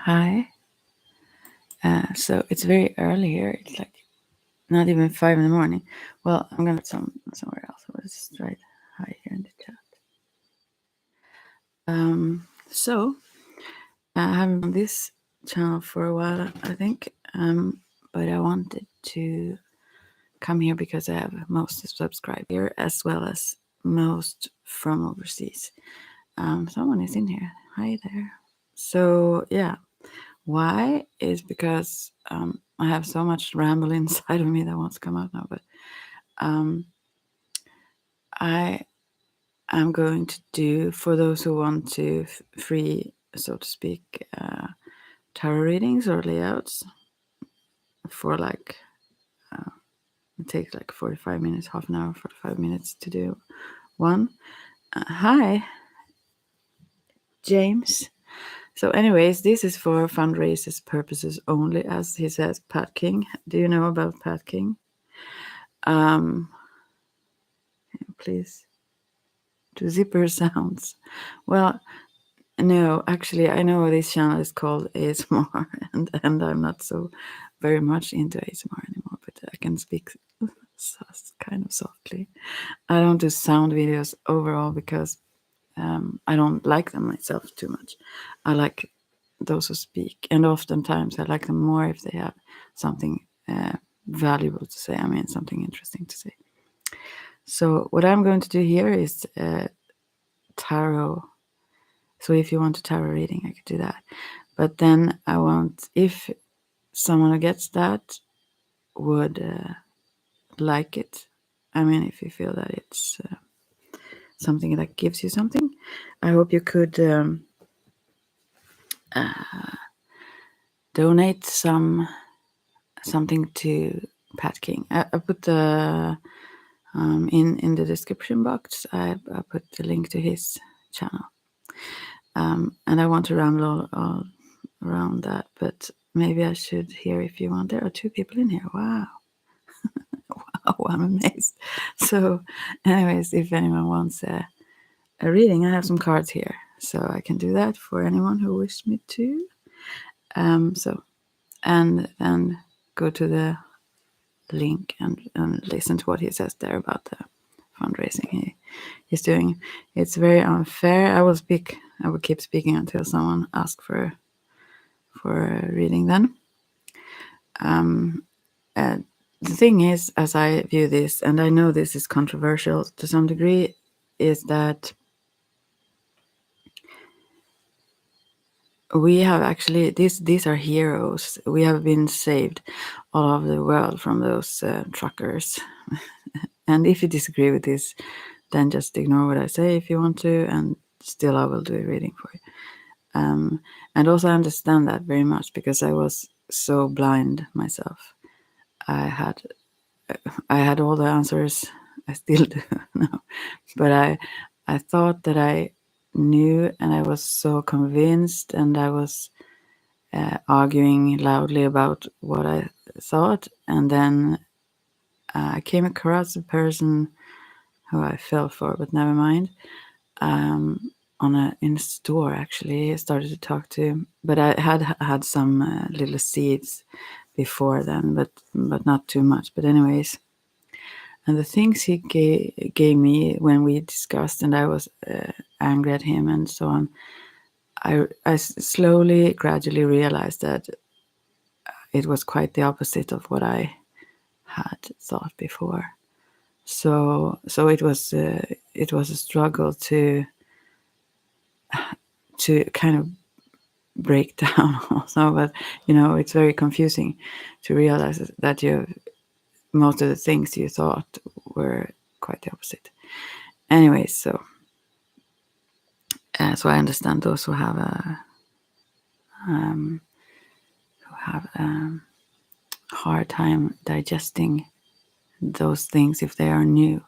Hi. So it's very early here. It's like not even 5 in the morning. Well, I'm gonna somewhere else. I'll just write hi here in the chat. So I haven't been on this channel for a while, I think. But I wanted to come here because I have most subscribed here as well as most from overseas. Someone is in here. Hi there. So yeah. Why is because I have so much ramble inside of me that wants to come out now, but I am going to do, for those who want to free, so to speak, tarot readings or layouts for like, it takes like 45 minutes, half an hour, 45 minutes to do one. Hi, James. So anyways, this is for fundraisers purposes only, as he says, Pat King. Do you know about Pat King? Please do zipper sounds. Well, no, actually, I know this channel is called ASMR, and I'm not so very much into ASMR anymore, but I can speak kind of softly. I don't do sound videos overall because I don't like them myself too much. I like those who speak, and oftentimes I like them more if they have something valuable to say. I mean, something interesting to say. So what I'm going to do here is tarot. So if you want a tarot reading, I could do that. But then I want, if someone who gets that would like it, I mean, if you feel that it's something that gives you something, I hope you could donate something to Pat King. I put the in the description box. I put the link to his channel. And I want to ramble all around that, but maybe I should hear if you want. There are 2 people in here. Wow. Wow, I'm amazed. So, anyways, if anyone wants a reading, I have some cards here. So I can do that for anyone who wishes me to. And then go to the link and listen to what he says there about the fundraising he's doing. It's very unfair. I will keep speaking until someone asks for a reading then. The thing is, as I view this, and I know this is controversial to some degree, is that we have actually, these are heroes. We have been saved all over the world from those truckers. And if you disagree with this, then just ignore what I say if you want to, and still I will do a reading for you. And also I understand that very much because I was so blind myself. I had all the answers. I still do now, but I thought that I knew, and I was so convinced, and I was arguing loudly about what I thought, and then I came across a person who I fell for, but never mind. In a store, actually, I started to talk to, but I had some little seeds before then, but not too much. But anyways, and the things he gave me when we discussed, and I was angry at him and so on, I slowly, gradually realized that it was quite the opposite of what I had thought before. So it was a struggle to kind of break down also, but it's very confusing to realize that most of the things you thought were quite the opposite. Anyway, so I understand those who have a hard time digesting those things if they are new.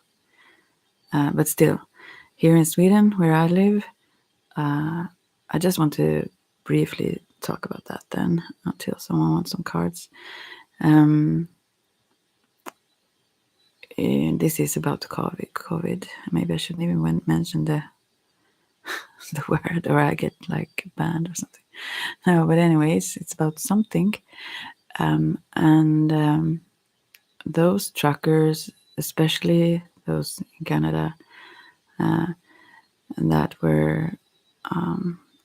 But still, here in Sweden, where I live, I just want to briefly talk about that then, until someone wants some cards. This is about COVID. Maybe I shouldn't even mention the the word, or I get like banned or something. No, but anyways, it's about something. And those truckers, especially those in Canada, that were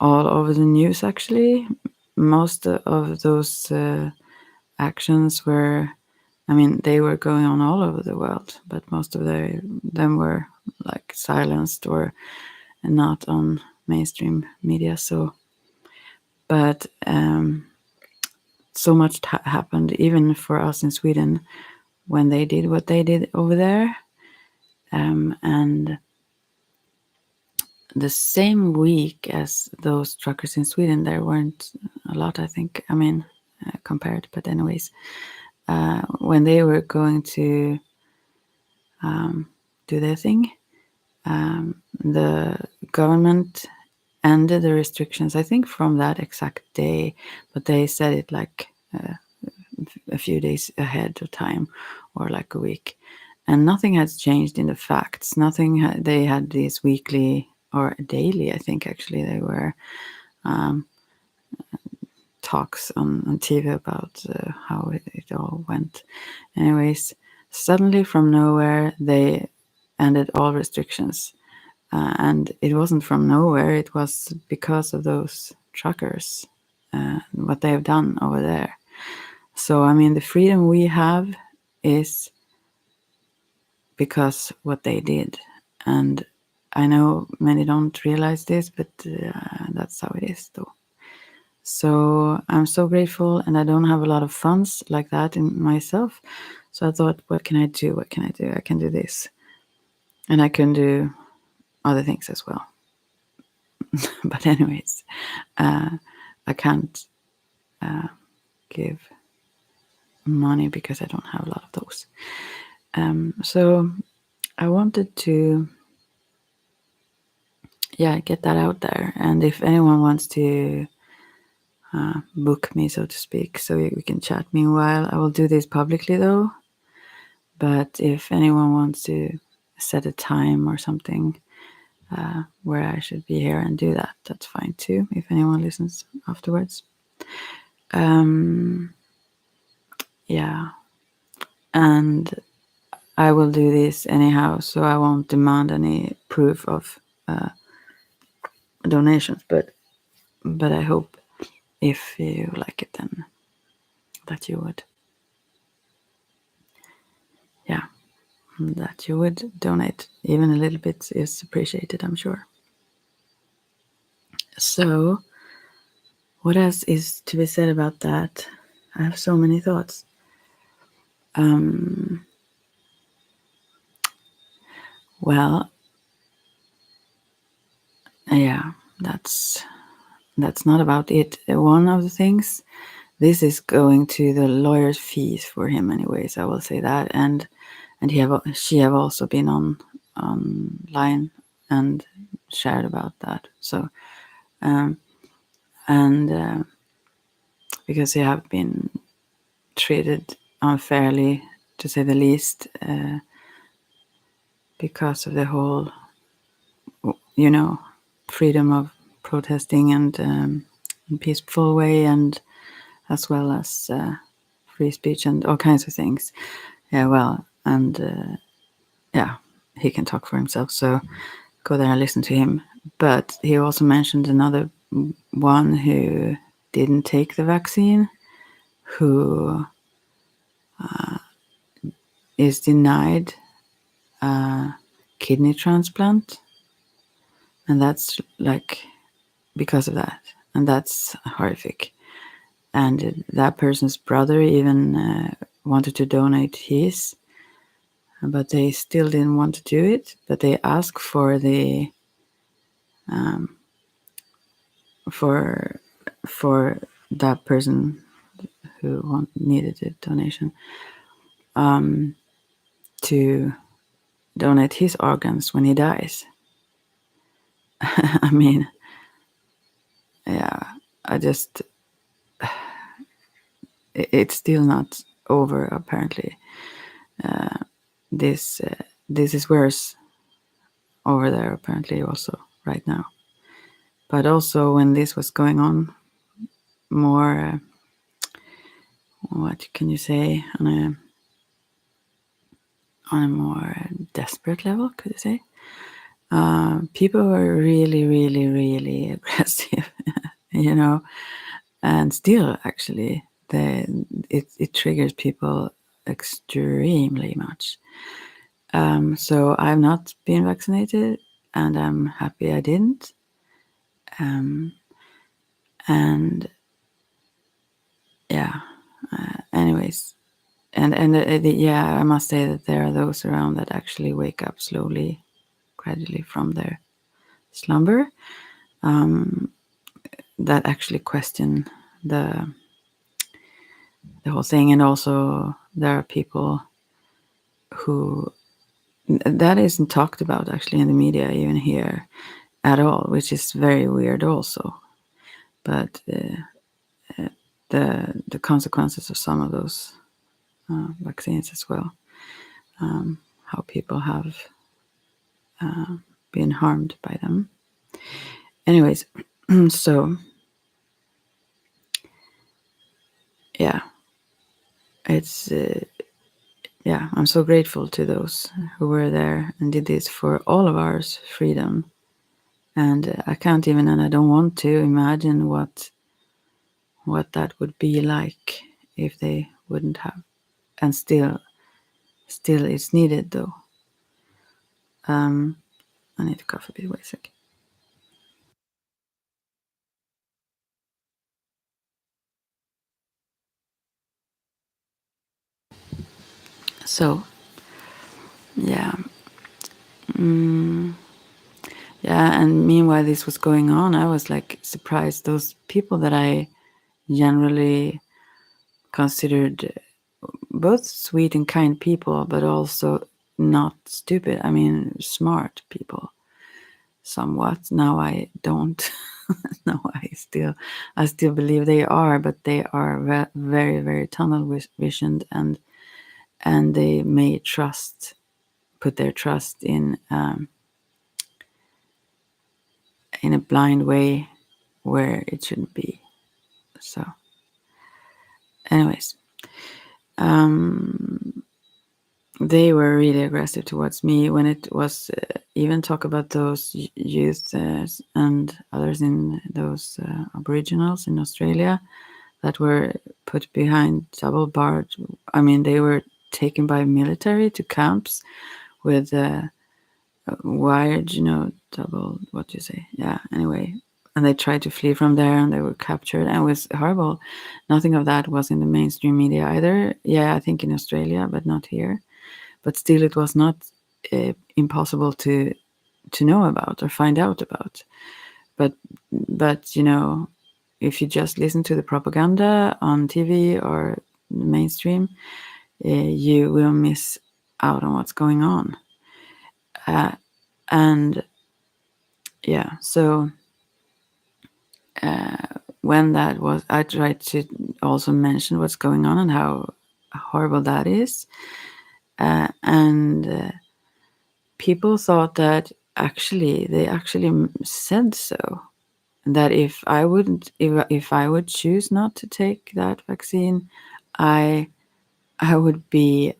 all over the news actually. Most of those actions were, I mean, they were going on all over the world, but most of them were like silenced or not on mainstream media. So, but so much happened even for us in Sweden when they did what they did over there. And the same week as those truckers in Sweden, there weren't a lot, I think, I mean, compared, but anyways, when they were going to do their thing, the government ended the restrictions, I think, from that exact day, but they said it like a few days ahead of time or like a week. And nothing has changed in the facts. Nothing. They had these weekly or daily, I think, actually, they were talks on TV about how it all went. Anyways, suddenly from nowhere, they ended all restrictions. And it wasn't from nowhere, it was because of those truckers, what they have done over there. So, I mean, the freedom we have is because what they did. And I know many don't realize this, but that's how it is, though. So I'm so grateful, and I don't have a lot of funds like that in myself. So I thought, what can I do? What can I do? I can do this. And I can do other things as well. But anyways, I can't give money because I don't have a lot of those. So I wanted to, get that out there. And if anyone wants to book me, so to speak, so we can chat meanwhile, I will do this publicly though. But if anyone wants to set a time or something where I should be here and do that, that's fine too, if anyone listens afterwards. Yeah. And I will do this anyhow, so I won't demand any proof of donations. But I hope if you like it, then that you would, that you would donate. Even a little bit is appreciated, I'm sure. So, what else is to be said about that? I have so many thoughts. Well, yeah, that's not about it. One of the things, this is going to the lawyer's fees for him, anyways. I will say that, and she have also been online and shared about that. So, and because they have been treated unfairly, to say the least, because of the whole, freedom of protesting and in peaceful way, and as well as free speech and all kinds of things. Yeah, well, and he can talk for himself, so go there and listen to him. But he also mentioned another one who didn't take the vaccine, who is denied kidney transplant, and that's like because of that, and that's horrific. And that person's brother even wanted to donate his, but they still didn't want to do it. But they asked for the for that person who needed a donation to donate his organs when he dies. I mean, yeah, I just, it's still not over, apparently. This is worse over there, apparently, also right now. But also when this was going on, more, what can you say, on a more desperate level, could you say? People were really, really, really aggressive, you know, and still actually, it triggers people extremely much. So I've not been vaccinated, and I'm happy I didn't. Um, and yeah, anyways, yeah, I must say that there are those around that actually wake up slowly, gradually from their slumber, that actually question the the whole thing. And also there are people who, that isn't talked about actually in the media, even here at all, which is very weird also. But the consequences of some of those vaccines as well, how people have been harmed by them. Anyways, so yeah, it's yeah, I'm so grateful to those who were there and did this for all of our freedom. And I can't even, and I don't want to imagine what that would be like if they wouldn't have. And still it's needed though. I need to cough a bit. Wait a sec. So yeah, yeah. And meanwhile this was going on, I was like surprised. Those people that I generally considered both sweet and kind people, but also not stupid. I mean, smart people, somewhat. Now I don't. No, I still believe they are, but they are very, very tunnel visioned, and they may put their trust in a blind way where it shouldn't be. So, anyways, they were really aggressive towards me when it was even talk about those youth and others in those aboriginals in Australia that were put behind double barred. I mean, they were taken by military to camps with wired, double, what do you say? Yeah, anyway. And they tried to flee from there and they were captured, and it was horrible. Nothing of that was in the mainstream media either. Yeah, I think in Australia, but not here. But still, it was not impossible to know about or find out about. But if you just listen to the propaganda on TV or mainstream, you will miss out on what's going on. And yeah, so when that was, I tried to also mention what's going on and how horrible that is. And people thought that they actually said so. That if I would choose not to take that vaccine, I would be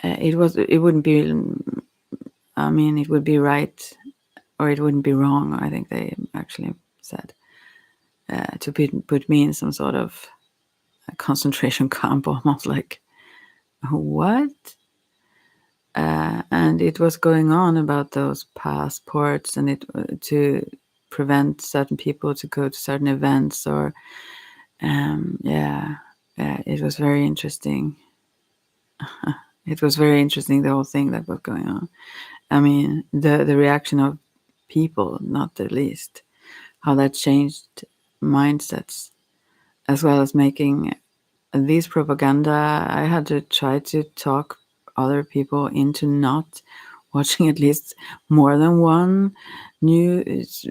it wouldn't be, I mean, it would be right, or it wouldn't be wrong, I think they actually said, to put me in some sort of concentration camp, almost like, what? And it was going on about those passports, and it to prevent certain people to go to certain events, or yeah, it was very interesting. It was very interesting, the whole thing that was going on. I mean, the reaction of people, not the least, how that changed mindsets, as well as making these propaganda. I had to try to talk other people into not watching at least more than one news,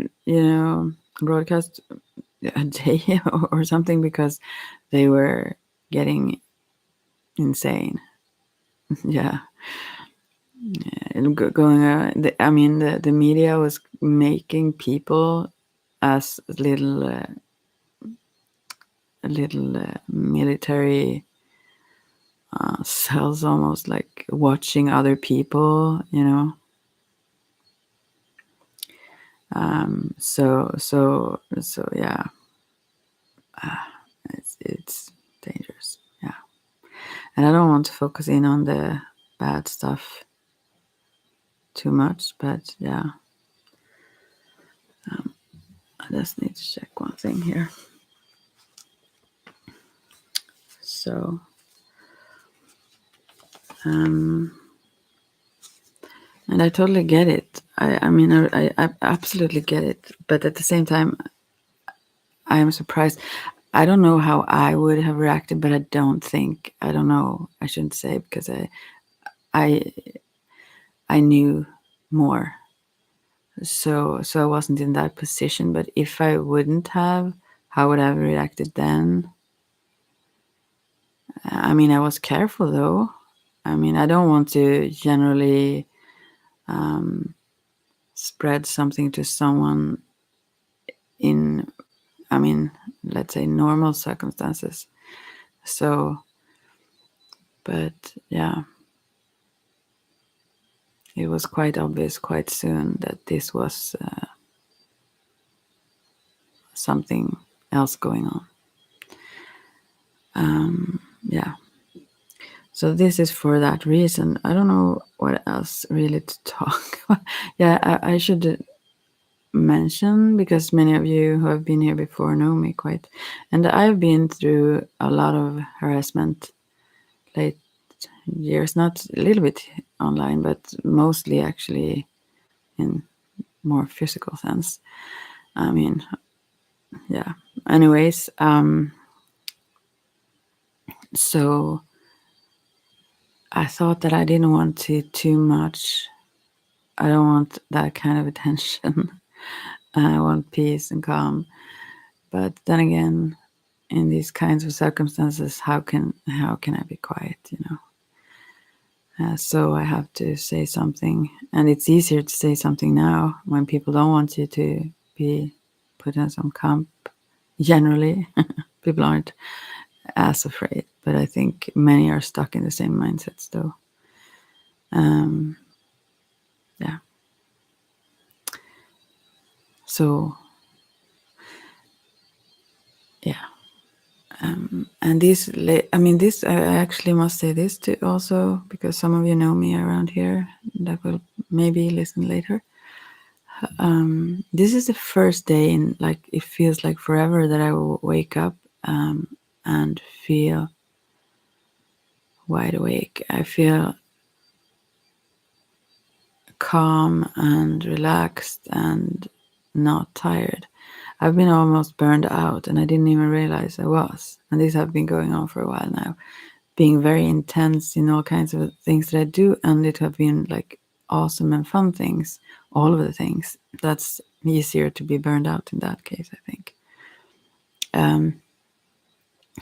broadcast a day or something, because they were getting insane. Yeah. And going I mean, the media was making people as little military cells, almost like watching other people, you know. So yeah, it's dangerous. Yeah, and I don't want to focus in on the bad stuff too much, but yeah, I just need to check one thing here. So, and I totally get it. I mean, I absolutely get it. But at the same time, I am surprised. I don't know how I would have reacted, but I don't know. I shouldn't say because I, I knew more. So I wasn't in that position. But if I wouldn't have, how would I have reacted then? I mean, I was careful though. I mean, I don't want to generally spread something to someone in, I mean, let's say normal circumstances. So, but yeah, it was quite obvious quite soon that this was something else going on. Yeah. So this is for that reason. I don't know what else really to talk about. Yeah, I should mention, because many of you who have been here before know me quite, and I've been through a lot of harassment late years, not a little bit online, but mostly actually in more physical sense. I mean, yeah. Anyways, so I thought that I didn't want to too much. I don't want that kind of attention. I want peace and calm. But then again, in these kinds of circumstances, how can I be quiet? You know. So I have to say something, and it's easier to say something now when people don't want you to be put in some camp. Generally, people aren't as afraid, but I think many are stuck in the same mindsets, though. Yeah. So yeah. And this, I mean, this, I actually must say this too also, because some of you know me around here that will maybe listen later. This is the first day in, like, it feels like forever that I will wake up and feel wide awake. I feel calm and relaxed and not tired. I've been almost burned out and I didn't even realize I was. And this have been going on for a while now, being very intense in all kinds of things that I do, and it have been like awesome and fun things, all of the things. That's easier to be burned out in that case, I think.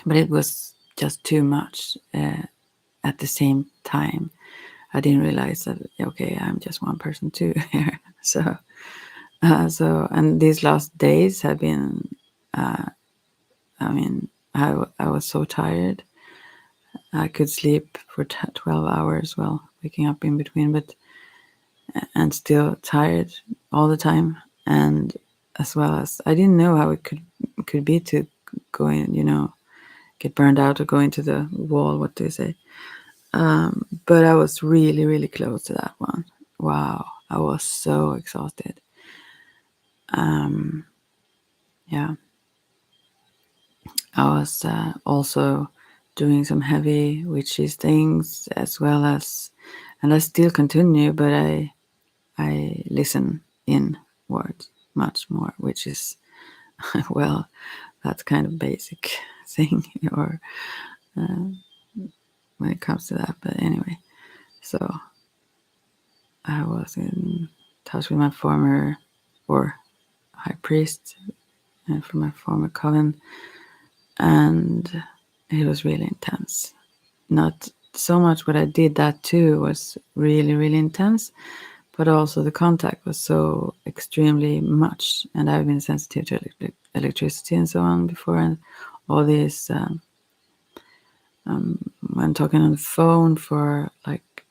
But it was just too much at the same time. I didn't realize that, okay, I'm just one person too here. So and these last days have been, I mean, I was so tired. I could sleep for 12 hours while waking up in between, but and still tired all the time. And as well as I didn't know how it could be to go in, you know, get burned out or go into the wall. What do you say? But I was really, really close to that one. Wow, I was so exhausted. Yeah, I was also doing some heavy witchy things as well as, and I still continue, but I listen inwards much more, which is well, that's kind of basic thing, or when it comes to that. But anyway, so I was in touch with my former or high priest and from my former coven, and it was really intense. Not so much what I did, that too was really, really intense, but also the contact was so extremely much, and I've been sensitive to electricity and so on before, and all these when talking on the phone for like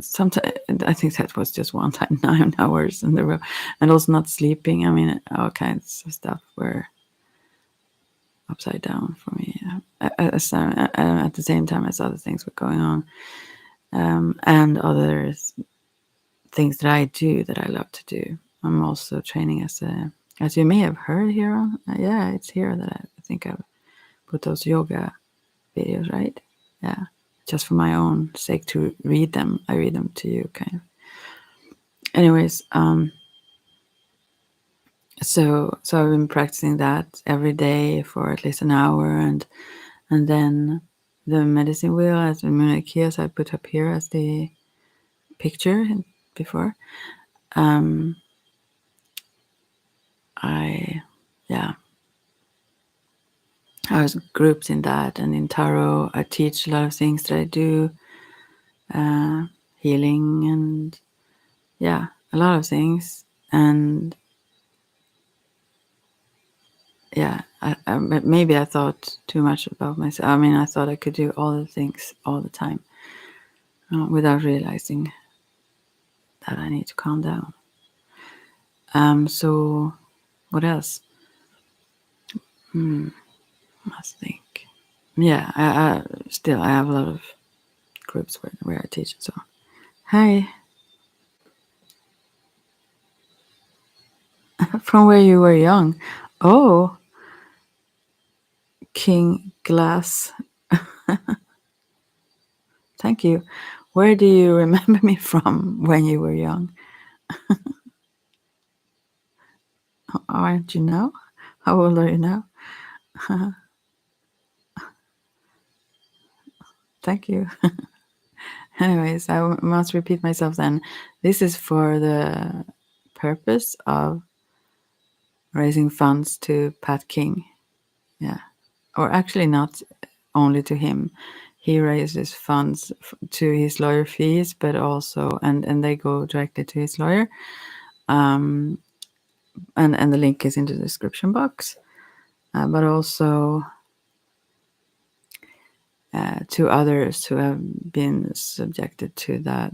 sometimes I think that was just one time 9 hours in the row, and also not sleeping. I mean, all kinds of stuff were upside down for me at the same time as other things were going on, and other things that I do that I love to do. I'm also training as you may have heard here on, yeah, it's here that I think I've put those yoga videos, right? Yeah, just for my own sake to read them. I read them to you, kind of. Anyways, so I've been practicing that every day for at least an hour, and then the medicine wheel as Munikias I put up here as the picture before. I yeah, I was groups in that, and in tarot I teach a lot of things that I do, healing and yeah, a lot of things. And yeah, maybe I thought too much about myself. I mean, I thought I could do all the things all the time without realizing that I need to calm down. So what else? Must think. Yeah, I still I have a lot of groups where I teach. So hi, from where you were young. Oh, King Glass. Thank you. Where do you remember me from when you were young? Aren't you now? How old are you now? Thank you. Anyways, I must repeat myself then. This is for the purpose of raising funds to Pat King. Yeah. Or actually, not only to him. He raises funds to his lawyer fees, but also, and they go directly to his lawyer. And the link is in the description box. But also to others who have been subjected to that.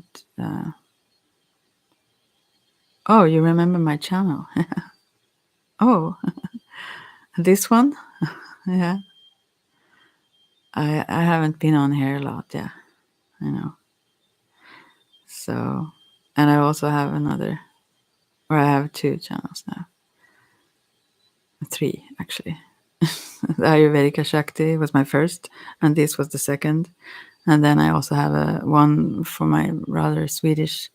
Oh, you remember my channel? Oh, this one? Yeah. I haven't been on here a lot, yeah. I know. So, and I also have another, or I have 2 channels now. 3, actually. The Ayurvedic Shakti was my first, and this was the second. And then I also have one for my rather Swedish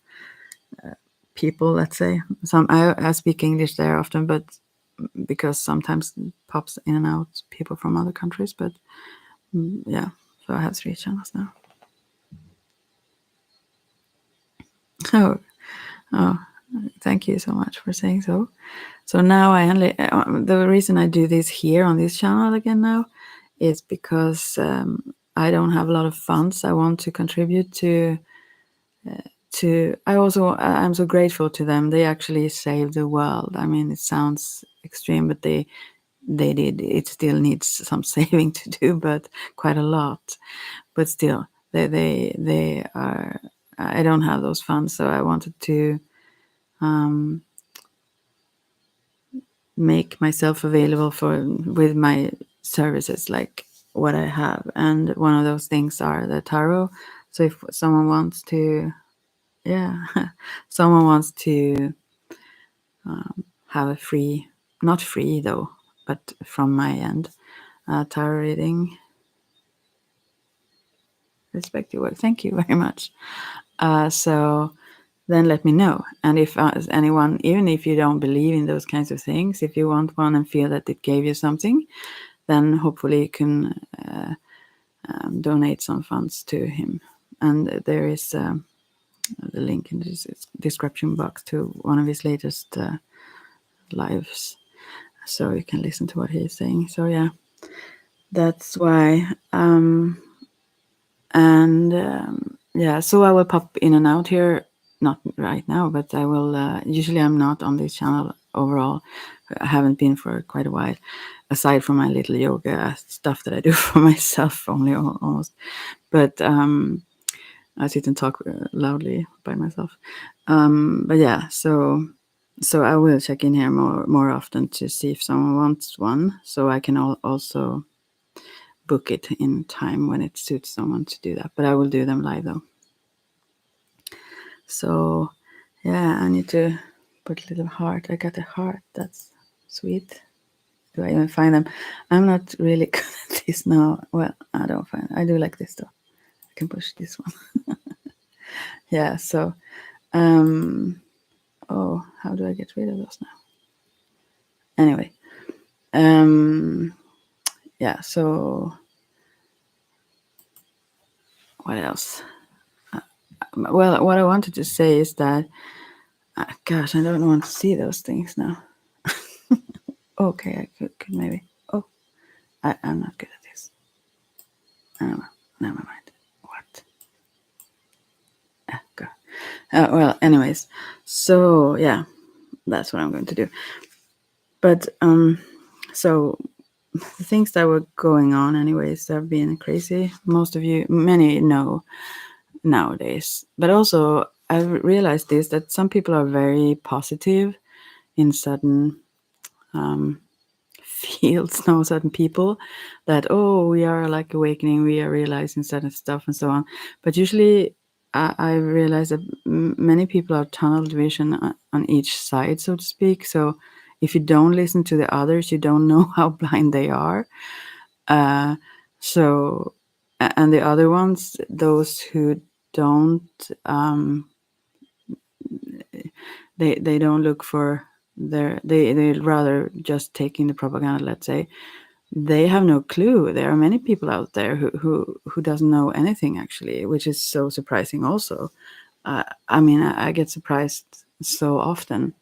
people, let's say. I speak English there often, but because sometimes pops in and out people from other countries. But yeah, so I have 3 channels now. Oh, oh, thank you so much for saying so. So now I only the reason I do this here on this channel again now is because I don't have a lot of funds. I want to contribute to. I'm so grateful to them. They actually saved the world. I mean, it sounds extreme, but they did. It still needs some saving to do, but quite a lot. But still, they are. I don't have those funds, so I wanted to make myself available for with my services, like what I have. And one of those things are the tarot. So if someone wants to, yeah, someone wants to have a free, not free though, but from my end, tarot reading. Respect your work. Thank you very much. So then let me know. And if anyone, even if you don't believe in those kinds of things, if you want one and feel that it gave you something, then hopefully you can donate some funds to him. And there is the link in the description box to one of his latest lives, so you can listen to what he's saying. So yeah, that's why. Yeah, so I will pop in and out here not right now, but I will. Usually, I'm not on this channel overall. I haven't been for quite a while, aside from my little yoga stuff that I do for myself, only almost. But I sit and talk loudly by myself. But yeah, so I will check in here more often to see if someone wants one, so I can also book it in time when it suits someone to do that. But I will do them live though. So yeah, I need to put a little heart. I got a heart. That's sweet. Do I even find them? I'm not really good at this now. Well, I don't find. I do like this though. I can push this one. Yeah. So, oh, how do I get rid of those now? Anyway, yeah. So, what else? Well, what I wanted to say is that, gosh, I don't want to see those things now. Okay, I could maybe. Oh, I'm not good at this. Never mind. What? God. Well, anyways, so yeah, that's what I'm going to do. But so the things that were going on, anyways, have been crazy. Many know nowadays. But also, I've realized this that some people are very positive in certain fields, know certain people that, oh, we are like awakening, we are realizing certain stuff and so on. But usually, I realize that many people are tunnel vision on each side, so to speak. So if you don't listen to the others, you don't know how blind they are. Uh, so, and the other ones, those who don't, they don't look for they rather just take in the propaganda, let's say. They have no clue. There are many people out there who doesn't know anything actually, which is so surprising also. I mean, I get surprised so often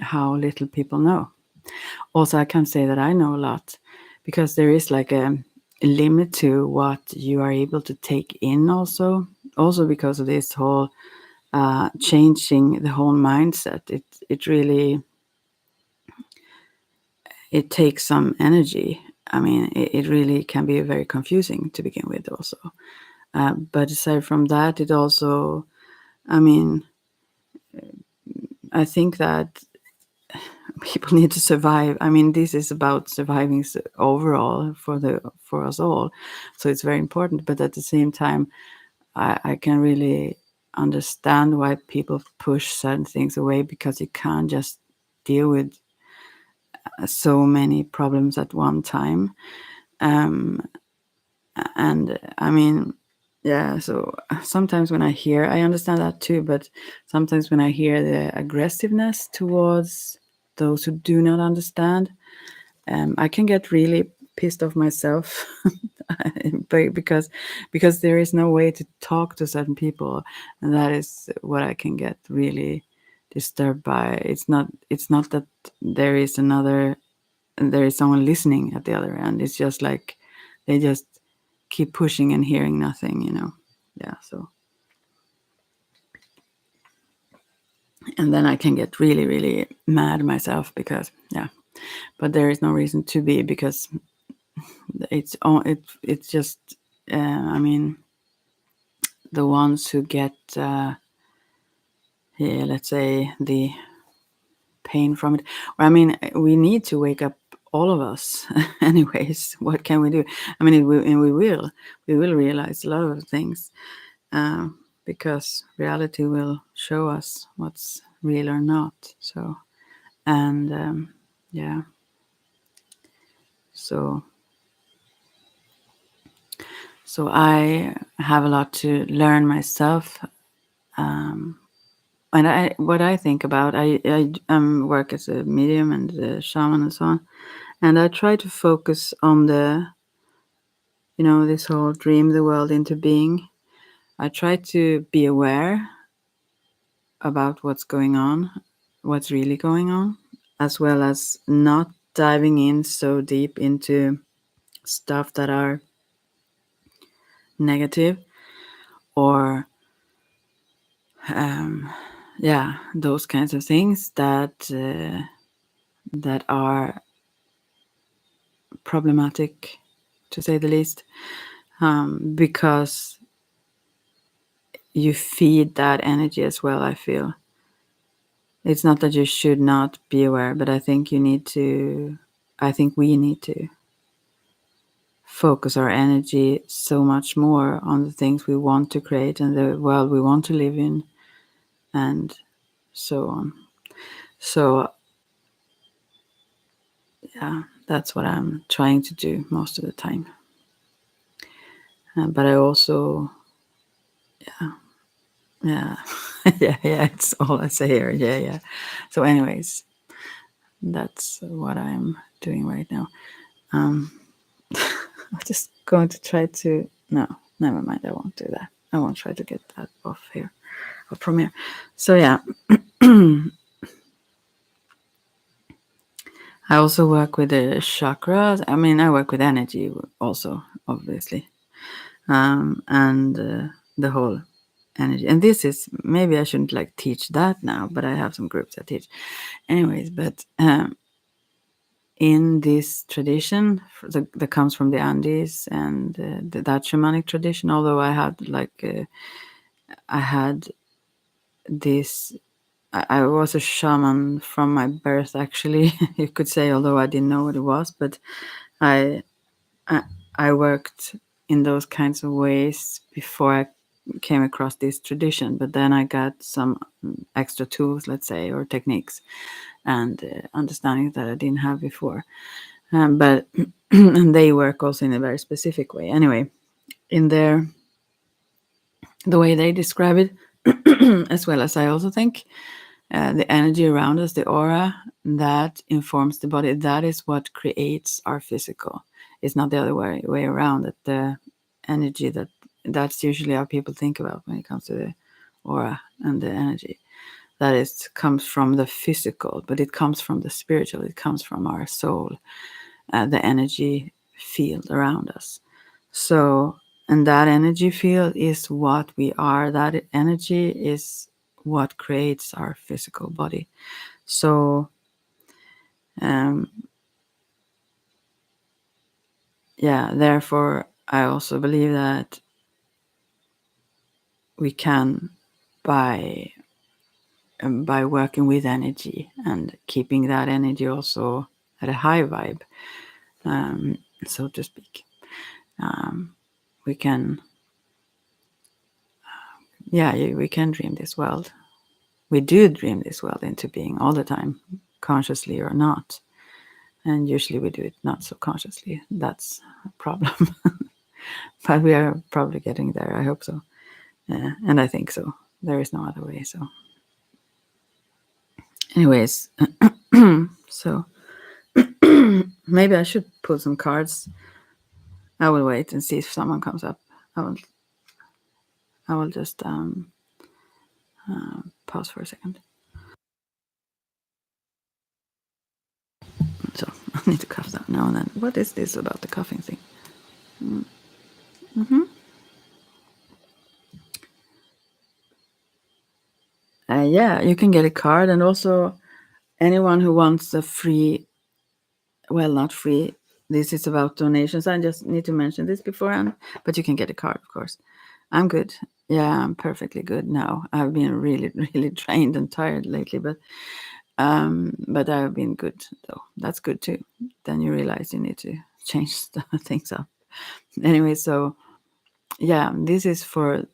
how little people know. Also, I can't say that I know a lot because there is like a limit to what you are able to take in also because of this whole changing the whole mindset. It really it takes some energy. I mean, it really can be very confusing to begin with also. But aside from that, it also, I mean, I think that people need to survive. I mean, this is about surviving overall for us all, so it's very important. But at the same time, I can really understand why people push certain things away because you can't just deal with so many problems at one time. And I mean, yeah, so sometimes when I understand that too, but sometimes when I hear the aggressiveness towards those who do not understand, I can get really pissed off myself because there is no way to talk to certain people, and that is what I can get really disturbed by. It's not that there is someone listening at the other end. It's just like they just keep pushing and hearing nothing. Yeah, so and then I can get really, really mad myself because yeah, but there is no reason to be because it's just I mean the ones who get yeah, let's say the pain from it. Well, I mean, we need to wake up, all of us. Anyways, what can we do? I mean, we will realize a lot of things because reality will show us what's real or not. So, and yeah, so I have a lot to learn myself. And what I think about, I work as a medium and a shaman and so on, and I try to focus on this whole dream the world into being. I try to be aware about what's going on, what's really going on, as well as not diving in so deep into stuff that are negative or yeah, those kinds of things that are problematic, to say the least, because you feed that energy as well. I feel it's not that you should not be aware, but I think you need to. I think we need to focus our energy so much more on the things we want to create and the world we want to live in, and so on. So yeah, that's what I'm trying to do most of the time. But I also, yeah, yeah, it's all I say here. Yeah. So, anyways, that's what I'm doing right now. I'm just going to try to. No, never mind. I won't do that. I won't try to get that off here, or from here. So yeah, I also work with the chakras. I mean, I work with energy also, obviously, and the whole energy. And this is maybe I shouldn't like teach that now, but I have some groups I teach, anyways. But in this tradition that comes from the Andes and that shamanic tradition, although I had this. I was a shaman from my birth, actually, you could say, although I didn't know what it was. But I I, I worked in those kinds of ways before I came across this tradition. But then I got some extra tools, let's say, or techniques and understandings that I didn't have before. But and they work also in a very specific way. Anyway, in the way they describe it, as well as I also think the energy around us, the aura that informs the body, that is what creates our physical. It's not the other way around. That the energy that's usually how people think about when it comes to the aura and the energy. That is comes from the physical, but it comes from the spiritual. It comes from our soul, the energy field around us. So, and that energy field is what we are. That energy is what creates our physical body. So, um, yeah, therefore, I also believe that we can, by by working with energy and keeping that energy also at a high vibe, um, so to speak, um, we can, yeah, we can dream this world. We do dream this world into being all the time, consciously or not. And usually we do it not so consciously. That's a problem. But we are probably getting there. I hope so. And I think so. There is no other way. So, anyways, so maybe I should pull some cards. I will wait and see if someone comes up. I will. I will just pause for a second. So I need to cough that now and then. What is this about the coughing thing? Mm-hmm. Yeah, you can get a card, and also anyone who wants a free, well, not free. This is about donations. I just need to mention this beforehand, but you can get a card, of course. I'm good. Yeah, I'm perfectly good now. I've been really, really drained and tired lately, but I've been good though. That's good too. Then you realize you need to change things up. Anyway, so yeah, this is for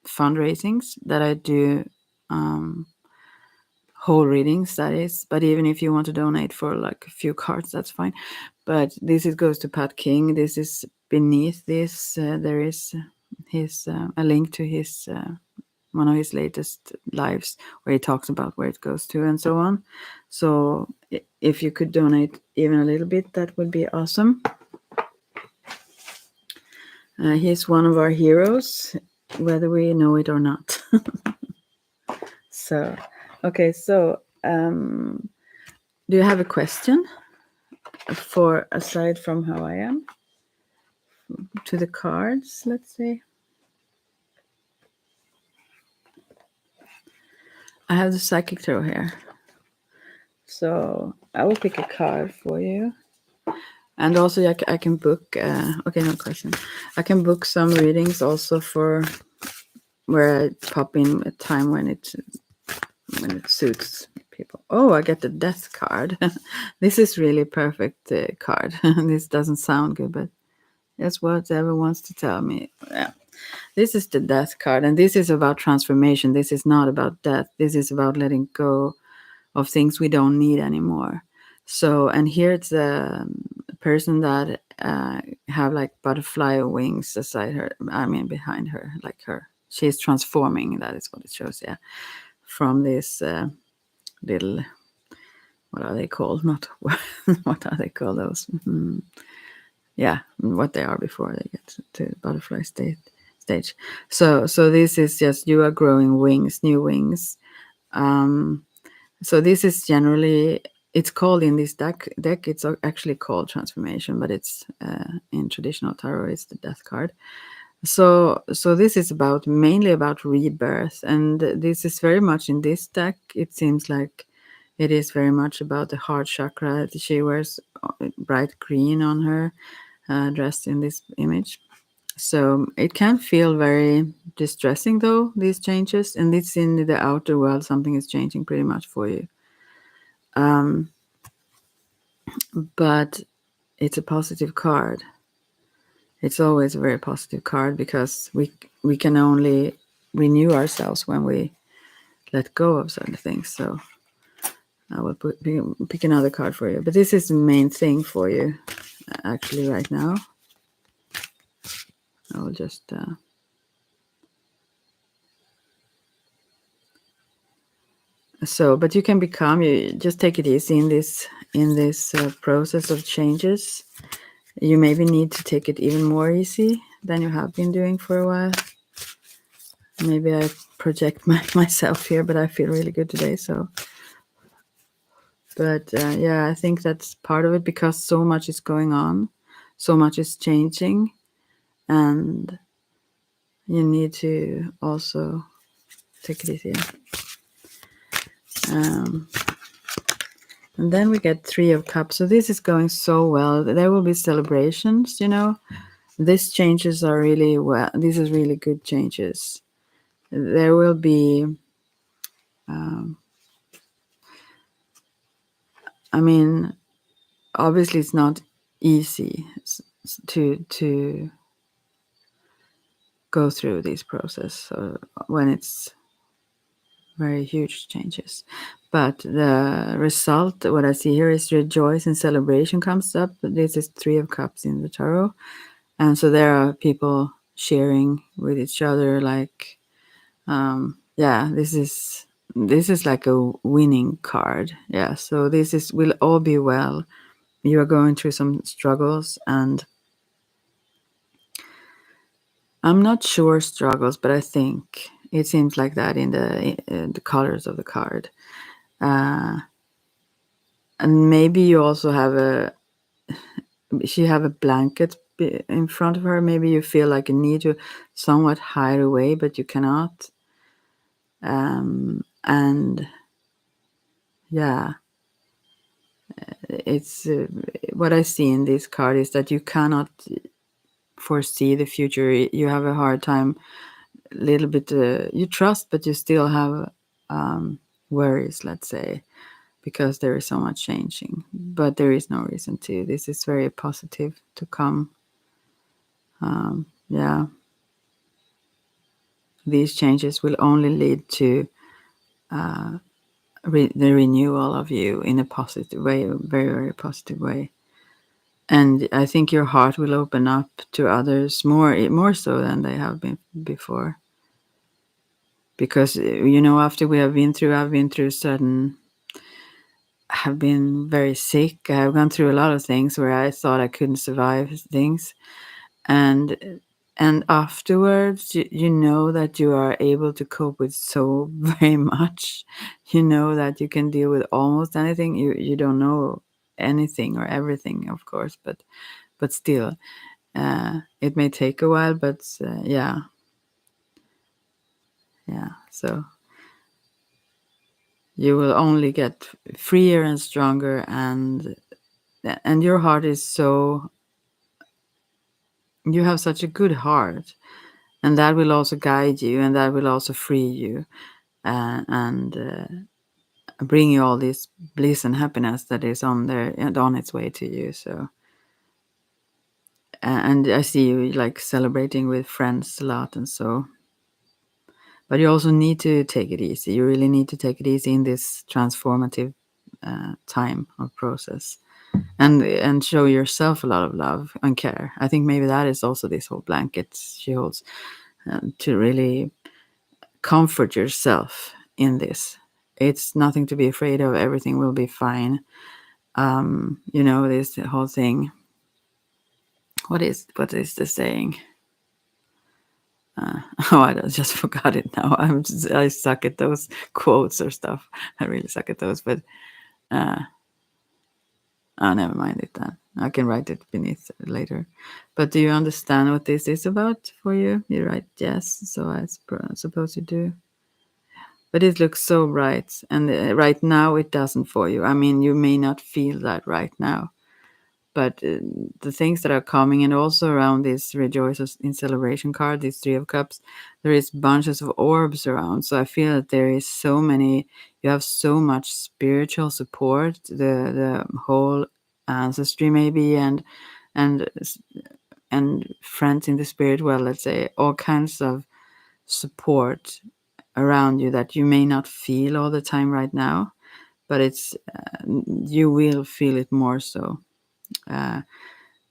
fundraisings that I do. Um, whole readings, that is. But even if you want to donate for like a few cards, that's fine. But this is goes to Pat King. This is beneath this. There is his a link to his one of his latest lives where he talks about where it goes to and so on. So if you could donate even a little bit, that would be awesome. He's one of our heroes, whether we know it or not. So, okay, so do you have a question for aside from how I am to the cards, let's say? I have the psychic tarot here. So I will pick a card for you. And also I can book, okay, no question. I can book some readings also for where I pop in a time when it suits people. Oh, I get the death card. This is really perfect card. This doesn't sound good, but that's whatever wants to tell me. Yeah. This is the death card, and this is about transformation. This is not about death. This is about letting go of things we don't need anymore. So, and here it's a person that have like butterfly wings aside her. I mean, behind her, like her. She's transforming. That is what it shows. Yeah, from this little. What are they called? Not what are they called? Those. Yeah, what they are before they get to the butterfly stage. So this is just you are growing wings, new wings. So this is generally it's called in this deck. It's actually called transformation, but it's in traditional tarot it's the death card. So this is about mainly about rebirth, and this is very much in this deck. It seems like it is very much about the heart chakra. She wears bright green on her, dressed in this image. So it can feel very distressing though, these changes, and it's in the outer world, something is changing pretty much for you. But it's a positive card. It's always a very positive card because we can only renew ourselves when we let go of certain things. So I will pick another card for you. But this is the main thing for you, actually, right now. I will just. So, but you can be calm. You just take it easy in this process of changes. You maybe need to take it even more easy than you have been doing for a while. Maybe I project myself here, but I feel really good today. So, but yeah, I think that's part of it because so much is going on, so much is changing, and you need to also take it easy. Um, and then we get Three of Cups. So this is going so well. There will be celebrations, These changes are really well. These are really good changes. There will be, I mean, obviously it's not easy to go through this process when it's very huge changes. But the result, what I see here is rejoice and celebration comes up. This is Three of Cups in the tarot. And so there are people sharing with each other, like, yeah, this is like a winning card. Yeah, so this is will all be well. You are going through some struggles, and I'm not sure struggles, but I think it seems like that in the colors of the card. And maybe you also she have a blanket in front of her. Maybe you feel like you need to somewhat hide away, but you cannot. And yeah, it's what I see in this card is that you cannot foresee the future. You have a hard time, a little bit. You trust, but you still have worries. Let's say because there is so much changing, but there is no reason to. This is very positive to come. Yeah, these changes will only lead to the renewal of you in a positive way, a very, very positive way. And I think your heart will open up to others more so than they have been before. Because after I've been through certain, have been very sick. I've gone through a lot of things where I thought I couldn't survive things, and afterwards you know that you are able to cope with so very much. You know that you can deal with almost anything. You don't know anything or everything, of course, but still, it may take a while, but yeah. So You will only get freer and stronger, and your heart is so, you have such a good heart, and that will also guide you, and that will also free you, and bring you all this bliss and happiness that is on there and on its way to you. So, and I see you like celebrating with friends a lot, and so, but you also need to take it easy. You really need to take it easy in this transformative time or process, and show yourself a lot of love and care. I think maybe that is also this whole blanket she holds, to really comfort yourself in this. It's nothing to be afraid of. Everything will be fine. This whole thing. What is the saying? Oh, I just forgot it now. I suck at those quotes or stuff. I really suck at those. But never mind it then. I can write it beneath later. But do you understand what this is about for you? You write yes, so I suppose you do. But it looks so bright, and right now it doesn't for you. I mean, you may not feel that right now, but the things that are coming, and also around this rejoice in celebration card, these 3 of Cups, there is bunches of orbs around. So I feel that there is so many, you have so much spiritual support, the whole ancestry maybe, and and friends in the spirit, well, let's say all kinds of support around you that you may not feel all the time right now, but it's you will feel it more so. Uh,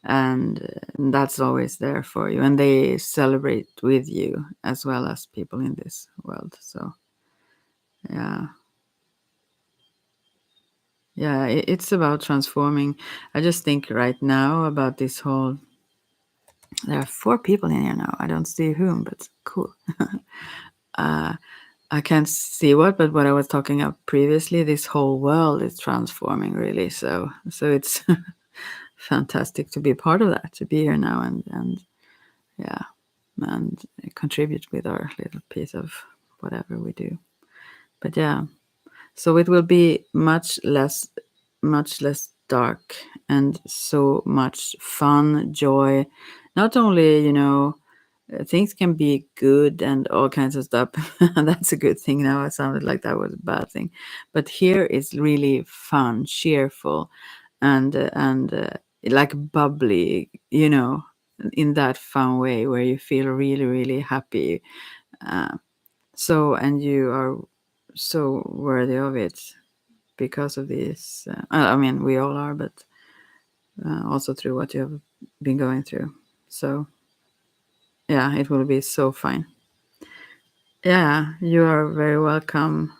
and that's always there for you, and they celebrate with you as well as people in this world. So yeah, yeah, it's about transforming. I just think right now about this whole, there are 4 people in here now. I don't see whom, but cool. I can't see what, but what I was talking about previously, this whole world is transforming really. So it's fantastic to be a part of that, to be here now, and yeah, and contribute with our little piece of whatever we do. But yeah, so it will be much less dark, and so much fun, joy. Not only, things can be good and all kinds of stuff. That's a good thing. Now it sounded like that was a bad thing, but here is really fun, cheerful, and like bubbly, in that fun way where you feel really, really happy. Uh, so, and you are so worthy of it because of this. I mean, we all are, but also through what you have been going through. So, yeah, it will be so fine. Yeah, you are very welcome.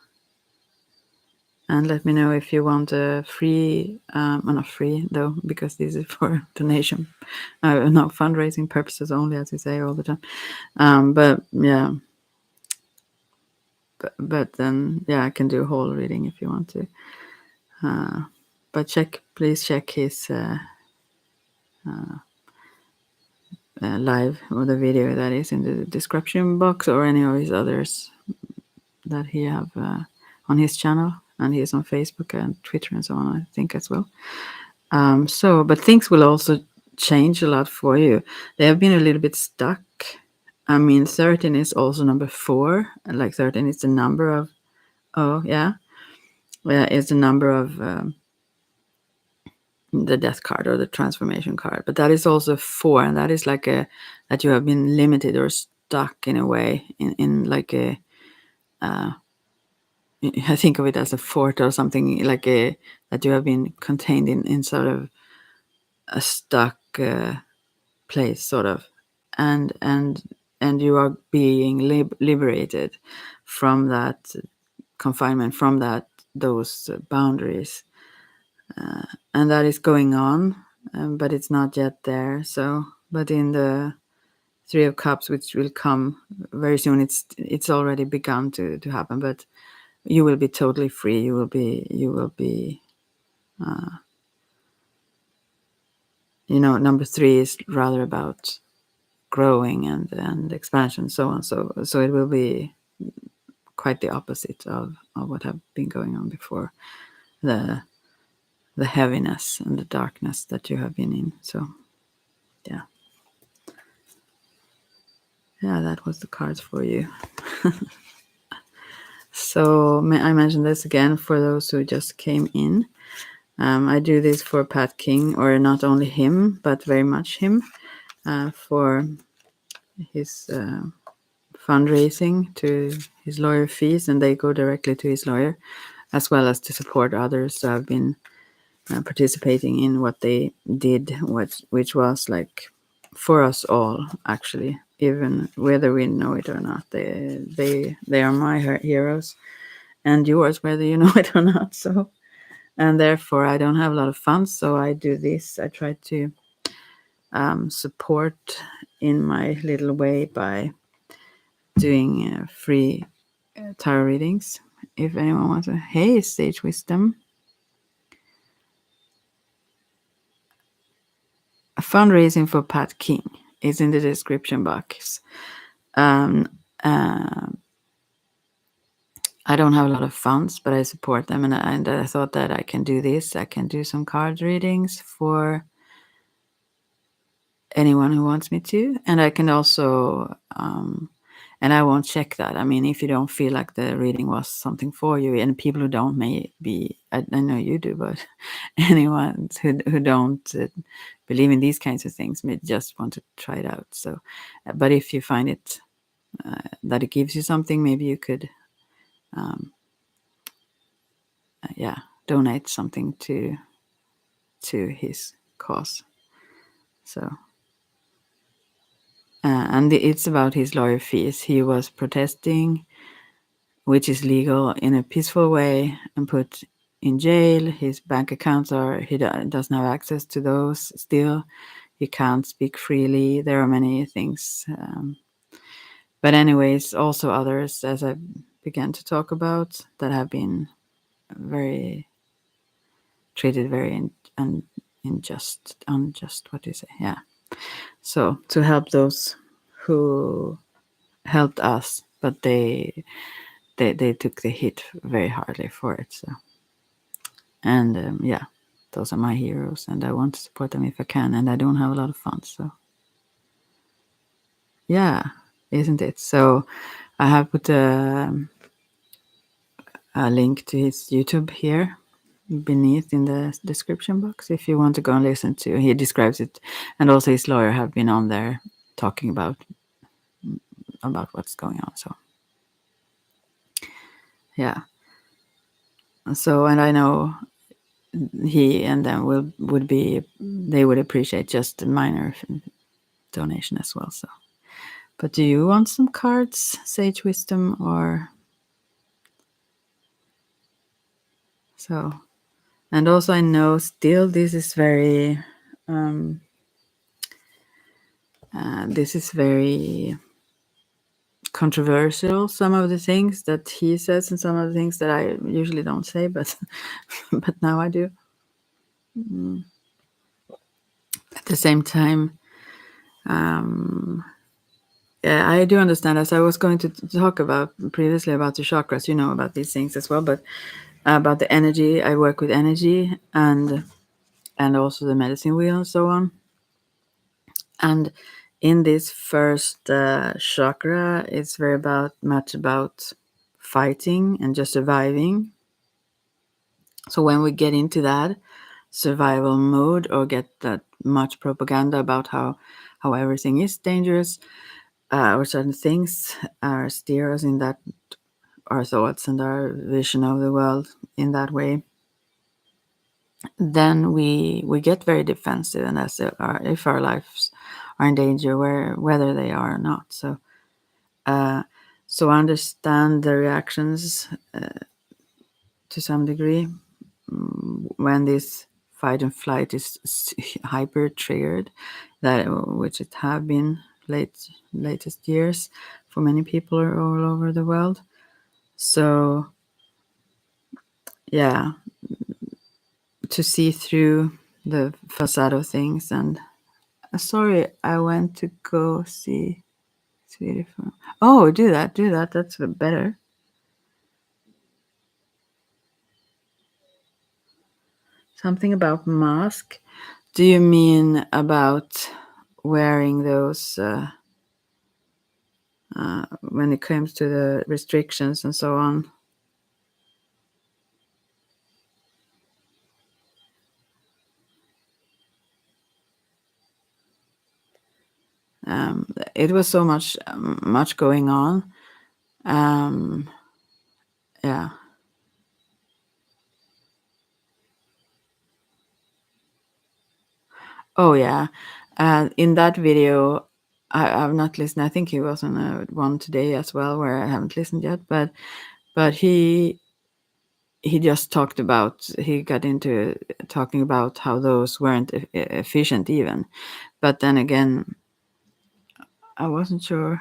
And let me know if you want a free, well, not free though, because this is for donation, no, fundraising purposes only, as you say all the time. But yeah, but then yeah, I can do a whole reading if you want to. But please check his live, or the video that is in the description box, or any of his others that he have on his channel, and he is on Facebook and Twitter and so on, I think, as well. But things will also change a lot for you. They have been a little bit stuck. I mean, 13 is also number 4. Like 13 is the number of, oh, yeah. Yeah, it's the number of the death card or the transformation card. But that is also 4. And that is like that you have been limited or stuck in a way, in like a, I think of it as a fort or something, like that you have been contained in sort of a stuck place, sort of, and you are being liberated from that confinement, from those boundaries, and that is going on, but it's not yet there. So, but in the 3 of Cups, which will come very soon, it's already begun to happen. But you will be totally free. You will be. Number 3 is rather about growing and expansion, so on. So it will be quite the opposite of what have been going on before, the the heaviness and the darkness that you have been in. So yeah, yeah, that was the cards for you. So I mentioned this again for those who just came in. I do this for Pat King, or not only him, but very much him, for his fundraising to his lawyer fees, and they go directly to his lawyer, as well as to support others who have been participating in what they did, which was like for us all, actually, even whether we know it or not. They are my heroes and yours, whether you know it or not. So, and therefore, I don't have a lot of funds, so I do this. I try to support in my little way by doing free tarot readings. If anyone wants to, hey, Sage Wisdom. Fundraising for Pat King is in the description box. Um, uh, I don't have a lot of funds, but I support them, and I thought that I can do this. I can do some card readings for anyone who wants me to, and I can also, and I won't check that. I mean, if you don't feel like the reading was something for you, and people who don't may be, I know you do, but anyone who don't believe in these kinds of things may just want to try it out. So, but if you find it that it gives you something, maybe you could, yeah, donate something to his cause. So. And it's about his lawyer fees. He was protesting, which is legal, in a peaceful way, and put in jail. His bank accounts are, he doesn't have access to those still. He can't speak freely. There are many things. But anyways, also others, as I began to talk about, that have been very treated very unjust. What do you say? Yeah. So to help those who helped us, but they took the hit very hardly for it. So, and yeah, those are my heroes, and I want to support them if I can, and I don't have a lot of funds, so yeah, isn't it? So I have put a link to his YouTube here beneath in the description box if you want to go and listen to. He describes it, and also his lawyer have been on there talking about what's going on. So yeah. So, and I know he and them would be, they would appreciate just a minor donation as well. So, but do you want some cards, Sage Wisdom, or so? And also, I know still this is very controversial. Some of the things that he says, and some of the things that I usually don't say, but but now I do. At the same time, yeah, I do understand. As I was going to talk about previously about the chakras, you know about these things as well, but about the energy, I work with energy and also the medicine wheel and so on. And in this first chakra, it's very much about fighting and just surviving. So when we get into that survival mode or get that much propaganda about how everything is dangerous, or certain things steer us in that, our thoughts and our vision of the world in that way, then we get very defensive, and as if our lives are in danger, whether they are or not. So so I understand the reactions to some degree when this fight and flight is hyper triggered, that which it have been latest years for many people all over the world. So yeah, to see through the facade of things. And sorry, I went to go see Swedish. Oh, do that. That's better. Something about mask. Do you mean about wearing those when it comes to the restrictions and so on? It was so much going on. Um, yeah. Oh yeah. In that video, I've not listened. I think he was on one today as well, where I haven't listened yet. But he just talked about, he got into talking about how those weren't efficient even. But then again, I wasn't sure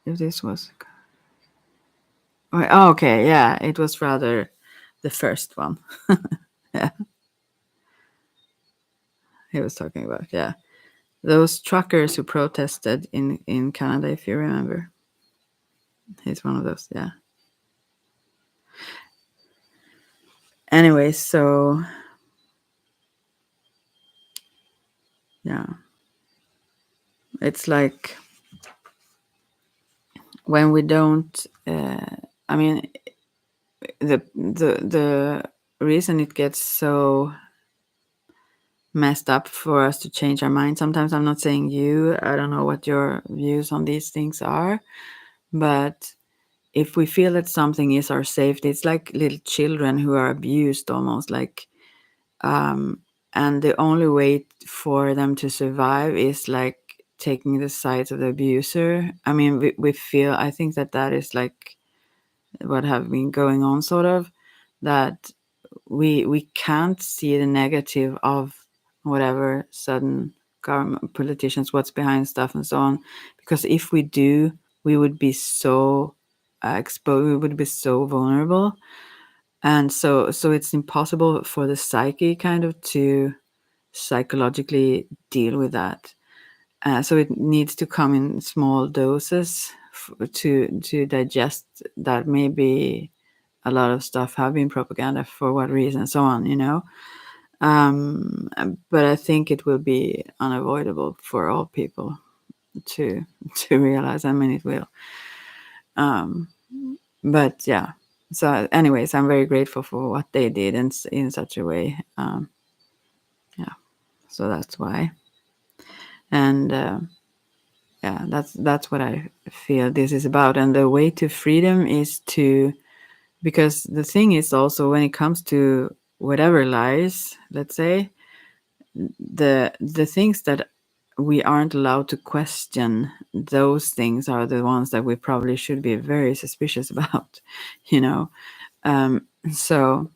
if this was. Oh, okay, yeah, it was rather the first one. Yeah, he was talking about, yeah, those truckers who protested in Canada, if you remember. He's one of those, yeah. Anyway, so yeah, it's like when we don't. I mean, the reason it gets so messed up for us to change our mind. Sometimes, I'm not saying you. I don't know what your views on these things are, but if we feel that something is our safety, it's like little children who are abused almost like, and the only way for them to survive is like taking the sides of the abuser. I mean, we feel, I think that that is like what have been going on, sort of, that we can't see the negative of whatever sudden government politicians, what's behind stuff and so on, because if we do, we would be so exposed, we would be so vulnerable, and so it's impossible for the psyche kind of to psychologically deal with that. So it needs to come in small doses to digest that maybe a lot of stuff have been propaganda, for what reason, and so on, you know. But I think it will be unavoidable for all people to to realize. I mean, it will. Um, but yeah. So, anyways, I'm very grateful for what they did in such a way. Yeah. So that's why. And yeah, that's what I feel this is about. And the way to freedom is to, because the thing is also, when it comes to whatever lies, let's say, the things that we aren't allowed to question, those things are the ones that we probably should be very suspicious about, you know. So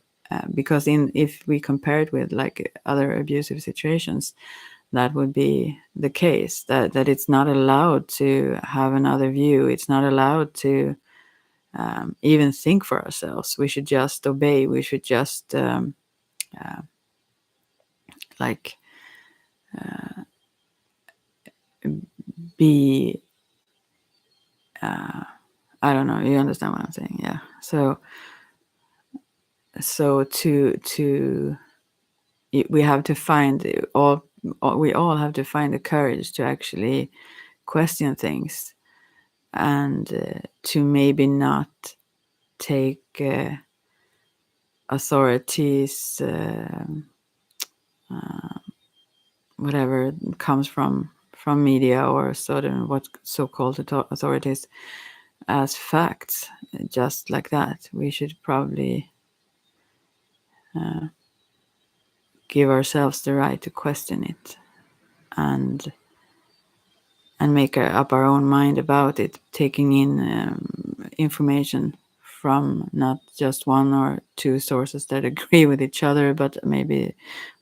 because in if we compare it with like other abusive situations, that would be the case, that it's not allowed to have another view, it's not allowed to even think for ourselves. We should just obey, we should just uh, like be I don't know, you understand what I'm saying, yeah. So to we have to find all we all have to find the courage to actually question things, and to maybe not take authorities whatever comes from media or certain what so-called authorities as facts just like that. We should probably give ourselves the right to question it, and make up our own mind about it, taking in information from not just one or two sources that agree with each other, but maybe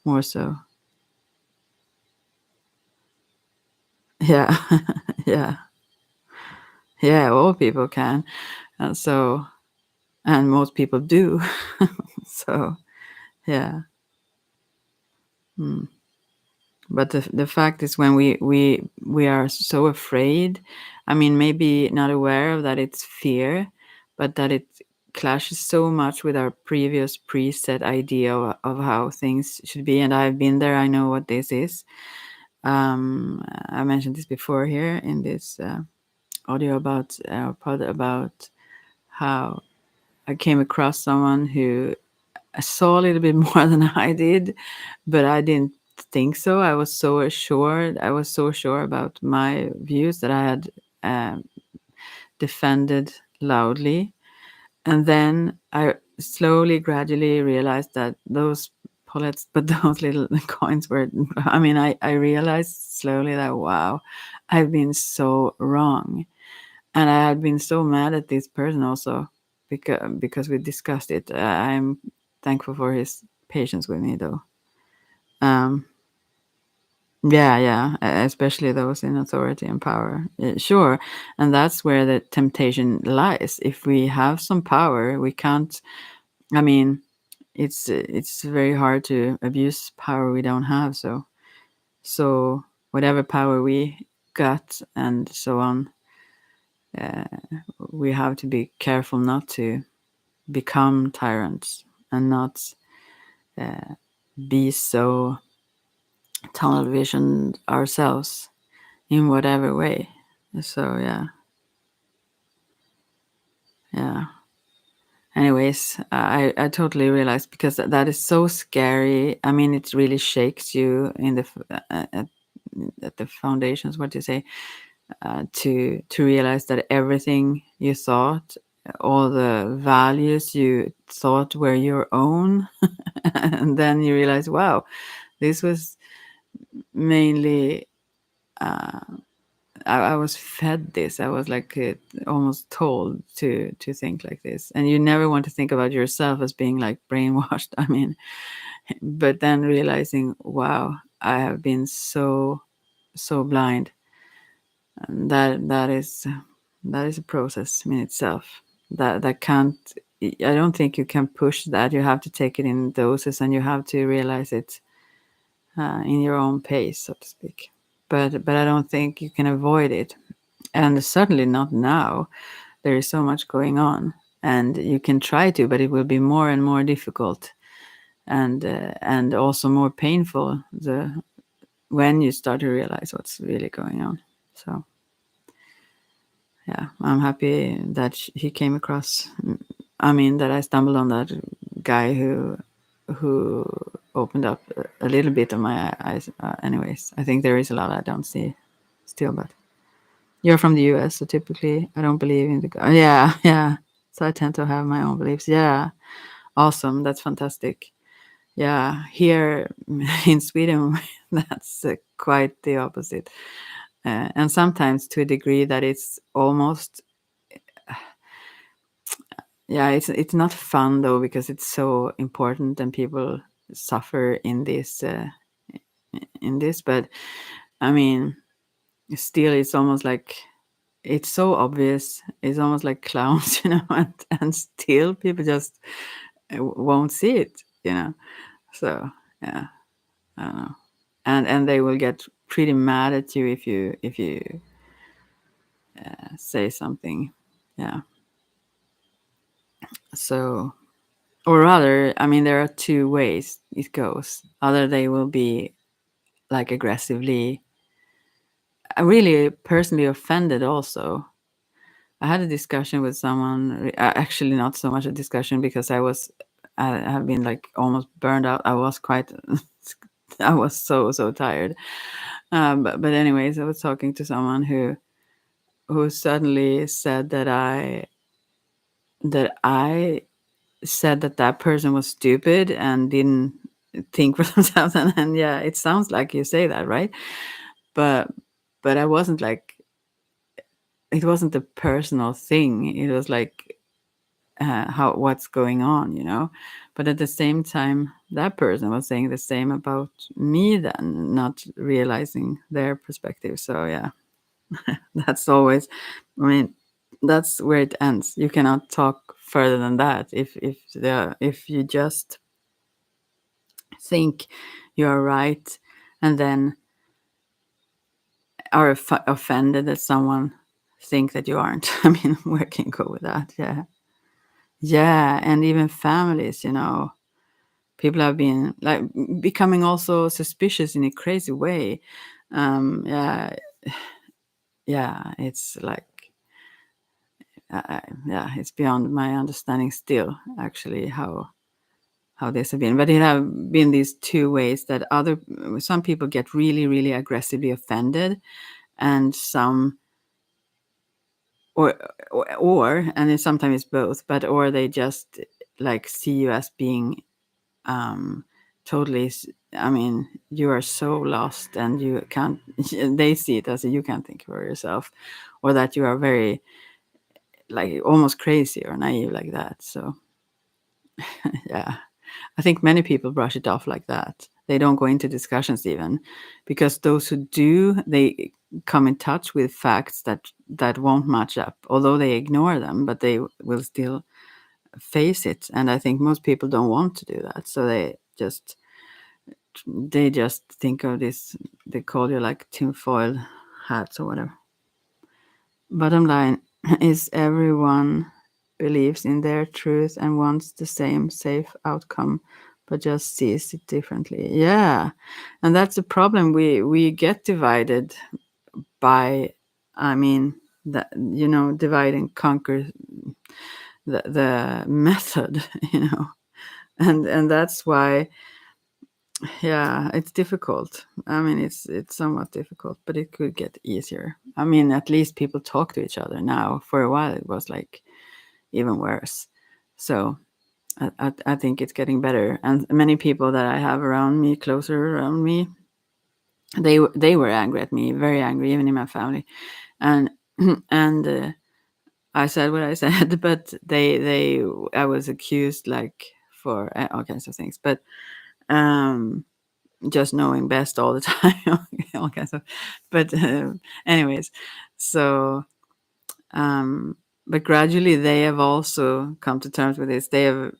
more so. Yeah, yeah, yeah. All people can, and so, and most people do. So, yeah. Mm. But the fact is, when we are so afraid, I mean, maybe not aware of that it's fear, but that it clashes so much with our previous preset idea of how things should be. And I've been there. I know what this is. I mentioned this before here in this audio about pod about how I came across someone who saw a little bit more than I did, but I didn't think so. I was so assured. I was so sure about my views that I had defended loudly. And then I slowly, gradually realized that those pullets, but those little coins were, I mean, I realized slowly that, wow, I've been so wrong. And I had been so mad at this person also because we discussed it. I'm thankful for his patience with me though. Um, yeah, yeah, especially those in authority and power. Sure. And that's where the temptation lies. If we have some power, we can't, I mean, it's very hard to abuse power we don't have. So whatever power we got and so on, uh, we have to be careful not to become tyrants and not be so tunnel visioned ourselves in whatever way. So yeah, yeah. Anyways, I totally realized because that is so scary. I mean, it really shakes you in the at the foundations. What do you say? To realize that everything you thought, all the values you thought were your own, and then you realize, wow, this was mainly. I was fed this. I was like almost told to think like this, and you never want to think about yourself as being like brainwashed. I mean, but then realizing, wow, I have been so blind. And that is a process in itself. That can't. I don't think you can push that. You have to take it in doses, and you have to realize it in your own pace, so to speak. But I don't think you can avoid it, and certainly not now. There is so much going on, and you can try to, but it will be more and more difficult, and also more painful when you start to realize what's really going on. So yeah, I'm happy that he came across. I mean, that I stumbled on that guy who opened up a little bit of my eyes. Anyways, I think there is a lot I don't see still, but you're from the US, so typically I don't believe in the. Yeah, yeah. So I tend to have my own beliefs. Yeah, awesome. That's fantastic. Yeah, here in Sweden, that's quite the opposite, and sometimes to a degree that it's almost. Yeah, it's not fun though because it's so important and people suffer in this. But I mean, still, it's almost like it's so obvious. It's almost like clowns, and still people just won't see it, So yeah, I don't know, and they will get pretty mad at you if you say something, yeah. So, or rather, I mean, there are two ways it goes. Either they will be like aggressively, really personally offended also. I had a discussion with someone, actually not so much a discussion because I have been like almost burned out. I was quite, I was so tired. But anyways, I was talking to someone who suddenly said that I said that person was stupid and didn't think for themselves. And yeah, it sounds like you say that, right? But I wasn't like, it wasn't a personal thing. It was like how what's going on. But at the same time, that person was saying the same about me, then not realizing their perspective. So yeah, that's always, I mean, that's where it ends. You cannot talk further than that if you just think you're right and then are offended that someone think that you aren't. I mean, where can you go with that? Yeah, Yeah, and even families, people have been like becoming also suspicious in a crazy way. Yeah, yeah, it's like, yeah, it's beyond my understanding still, actually, how this have been. But it have been these two ways that some people get really, really aggressively offended, and some, or and it sometimes it's both, but or they just like see you as being um totally I mean, you are so lost and you can't they see it as you can't think for yourself, or that you are very like almost crazy or naive like that. So yeah, I think many people brush it off like that. They don't go into discussions even, because those who do, they come in touch with facts that won't match up, although they ignore them, but they will still face it. And I think most people don't want to do that, so they just think of this. They call you like tinfoil hats or whatever. Bottom line is everyone believes in their truth and wants the same safe outcome, but just sees it differently. Yeah, and that's the problem. We get divided by, I mean, that divide and conquer the method, and that's why, yeah, it's difficult. I mean, it's somewhat difficult, but it could get easier. I mean, at least people talk to each other now. For a while, it was like even worse. So I think it's getting better. And many people that I have around me, closer around me, they were angry at me, very angry, even in my family. And and I said what I said, but they I was accused like for all kinds of things, but um just knowing best all the time. All kinds of, but anyways, so um but gradually they have also come to terms with this. They have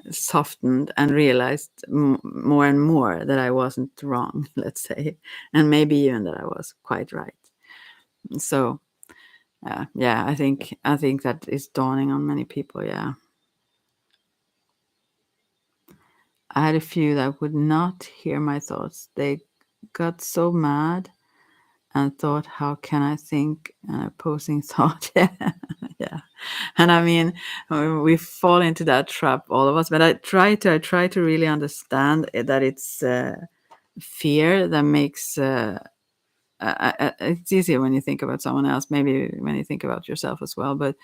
softened and realized more and more that I wasn't wrong, let's say, and maybe even that I was quite right. So yeah, I think that is dawning on many people. Yeah, I had a few that would not hear my thoughts. They got so mad and thought, how can I think an opposing thought? Yeah, yeah. And I mean, we fall into that trap, all of us. But I try to really understand that it's fear that makes. It's easier when you think about someone else, maybe when you think about yourself as well. But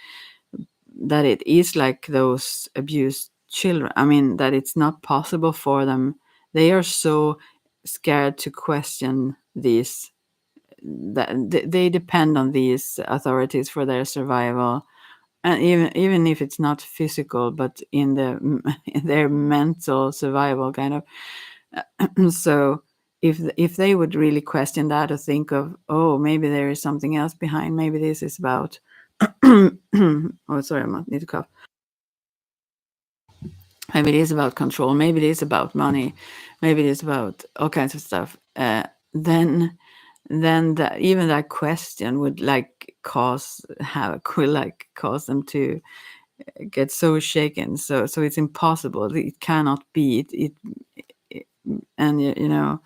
that it is like those abused children. I mean, that it's not possible for them. They are so scared to question these, that they depend on these authorities for their survival, and even if it's not physical, but in in their mental survival kind of. So if they would really question that, or think of, oh, maybe there is something else behind, maybe this is about oh, sorry, I might need to cough. Maybe it is about control, maybe it is about money, maybe it is about all kinds of stuff, then even that question would like cause havoc, will like cause them to get so shaken. So it's impossible, it cannot be it and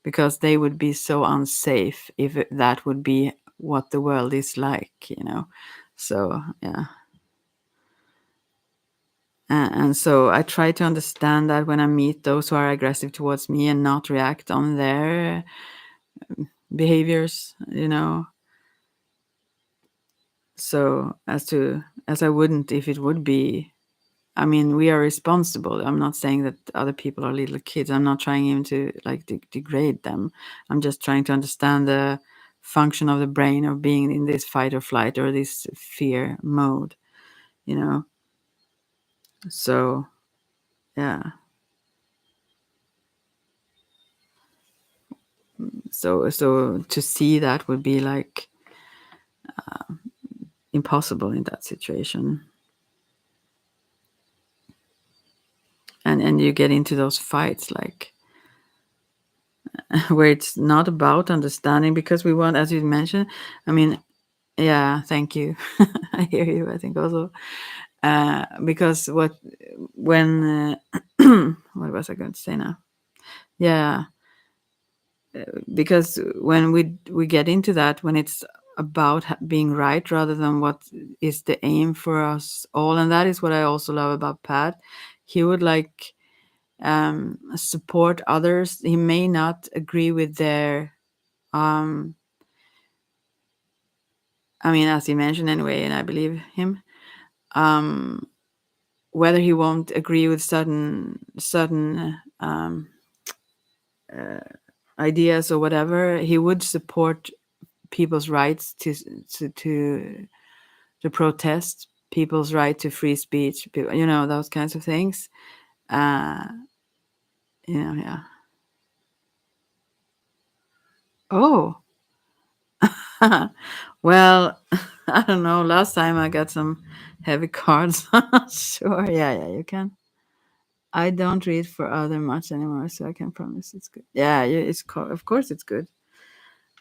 because they would be so unsafe if that would be what the world is like. So yeah. And so I try to understand that when I meet those who are aggressive towards me, and not react on their behaviors. So as I wouldn't if it would be. I mean, we are responsible. I'm not saying that other people are little kids. I'm not trying even to like degrade them. I'm just trying to understand the function of the brain of being in this fight or flight, or this fear mode. So yeah. So to see that would be like impossible in that situation. And you get into those fights like where it's not about understanding, because we want, as you mentioned, I mean, yeah, thank you. I hear you, I think also. Because when what was I going to say now? Yeah, because when we get into that, when it's about being right rather than what is the aim for us all, and that is what I also love about Pat. He would like support others. He may not agree with their um I mean, as he mentioned anyway, and I believe him. Um, whether he won't agree with certain ideas or whatever, he would support people's rights to protest, people's right to free speech, those kinds of things. Uh, yeah. Oh, well, I don't know. Last time I got some heavy cards. Sure, yeah, you can. I don't read for other much anymore, so I can promise it's good. Yeah, of course it's good.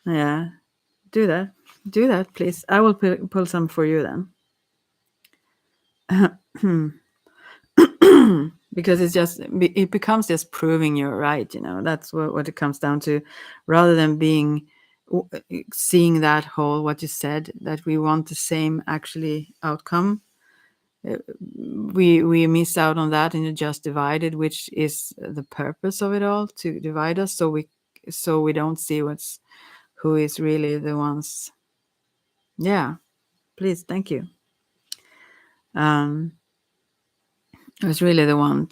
Yeah, do that, do that, please. I will pull some for you then. Because it becomes just proving you're right. That's what it comes down to, rather than seeing that whole what you said, that we want the same actually outcome. We miss out on that, and you just divided, which is the purpose of it all, to divide us, so we don't see who is really the ones. Yeah, please, thank you. um who's really the one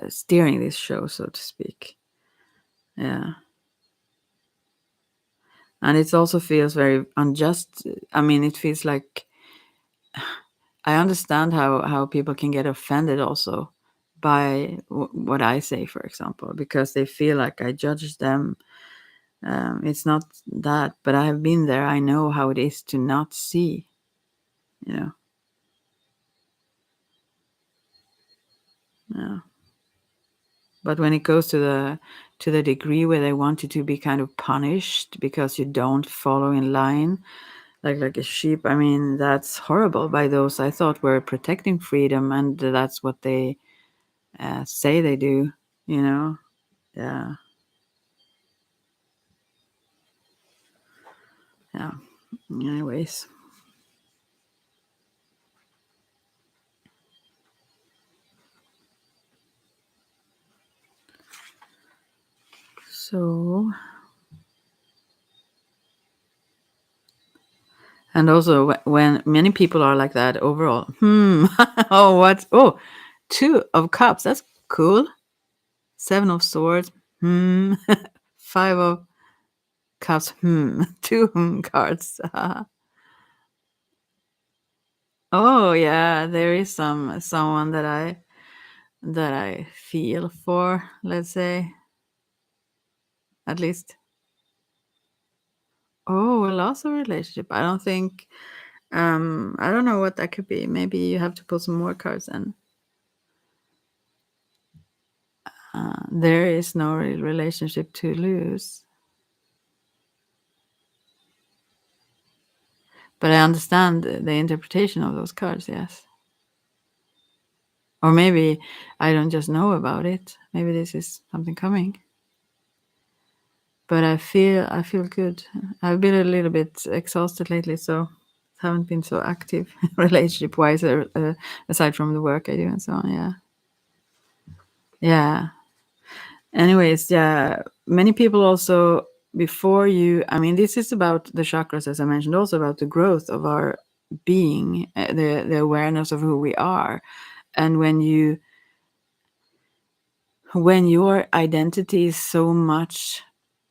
steering this show, so to speak. Yeah. And it also feels very unjust. I mean, it feels like, I understand how people can get offended also by what I say, for example, because they feel like I judge them. It's not that, but I have been there. I know how it is to not see, you know. Yeah. But when it goes to the degree where they want you to be kind of punished because you don't follow in line, like a sheep, I mean, that's horrible by those I thought were protecting freedom, and that's what they say they do, you know. Yeah. Yeah. Anyways, so, and also when many people are like that overall, oh, two of cups, that's cool. Seven of swords, five of cups, two cards. Oh yeah, there is someone that I feel for, let's say, at least. Oh, a loss of relationship. I don't think. I don't know what that could be. Maybe you have to pull some more cards in. There is no real relationship to lose. But I understand the interpretation of those cards, yes. Or maybe I don't just know about it. Maybe this is something coming. But I feel good. I've been a little bit exhausted lately, so haven't been so active relationship wise, aside from the work I do and so on. Yeah. Yeah. Anyways, yeah, many people also, before you, I mean, this is about the chakras, as I mentioned, also about the growth of our being, the awareness of who we are. And when your identity is so much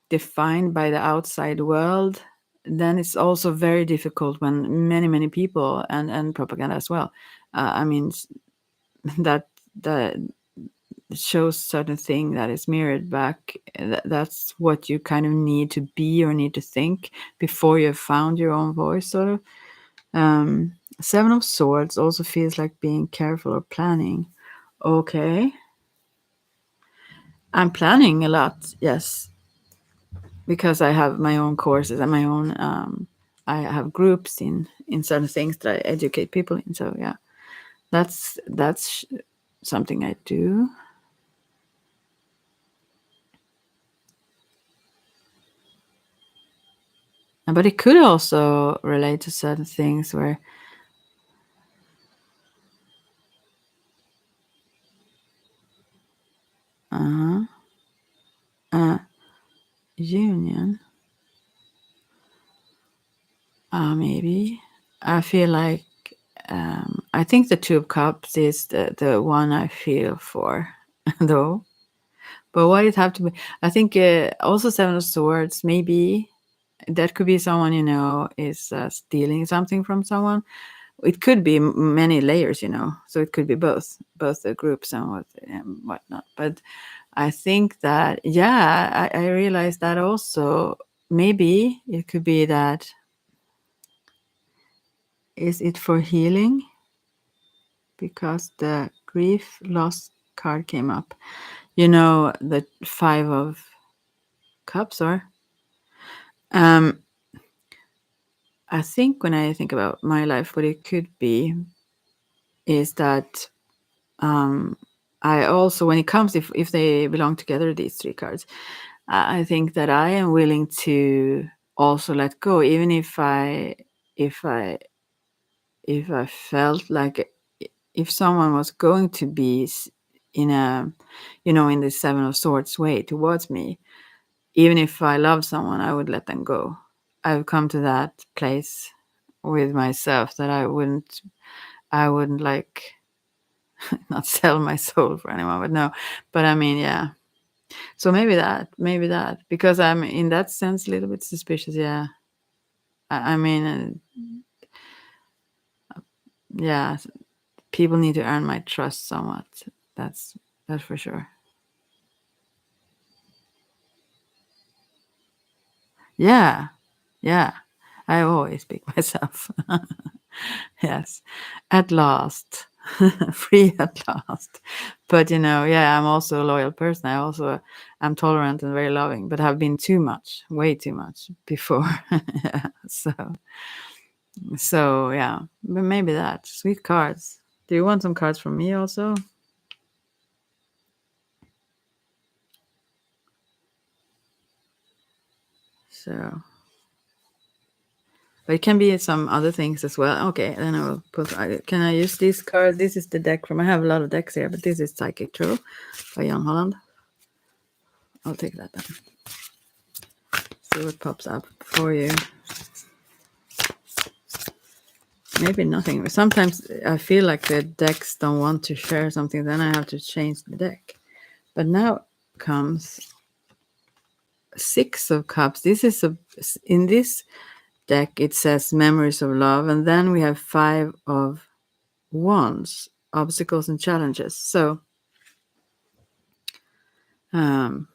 defined by the outside world, then it's also very difficult when many people, and propaganda as well. I mean, that that shows certain thing that is mirrored back. That's what you kind of need to be or need to think before you have found your own voice, sort of. Seven of Swords also feels like being careful or planning. Okay, I'm planning a lot, yes, because I have my own courses and my own. I have groups in certain things that I educate people in. So yeah, That's something I do. But it could also relate to certain things where, uh, uh, union. Maybe. I feel like, I think the Two of Cups is the one I feel for, though. But why it have to be? I think also Seven of Swords. Maybe that could be someone is stealing something from someone. It could be many layers. So it could be both the groups and whatnot. But I think that, yeah, I realized that also. Maybe it could be that, is it for healing? Because the grief loss card came up. The Five of Cups, or um, I think when I think about my life, what it could be is that, um, I also, when it comes, if they belong together, these three cards, I think that I am willing to also let go, even if I if I felt like, if someone was going to be in a, in the Seven of Swords way towards me, even if I loved someone, I would let them go. I've come to that place with myself that I wouldn't like, not sell my soul for anyone, but no. But I mean, yeah. So maybe that, because I'm in that sense a little bit suspicious. Yeah. I mean, yeah. People need to earn my trust somewhat. That's for sure. Yeah. Yeah. I always pick myself. Yes. At last. Free at last. But yeah, I'm also a loyal person. I'm tolerant and very loving, but have been too much, way too much before. Yeah. So yeah. But maybe that. Sweet cards. Do you want some cards from me also? So, but it can be some other things as well. Okay, then I will put. Can I use this card? This is the deck from. I have a lot of decks here, but this is Psychic Tarot by Jan Holland. I'll take that then. See what pops up for you. Maybe nothing. Sometimes I feel like the decks don't want to share something. Then I have to change the deck. But now comes Six of Cups. This is in this deck. It says Memories of Love, and then we have Five of Wands, Obstacles and Challenges. Um,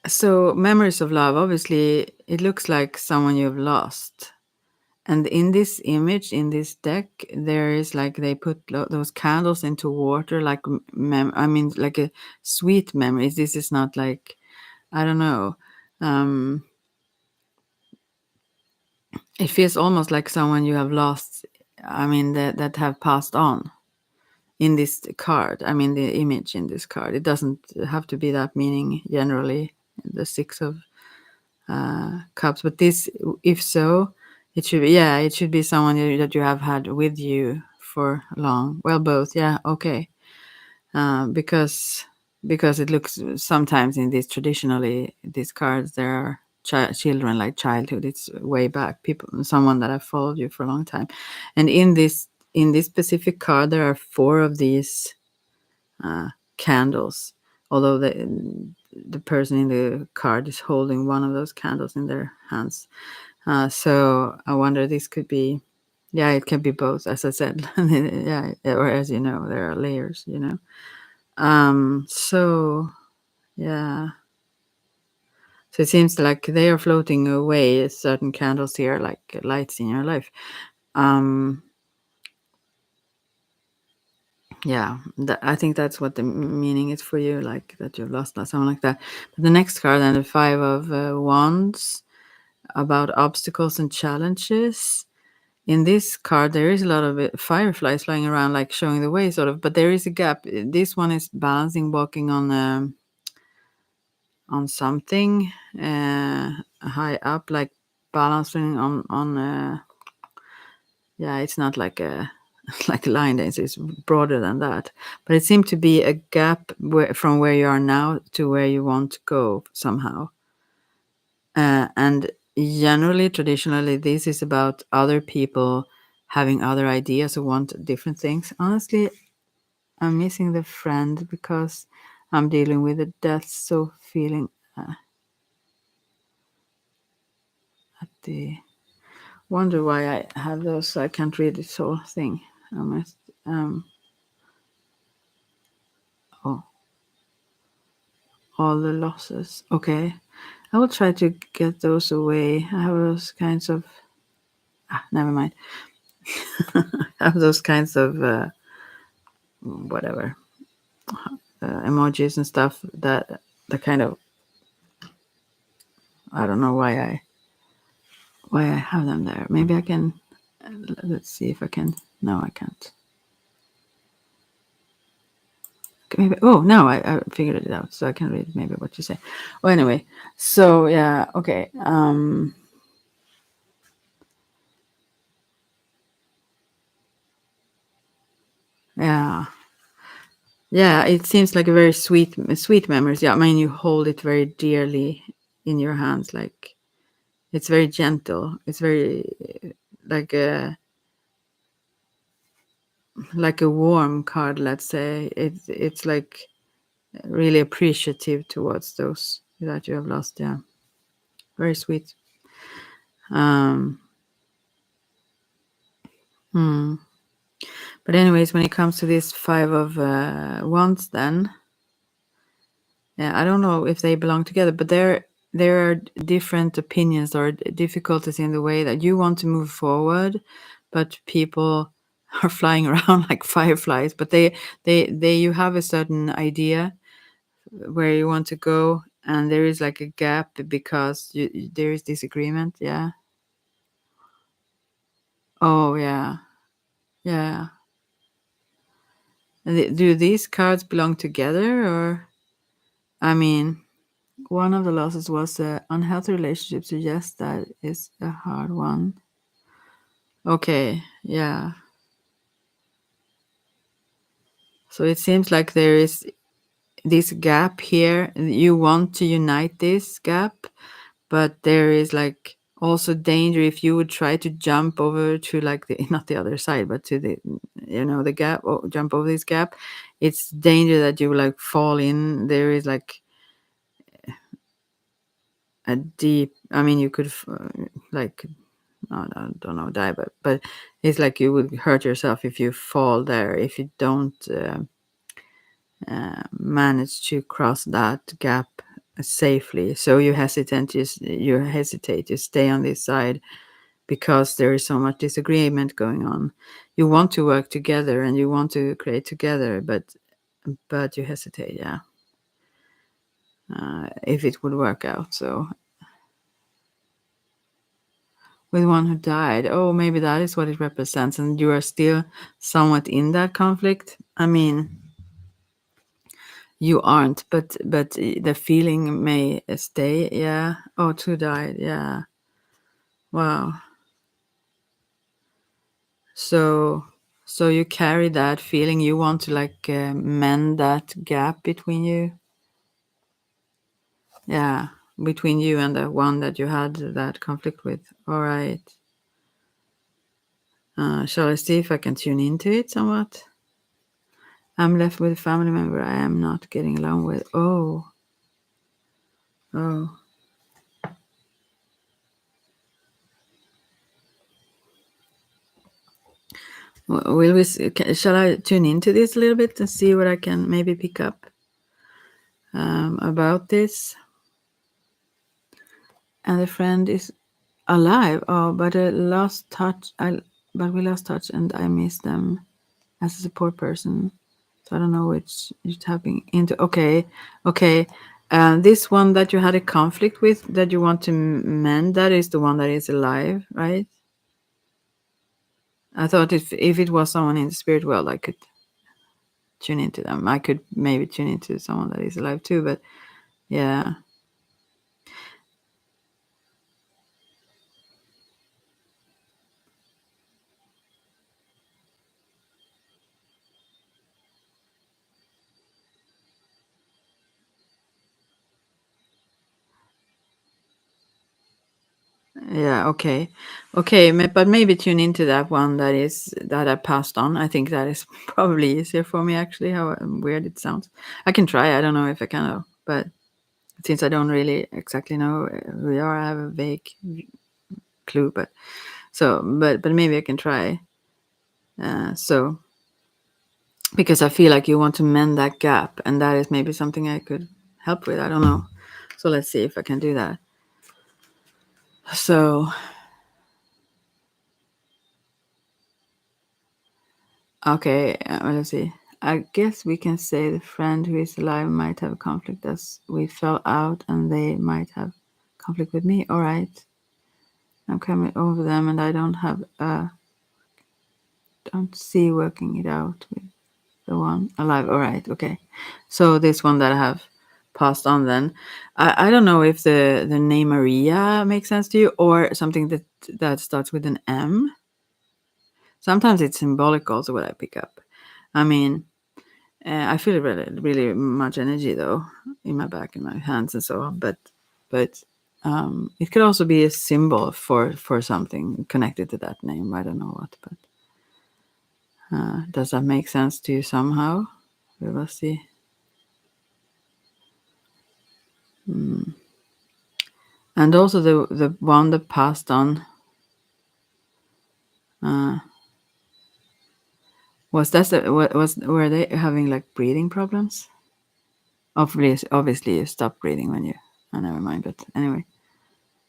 so memories of love. Obviously, it looks like someone you've lost. And in this image, in this deck, there is like they put those candles into water, like like a sweet memories. This is not like, I don't know. Um, it feels almost like someone you have lost. I mean, that have passed on in this card. I mean, the image in this card. It doesn't have to be that meaning generally. The Six of Cups, but this, if so, it should be, yeah, it should be someone that you have had with you for long. Well, both, yeah, okay. Because it looks sometimes in these traditionally these cards there are children, like childhood. It's way back, people, someone that have followed you for a long time, and in this specific card there are four of these candles. Although the person in the card is holding one of those candles in their hands. So I wonder, this could be, yeah, it can be both, as I said. Yeah, or as you know, there are layers. So yeah. So it seems like they are floating away, certain candles here, like lights in your life. Um, yeah, I think that's what the meaning is for you, like that you've lost something like that. But the next card, then, the Five of Wands, about obstacles and challenges. in this card there is a lot of fireflies flying around, like showing the way, sort of. But there is a gap. This one is balancing, walking on something high up, like balancing on. Yeah, it's not like a like a line dance. It's broader than that. But it seemed to be a gap from where you are now to where you want to go somehow. And generally, traditionally, this is about other people having other ideas who want different things. Honestly, I'm missing the friend because I'm dealing with the death, so feeling at the wonder why I have those. I can't read this whole thing. I must. Oh, all the losses. Okay, I will try to get those away. I have those kinds of. Never mind. I have those kinds of whatever emojis and stuff that the kind of. I don't know why I have them there. Maybe I can. Let's see if I can. No, I can't. Maybe. Oh, no, I figured it out, so I can read maybe what you say. Well, anyway, so yeah, okay. Yeah, yeah. It seems like a very sweet memories. Yeah, I mean, you hold it very dearly in your hands, like it's very gentle. It's very like a warm card. Let's say it's like really appreciative towards those that you have lost. Yeah, very sweet. Um, hmm. But anyways, when it comes to this five of wands, then yeah, I don't know if they belong together, but there are different opinions or difficulties in the way that you want to move forward, but people are flying around like fireflies. But they you have a certain idea where you want to go, and there is like a gap because there is disagreement. Yeah. Oh yeah, yeah. And do these cards belong together, or I mean? One of the losses was unhealthy relationships. So yes, that is a hard one. Okay, yeah. So it seems like there is this gap here. You want to unite this gap, but there is like also danger if you would try to jump over to like the not the other side, but to the the gap, or jump over this gap. It's danger that you will like fall in. There is like a deep. I mean, you could like no, no, don't know, die, but it's like you would hurt yourself if you fall there, if you don't manage to cross that gap safely. So you hesitate, you stay on this side because there is so much disagreement going on. You want to work together and you want to create together, but you hesitate. Yeah, if it would work out. So with one who died. Oh, maybe that is what it represents, and you are still somewhat in that conflict. I mean, you aren't, but the feeling may stay. Yeah. Oh, two died. Yeah. Wow. So, so you carry that feeling. You want to like mend that gap between you. Yeah, between you and the one that you had that conflict with. All right. Shall I see if I can tune into it somewhat? I'm left with a family member I am not getting along with. Oh, oh. Will we? Shall I tune into this a little bit and see what I can maybe pick up about this? And the friend is alive. Oh, but I lost touch. But we lost touch, and I miss them as a support person. So I don't know which you're tapping into. Okay, okay. This one that you had a conflict with that you want to mend, that is the one that is alive, right? I thought if it was someone in the spirit world, I could tune into them. I could maybe tune into someone that is alive too. But yeah, yeah, okay, okay. But maybe tune into that one that I passed on. I think that is probably easier for me. Actually, how weird it sounds. I can try. I don't know if I can, though, but since I don't really exactly know who they are, I have a vague clue. But so, but maybe I can try. So because I feel like you want to mend that gap, and that is maybe something I could help with. I don't know. So let's see if I can do that. So okay, let's see. I guess we can say the friend who is alive might have a conflict as we fell out, and they might have conflict with me. All right, I'm coming over them, and I don't see working it out with the one alive. All right, okay. So this one that I have passed on, then I don't know if the name Maria makes sense to you or something that starts with an M. Sometimes it's symbolic also what I pick up. I mean, I feel really, really much energy though in my back, in my hands, and so on. But it could also be a symbol for something connected to that name. I don't know what, but does that make sense to you somehow? We will see. And also the one that passed on uh, were they having like breathing problems? Obviously, you stop breathing when you. Oh, never mind. But anyway,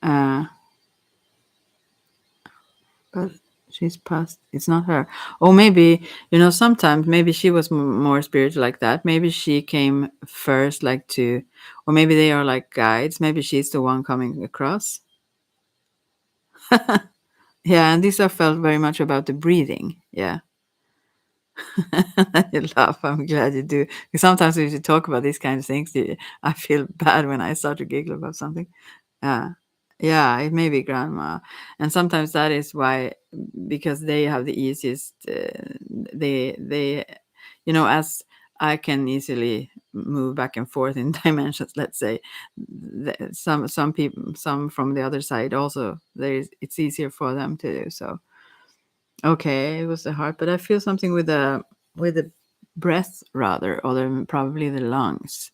uh, but she's passed. It's not her. Or maybe sometimes maybe she was more spiritual like that. Maybe she came first, like to, or maybe they are like guides. Maybe she's the one coming across. Yeah, and these are felt very much about the breathing. Yeah. You laugh. I'm glad you do. Because sometimes when you talk about these kind of things, I feel bad when I start to giggle about something. Yeah, yeah, it may be grandma, and sometimes that is why, because they have the easiest. They, as I can easily move back and forth in dimensions. Let's say, some people, some from the other side also. It's easier for them to do so. Okay, it was the heart, but I feel something with the breath rather, or probably the lungs.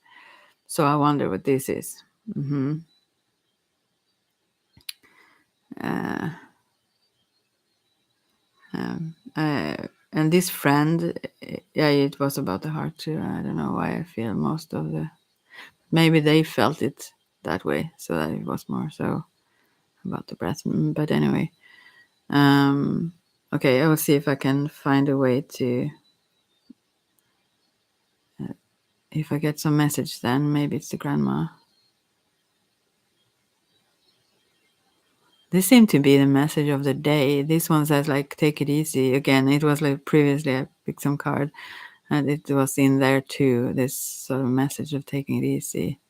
So I wonder what this is. Hmm. Uh, and this friend, yeah, it was about the heart too. I don't know why I feel most of the. Maybe they felt it that way, so that it was more so about the breath. But anyway, um, okay, I will see if I can find a way to. If I get some message, then maybe it's the grandma. This seemed to be the message of the day. This one says like take it easy. Again, it was like previously I picked some card and it was in there too, this sort of message of taking it easy.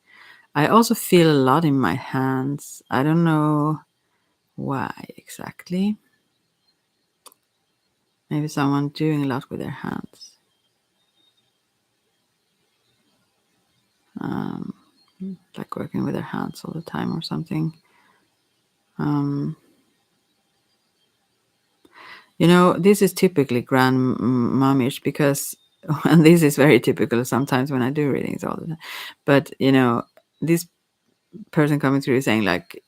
I also feel a lot in my hands. I don't know why exactly. Maybe someone doing a lot with their hands. Um, like working with their hands all the time or something. Um, this is typically grandmommish because, and this is very typical sometimes when I do readings all the time. But this person coming through saying like,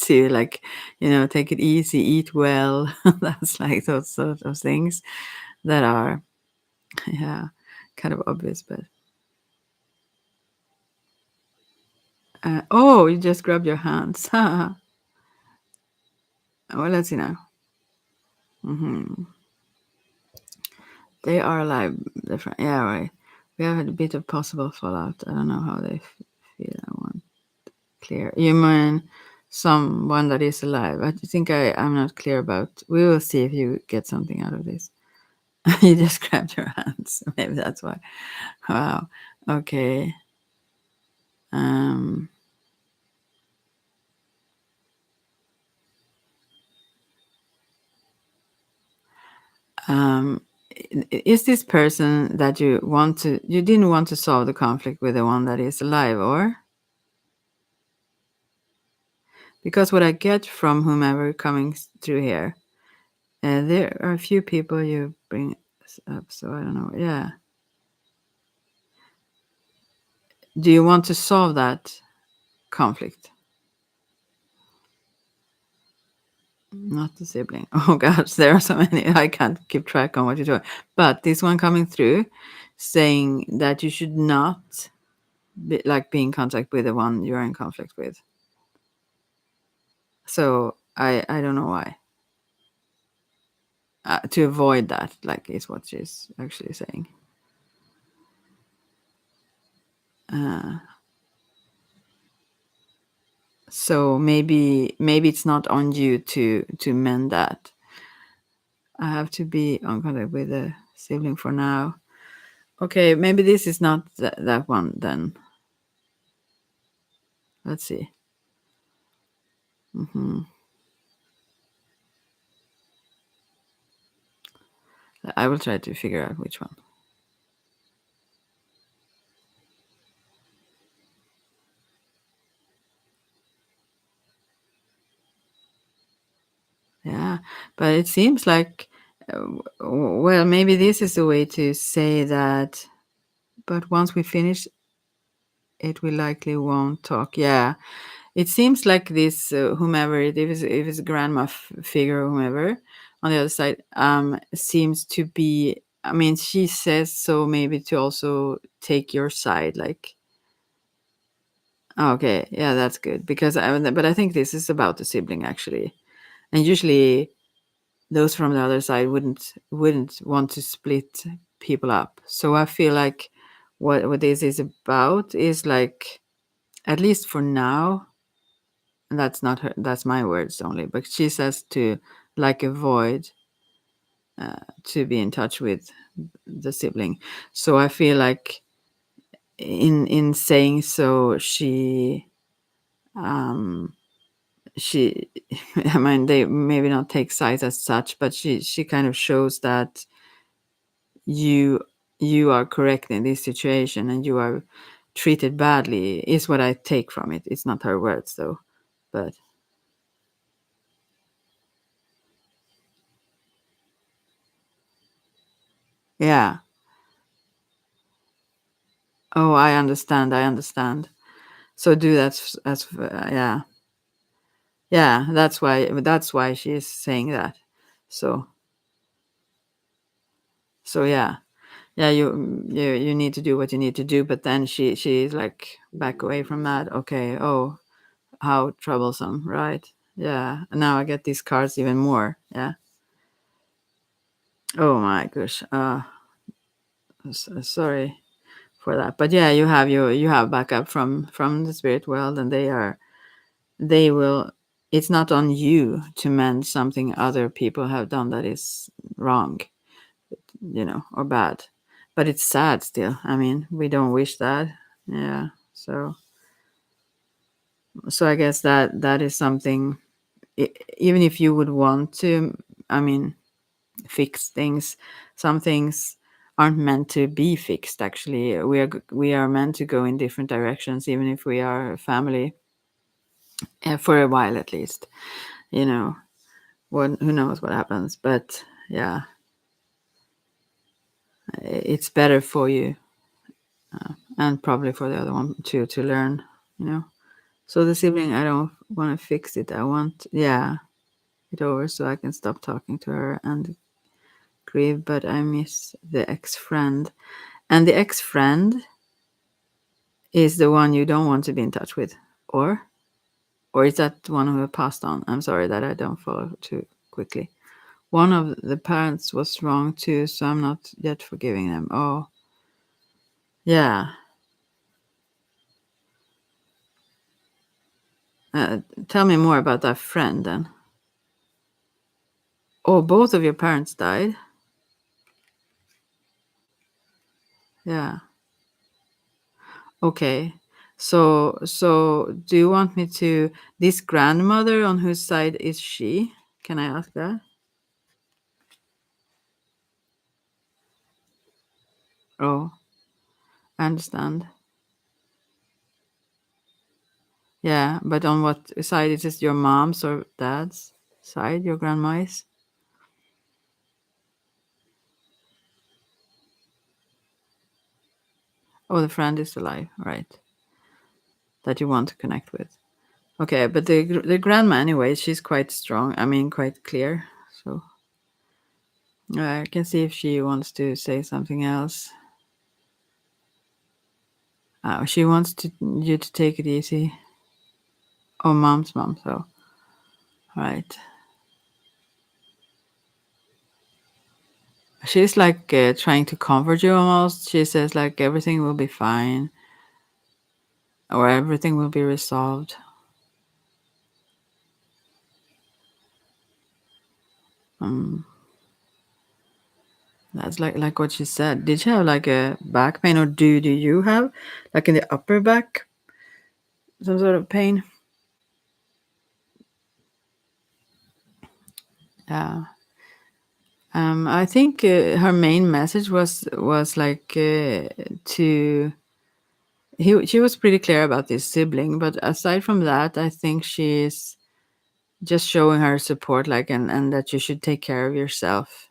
to like, take it easy, eat well. That's like those sort of things that are, yeah, kind of obvious. But oh, you just grabbed your hands. Well, let's see now. Hmm. They are like different. Yeah, right. We have had a bit of possible fallout. I don't know how they feel. I want clear human someone that is alive. I think I'm not clear about. We will see if you get something out of this. You just grabbed your hands. Maybe that's why. Wow. Okay. Um, um, is this person that you didn't want to solve the conflict with the one that is alive, or? Because what I get from whomever coming through here, there are a few people you bring up, so I don't know. Yeah. Do you want to solve that conflict? Not the sibling. Oh gosh, there are so many. I can't keep track on what you're doing. But this one coming through, saying that you should not be in contact with the one you're in conflict with. So I don't know why. To avoid that, like, is what she's actually saying. Uh, so maybe it's not on you to mend that. I have to be on contact with a sibling for now. Okay, maybe this is not that one then. Let's see. Hmm. I will try to figure out which one. Yeah, but it seems like, well, maybe this is the way to say that. But once we finish, it we likely won't talk. Yeah, it seems like this whomever if it's a grandma figure or whomever on the other side seems to be. I mean, she says so maybe to also take your side, like. Okay, yeah, that's good because but I think this is about the sibling actually, and usually those from the other side wouldn't want to split people up. So I feel like what this is about is like, at least for now, and that's not her, that's my words only, but she says to like avoid to be in touch with the sibling. So I feel like in saying so, um she I mean, they maybe not take sides as such, but she kind of shows that you you are correct in this situation and you are treated badly, is what I take from it. It's not her words though, but yeah. Oh, I understand. So do that as yeah, yeah, that's why she's saying that. So yeah, yeah, you need to do what you need to do, but then she's like back away from that. Okay. Oh, how troublesome, right? Yeah, now I get these cards even more. Yeah. Oh my gosh. Sorry for that, but yeah, you have backup from the spirit world, and they will. It's not on you to mend something other people have done that is wrong, or bad. But it's sad still. I mean, we don't wish that. Yeah. So I guess that is something. Even if you would want to, I mean, fix things, some things aren't meant to be fixed. Actually, we are meant to go in different directions, even if we are a family, for a while at least. You know, who knows what happens? But yeah, it's better for you, and probably for the other one too, to learn. You know. So the sibling, I don't want to fix it. I want, yeah, it over so I can stop talking to her and grieve. But I miss the ex friend, and the ex friend is the one you don't want to be in touch with, or is that one who passed on? I'm sorry that I don't follow too quickly. One of the parents was wrong too, so I'm not yet forgiving them. Oh, yeah. Uh, Tell me more about that friend then. Oh, both of your parents died? Yeah. Okay. So do you want me to this grandmother, on whose side is she? Can I ask that? Oh, I understand. Yeah, but on what side is it, your mom's or dad's side, your grandma's? Oh, the friend is alive, right? That you want to connect with. Okay, but the grandma anyway, she's quite strong. I mean, quite clear. So I can see if she wants to say something else. She wants you to take it easy. Oh, mom's mom. So right, she's like trying to comfort you almost. She says like everything will be fine or everything will be resolved. Um, that's like what she said. Did she have like a back pain, or do you have like in the upper back some sort of pain? Yeah. I think her main message was like to she was pretty clear about this sibling, but aside from that, I think she's just showing her support, like and that you should take care of yourself,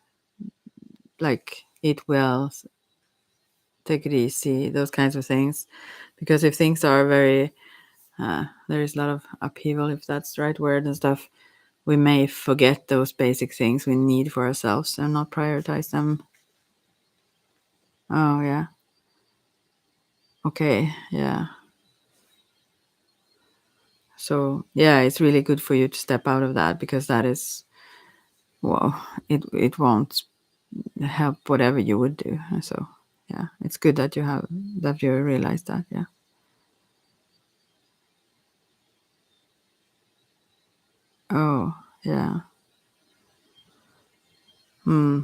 like eat well, take it easy, those kinds of things, because if things are very there is a lot of upheaval, if that's the right word and stuff, we may forget those basic things we need for ourselves and not prioritize them. Oh yeah. Okay. Yeah. So yeah, it's really good for you to step out of that, because that is, well, it won't help whatever you would do. So yeah, it's good that you realize that. Yeah. Oh yeah. Hmm.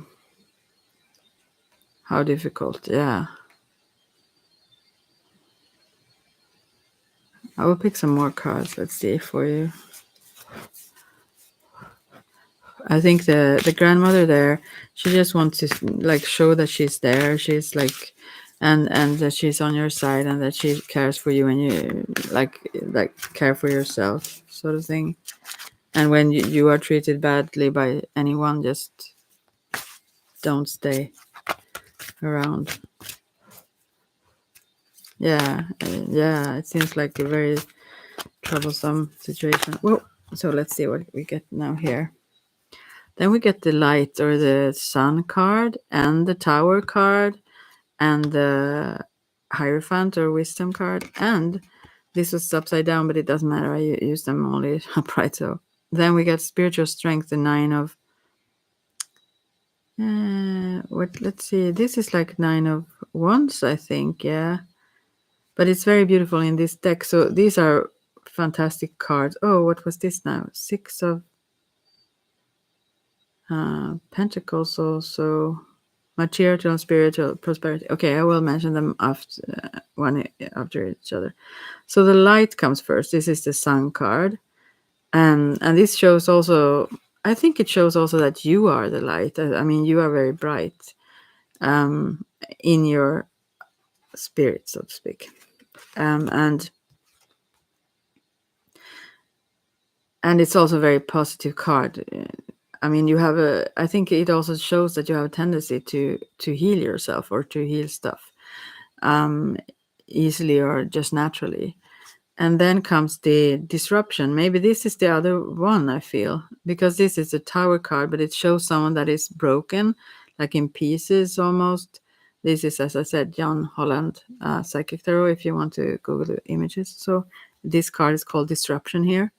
How difficult. Yeah. I will pick some more cards. Let's see for you. I think the grandmother there, she just wants to like show that she's there. She's like, and that she's on your side, and that she cares for you, and you like care for yourself, sort of thing. And when you are treated badly by anyone, just don't stay around. Yeah, yeah. It seems like a very troublesome situation. Well, so let's see what we get now here. Then we get the light or the sun card and the tower card and the hierophant or wisdom card. And this was upside down, but it doesn't matter. I use them only upright. So then we get spiritual strength, the nine of what? Let's see. This is like nine of wands, I think. Yeah, but it's very beautiful in this deck. So these are fantastic cards. Oh, what was this now? Six of pentacles. Also, material and spiritual prosperity. Okay, I will mention them after one after each other. So the light comes first. This is the sun card, and this shows also. I think it shows also that you are the light. I mean, you are very bright um, in your spirit, so to speak. And it's also a very positive card. I mean, you have a. I think it also shows that you have a tendency to heal yourself or to heal stuff um, easily or just naturally. And then comes the disruption. Maybe this is the other one, I feel, because this is a tower card, but it shows someone that is broken, like in pieces almost. This is, as I said, John Holland, Psychic Tarot, if you want to Google the images. So this card is called Disruption here.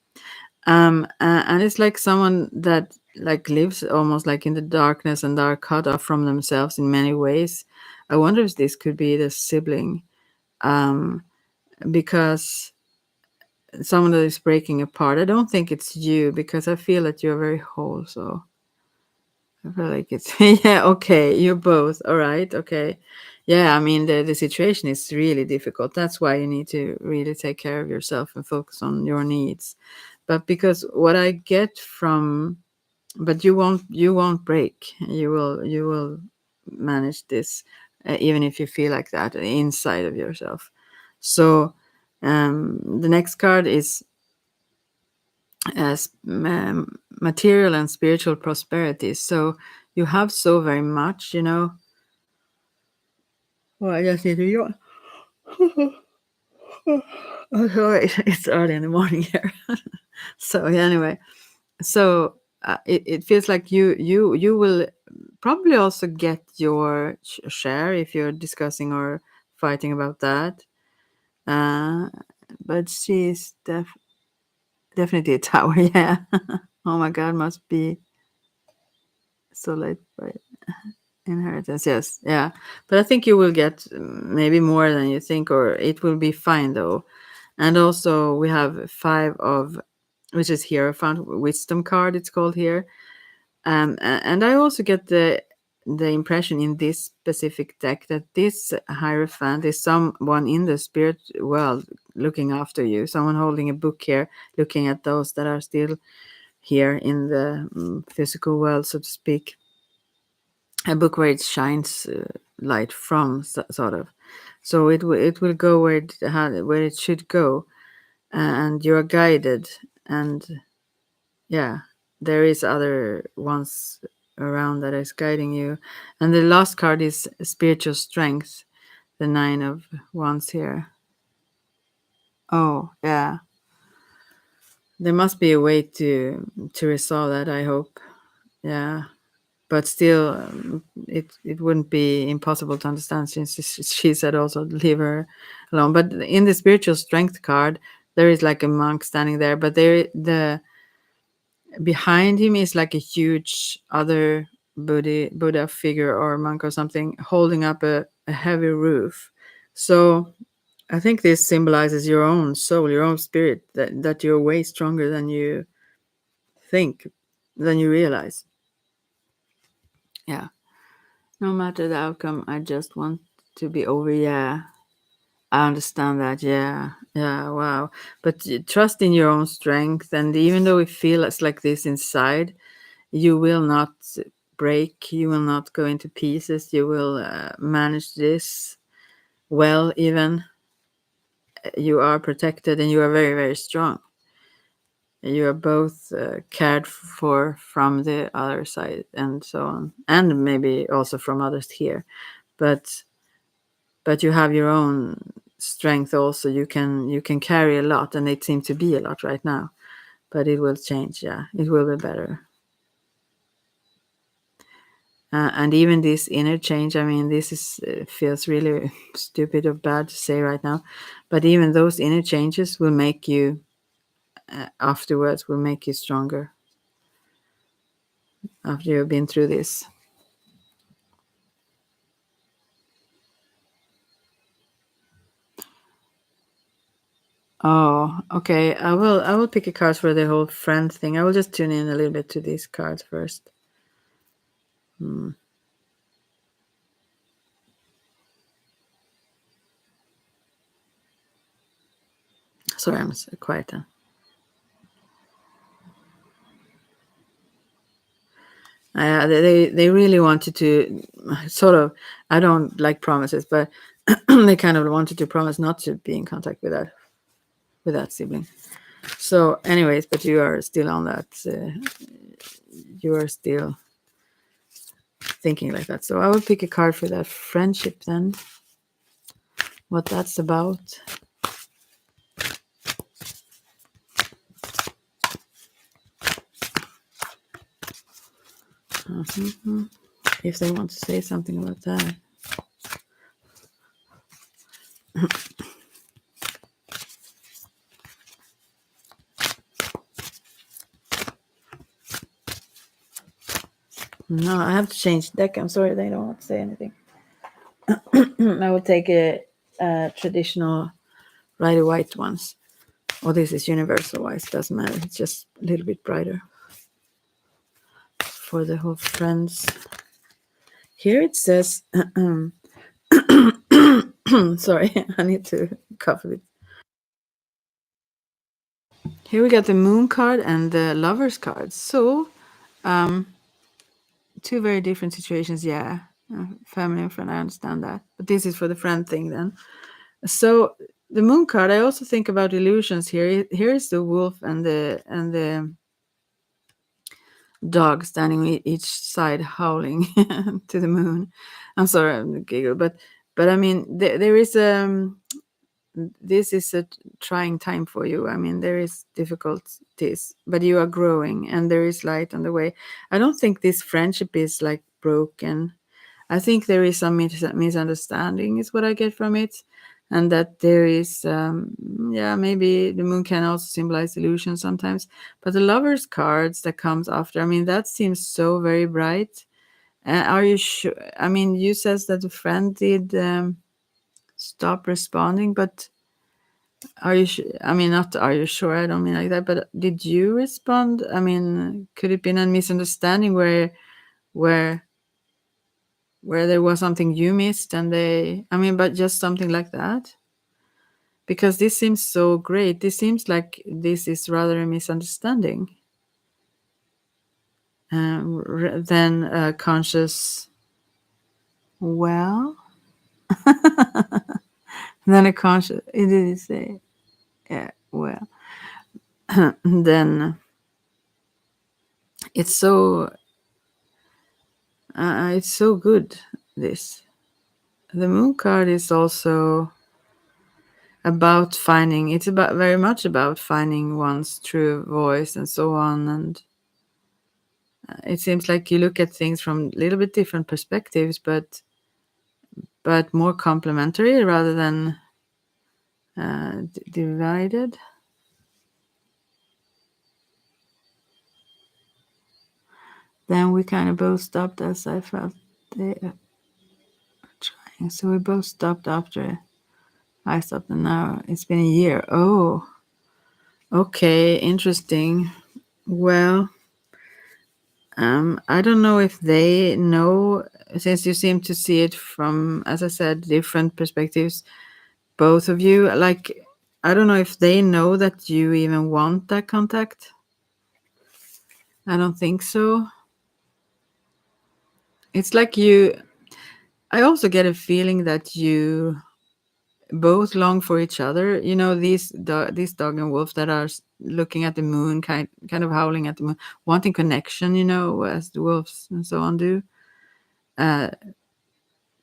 And it's like someone that like lives almost like in the darkness and are cut off from themselves in many ways. I wonder if this could be the sibling, um, because someone that is breaking apart. I don't think it's you, because I feel that you're very whole. So I feel like it's yeah, okay, you're both. All right, okay. Yeah, I mean the situation is really difficult. That's why you need to really take care of yourself and focus on your needs. But because what I get from, but you won't break. You will manage this, even if you feel like that inside of yourself. So the next card is as material and spiritual prosperity. So you have so very much, Well, I just need to yawn. Oh, sorry, it's early in the morning here. So yeah, anyway, so it feels like you will probably also get your share if you're discussing or fighting about that. Uh, but she's definitely a tower. Yeah. Oh my God, must be so late. Right? Inheritance, yes, yeah. But I think you will get maybe more than you think, or it will be fine though. And also we have five of, which is Hierophant wisdom card. It's called here. And I also get the impression in this specific deck that this Hierophant is someone in the spirit world looking after you. Someone holding a book here, looking at those that are still here in the physical world, so to speak. A book where it shines light from, sort of. So it will go where it should go, and you're guided. And yeah, there is other ones around that is guiding you. And the last card is spiritual strength, the 9 of Wands here. Oh yeah, there must be a way to resolve that, I hope. Yeah, but still, it wouldn't be impossible to understand, since she said also leave her alone. But in the spiritual strength card, there is like a monk standing there, but the behind him is like a huge other Buddha figure or monk or something, holding up a heavy roof. So I think this symbolizes your own soul, your own spirit, that you're way stronger than you think, than you realize. Yeah. No matter the outcome, I just want to be over. Yeah, I understand that. Yeah, yeah, wow. But trust in your own strength, and even though it feels like this inside, you will not break. You will not go into pieces. You will manage this well. Even you are protected, and you are very, very strong. You are both cared for from the other side, and so on, and maybe also from others here. But you have your own strength also. You can carry a lot, and it seems to be a lot right now, but it will change. Yeah, it will be better. And even this inner change, I mean, this is feels really stupid or bad to say right now, but even those inner changes will make you afterwards, will make you stronger after you've been through this. Oh, okay. I will pick a card for the whole friend thing. I will just tune in a little bit to these cards first. Sorry, I'm quiet then. They really wanted to sort of, I don't like promises, but they kind of wanted to promise not to be in contact with that sibling. So anyways, but you are still on that, you are still thinking like that. So I will pick a card for that friendship then, what that's about. If they want to say something about that. No, I have to change deck. I'm sorry, they don't want to say anything. I will take a traditional Rider White ones. Oh, this is universal wise, doesn't matter. It's just a little bit brighter for the whole friends. Here it says, sorry, I need to cough a bit. Here we got the moon card and the lovers card. So, two very different situations. Yeah, family and friend. I understand that, but this is for the friend thing then. So the moon card. I also think about illusions here. Here is the wolf and the dog standing each side howling to the moon. I'm sorry, I'm a giggle, but I mean there is this is a trying time for you. I mean, there is difficulties, but you are growing and there is light on the way. I don't think this friendship is like broken. I think there is some misunderstanding, is what I get from it. And that there is, yeah, maybe the moon can also symbolize illusion sometimes. But the lovers cards that comes after, I mean, that seems so very bright. Are you sure? I mean, you says that the friend did stop responding, but are you sure? I mean, not are you sure? I don't mean like that, but did you respond? I mean, could it be a misunderstanding where where there was something you missed and they? I mean, but just something like that. Because this seems so great. This seems like this is rather a misunderstanding than a conscious. Well, than a conscious. It did say, yeah. Well, then it's so it's so good. This the moon card is also about finding. It's about very much about finding one's true voice and so on. And it seems like you look at things from a little bit different perspectives, but more complementary rather than divided. Then we kind of both stopped as I felt they trying. So we both stopped after I stopped, and now it's been a year. Oh, okay, interesting. Well, I don't know if they know, since you seem to see it from, as I said, different perspectives, both of you. Like, I don't know if they know that you even want that contact. I don't think so. It's like I also get a feeling that you both long for each other. You know, these dog and wolf that are looking at the moon, kind of howling at the moon, wanting connection. You know, as the wolves and so on do, uh,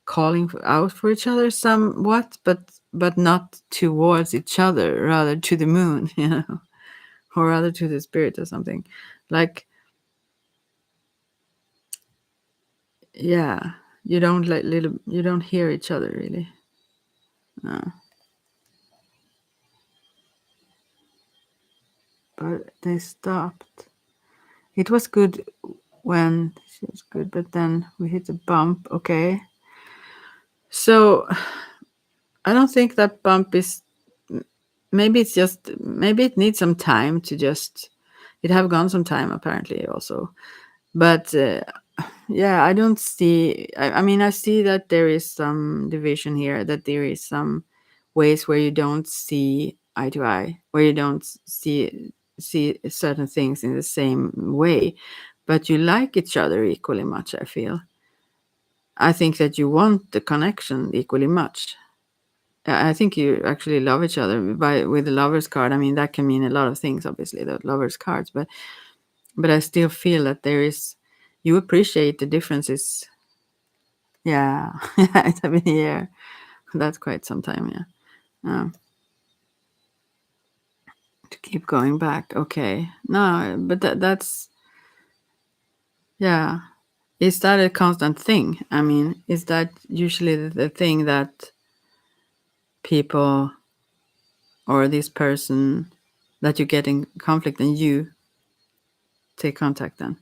calling out for each other somewhat, but not towards each other, rather to the moon. You know, or rather to the spirit or something. Like, yeah, you don't you don't hear each other really. But they stopped. It was good when she was good, but then we hit a bump. Okay, so I don't think that bump is. Maybe it's just maybe it needs some time to just. It have gone some time apparently also, but yeah, I don't see. I mean, I see that there is some division here. That there is some ways where you don't see eye to eye, where you don't see certain things in the same way, but you like each other equally much. I feel. I think that you want the connection equally much. I think you actually love each other by with the lovers card. I mean, that can mean a lot of things, obviously, the lovers cards, but I still feel that there is you appreciate the differences. Yeah, it's been a year. That's quite some time, yeah. To keep going back. Okay. No, but that's yeah. Is that a constant thing? I mean, is that usually the thing that people or this person that you get in conflict and you take contact then?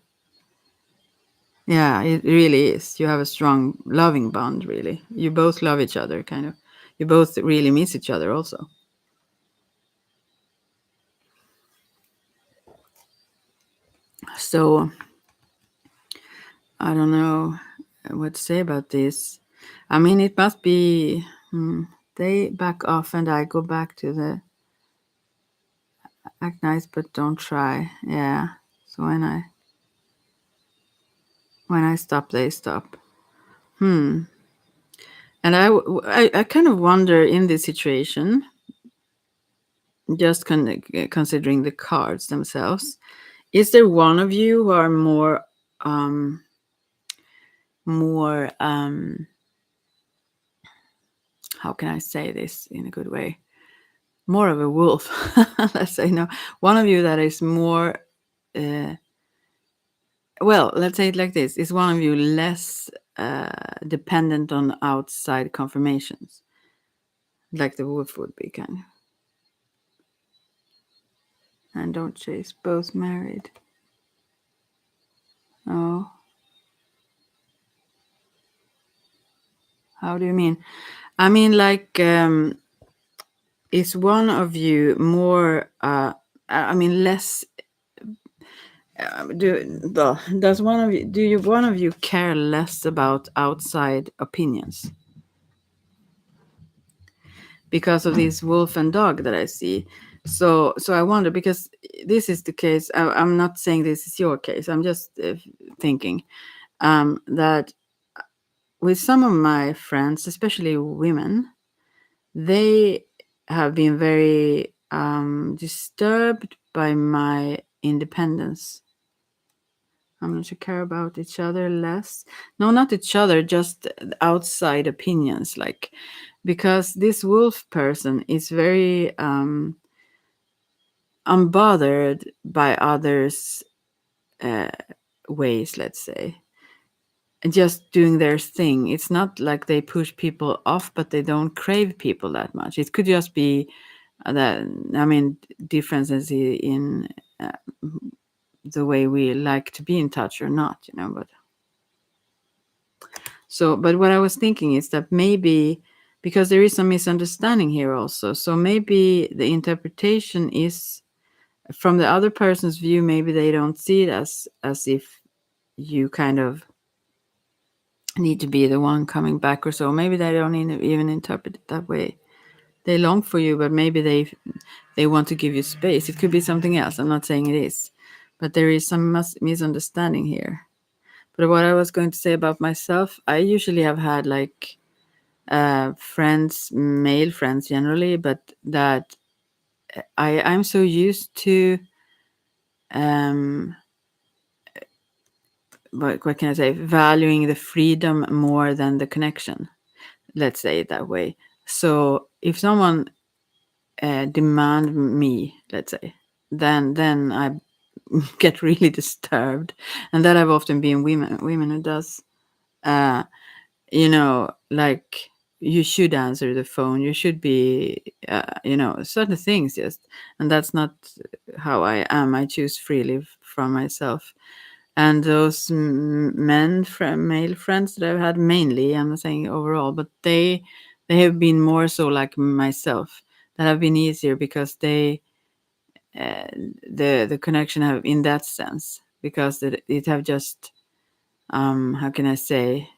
Yeah, it really is. You have a strong loving bond, really. You both love each other, kind of. You both really miss each other also. So I don't know what to say about this. I mean, it must be they back off and I go back to the act nice but don't try. Yeah. So when I stop, they stop. Hmm. And I kind of wonder in this situation, just considering the cards themselves, is there one of you who are um, more, how can I say this in a good way? More of a wolf, let's say. No, one of you that is more, uh, well, let's say it like this: is one of you less dependent on outside confirmations, like the wolf would be, kind of? And don't chase, both married. Oh, how do you mean? I mean, like, is one of you more? I mean, less. Does one of you? Do you one of you care less about outside opinions because of this wolf and dog that I see? So I wonder, because this is the case. I'm not saying this is your case. I'm just thinking that with some of my friends, especially women, they have been very disturbed by my independence. I'm going to care about each other less. No, not each other, just outside opinions. Like, because this wolf person is very unbothered by others' uh, ways, let's say, and just doing their thing. It's not like they push people off, but they don't crave people that much. It could just be that, I mean, differences in uh, the way we like to be in touch or not, but but what I was thinking is that maybe, because there is some misunderstanding here also, so maybe the interpretation is from the other person's view. Maybe they don't see it as if you kind of need to be the one coming back or so. Maybe they don't even interpret it that way. They long for you, but maybe they want to give you space. It could be something else. I'm not saying it is, but there is some misunderstanding here. But what I was going to say about myself, I usually have had like friends, male friends generally, but that I'm so used to um, what can I say, valuing the freedom more than the connection. Let's say it that way. So if someone demand me, let's say, then I get really disturbed, and that I've often been women who does. Uh, like, you should answer the phone, you should be certain things, just, and that's not how I am. I choose freely from myself. And those male friends that I've had, mainly, I'm not saying overall, but they have been more so like myself, that have been easier, because uh, the connection have, in that sense, because it have just how can I say,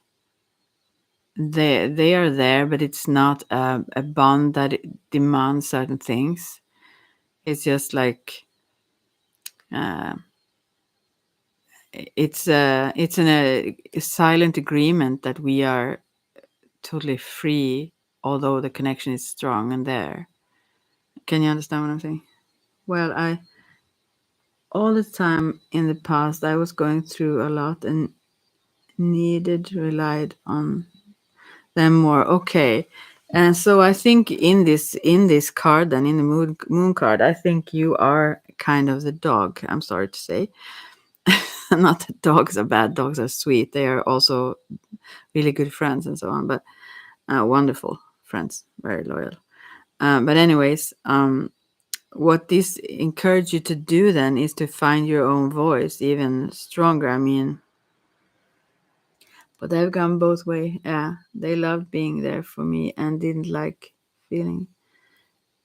they are there, but it's not a bond that demands certain things. It's just like uh, it's a silent agreement that we are totally free, although the connection is strong and there. Can you understand what I'm saying? Well, I all the time in the past I was going through a lot and relied on them more. Okay. And so I think in this card, then in the moon card, I think you are kind of the dog. I'm sorry to say. Not that dogs are bad. Dogs are sweet. They are also really good friends and so on. But wonderful friends, very loyal. But anyways, what this encourage you to do then is to find your own voice even stronger. I mean, but they've gone both way. Yeah, they loved being there for me and feeling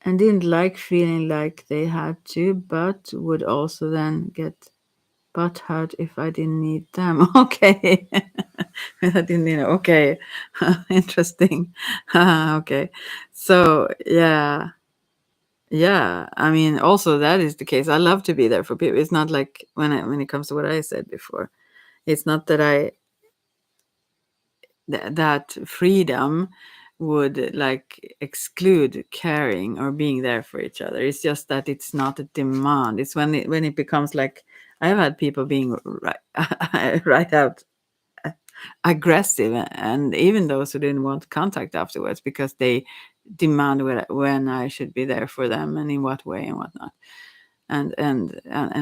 didn't like feeling like they had to, but would also then get but hurt if I didn't need them. Okay. I didn't, okay. Interesting. Okay. So, yeah. Yeah. I mean, also that is the case. I love to be there for people. It's not like when it comes to what I said before. It's not that that freedom would like exclude caring or being there for each other. It's just that it's not a demand. It's when it becomes like I've had people being right out aggressive, and even those who didn't want contact afterwards because they demand when I should be there for them and in what way and whatnot. And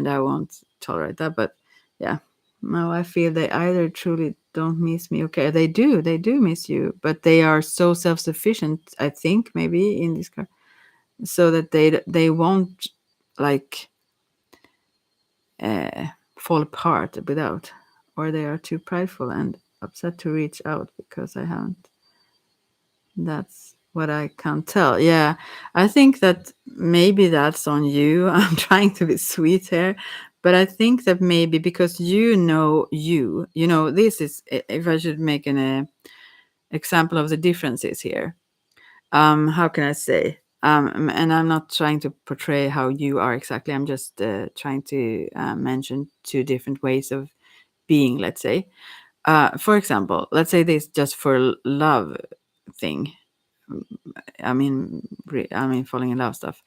I won't tolerate that. But yeah, no, I feel they either truly don't miss me. Okay, they do miss you, but they are so self-sufficient. I think maybe in this car, so that they won't like uh, fall apart without, or they are too prideful and upset to reach out because I haven't. That's what I can tell. Yeah, I think that maybe that's on you. I'm trying to be sweet here, but I think that maybe because this is if I should make an example of the differences here. How can I say? And I'm not trying to portray how you are exactly. I'm just trying to mention two different ways of being. Let's say, for example, let's say this just for love thing. I mean, falling in love stuff.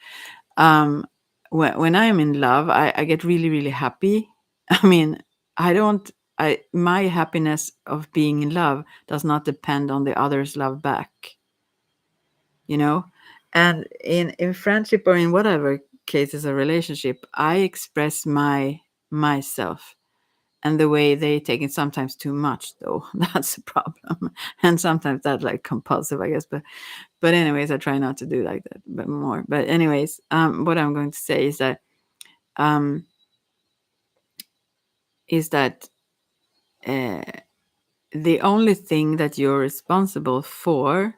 Um, when I am in love, I get really, really happy. I mean, I don't. My happiness of being in love does not depend on the other's love back. You know, and in friendship or in whatever cases of relationship, I express myself. And the way they take it sometimes too much, though, that's a problem. And sometimes that's like compulsive, I guess. But anyways, I try not to do like that, but more. But anyways, what I'm going to say um, is that uh, the only thing that you're responsible for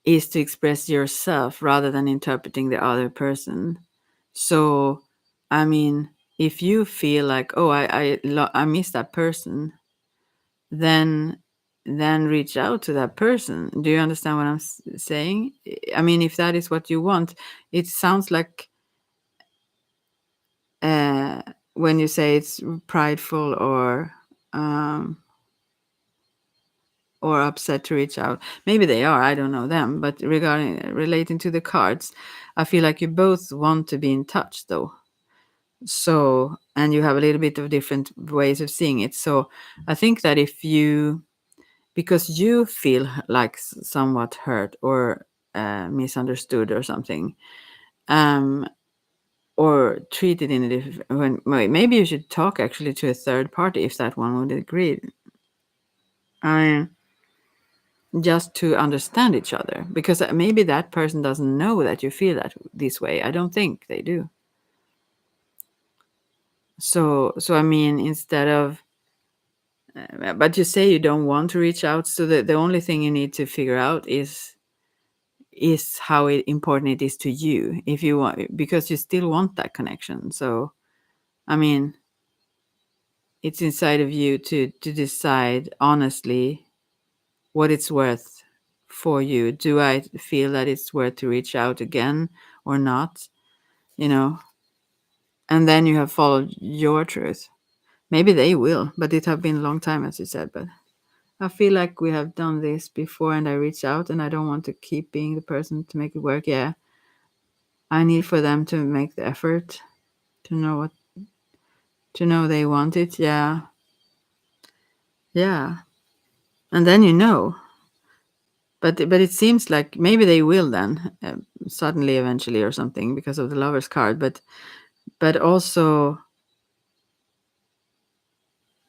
is to express yourself rather than interpreting the other person. So, I mean, if you feel like, oh, I miss that person, then reach out to that person. Do you understand what I'm saying? I mean, if that is what you want, it sounds like uh, when you say it's prideful um, or upset to reach out. Maybe they are. I don't know them. But relating to the cards, I feel like you both want to be in touch, though. So, and you have a little bit of different ways of seeing it. So, I think that if you, because you feel like somewhat hurt or misunderstood or something, um, or treated in a different way. Maybe you should talk actually to a third party if that one would agree. I just to understand each other because maybe that person doesn't know that you feel that this way. I don't think they do. So I mean, instead of but you say you don't want to reach out, so the only thing you need to figure out is how important it is to you if you want, because you still want that connection. So I mean, it's inside of you to decide honestly what it's worth for you. Do I feel that it's worth to reach out again or not? You know, and then you have followed your truth. Maybe they will, but it have been a long time, as you said. But I feel like we have done this before, and I reach out, and I don't want to keep being the person to make it work. Yeah, I need for them to make the effort to know they want it. Yeah, yeah, and then But it seems like maybe they will then suddenly, eventually, or something because of the lover's card. But also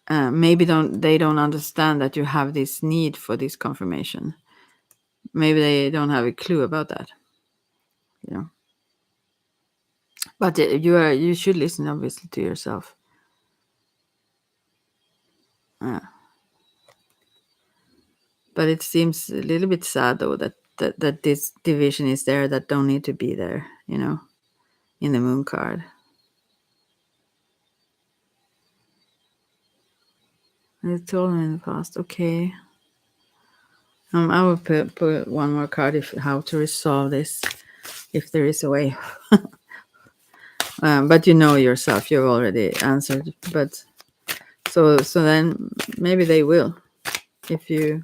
maybe they don't understand that you have this need for this confirmation. Maybe they don't have a clue about that. You know. But you should listen obviously to yourself. Uh, but it seems a little bit sad though that this division is there that don't need to be there. In the moon card. I told me in the past. Okay. I will put one more card if how to resolve this, if there is a way. But you know yourself, you've already answered. But so then maybe they will, if you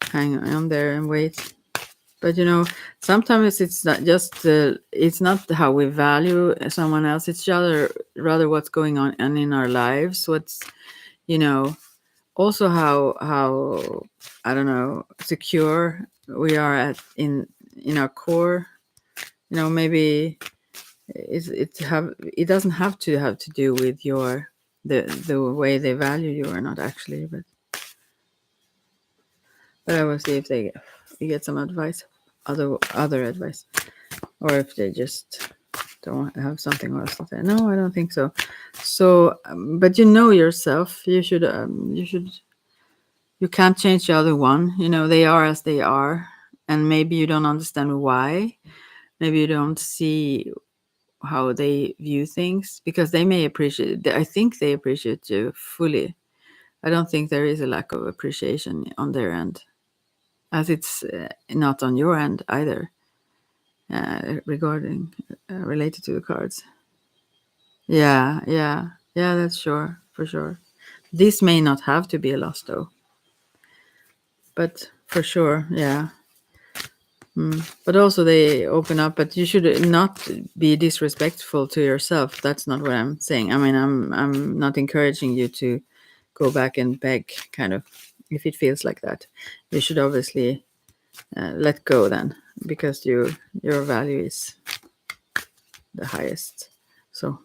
hang on there and wait. But sometimes it's not just it's not how we value someone else. It's rather what's going on and in our lives. What's you know also how I don't know secure we are at in our core. Maybe it doesn't have to do with the way they value you or not actually. But I will see if you get some advice, other advice, or if they just don't have something else to say. No, I don't think so. So, but yourself. You can't change the other one. They are as they are, and maybe you don't understand why. Maybe you don't see how they view things because they may appreciate. I think they appreciate you fully. I don't think there is a lack of appreciation on their end, as it's not on your end either. Regarding related to the cards. Yeah, yeah, yeah. That's sure for sure. This may not have to be a loss though, but for sure, yeah. But also they open up. But you should not be disrespectful to yourself. That's not what I'm saying. I mean, I'm not encouraging you to go back and beg. Kind of, if it feels like that, you should obviously let go then, because your value is the highest. So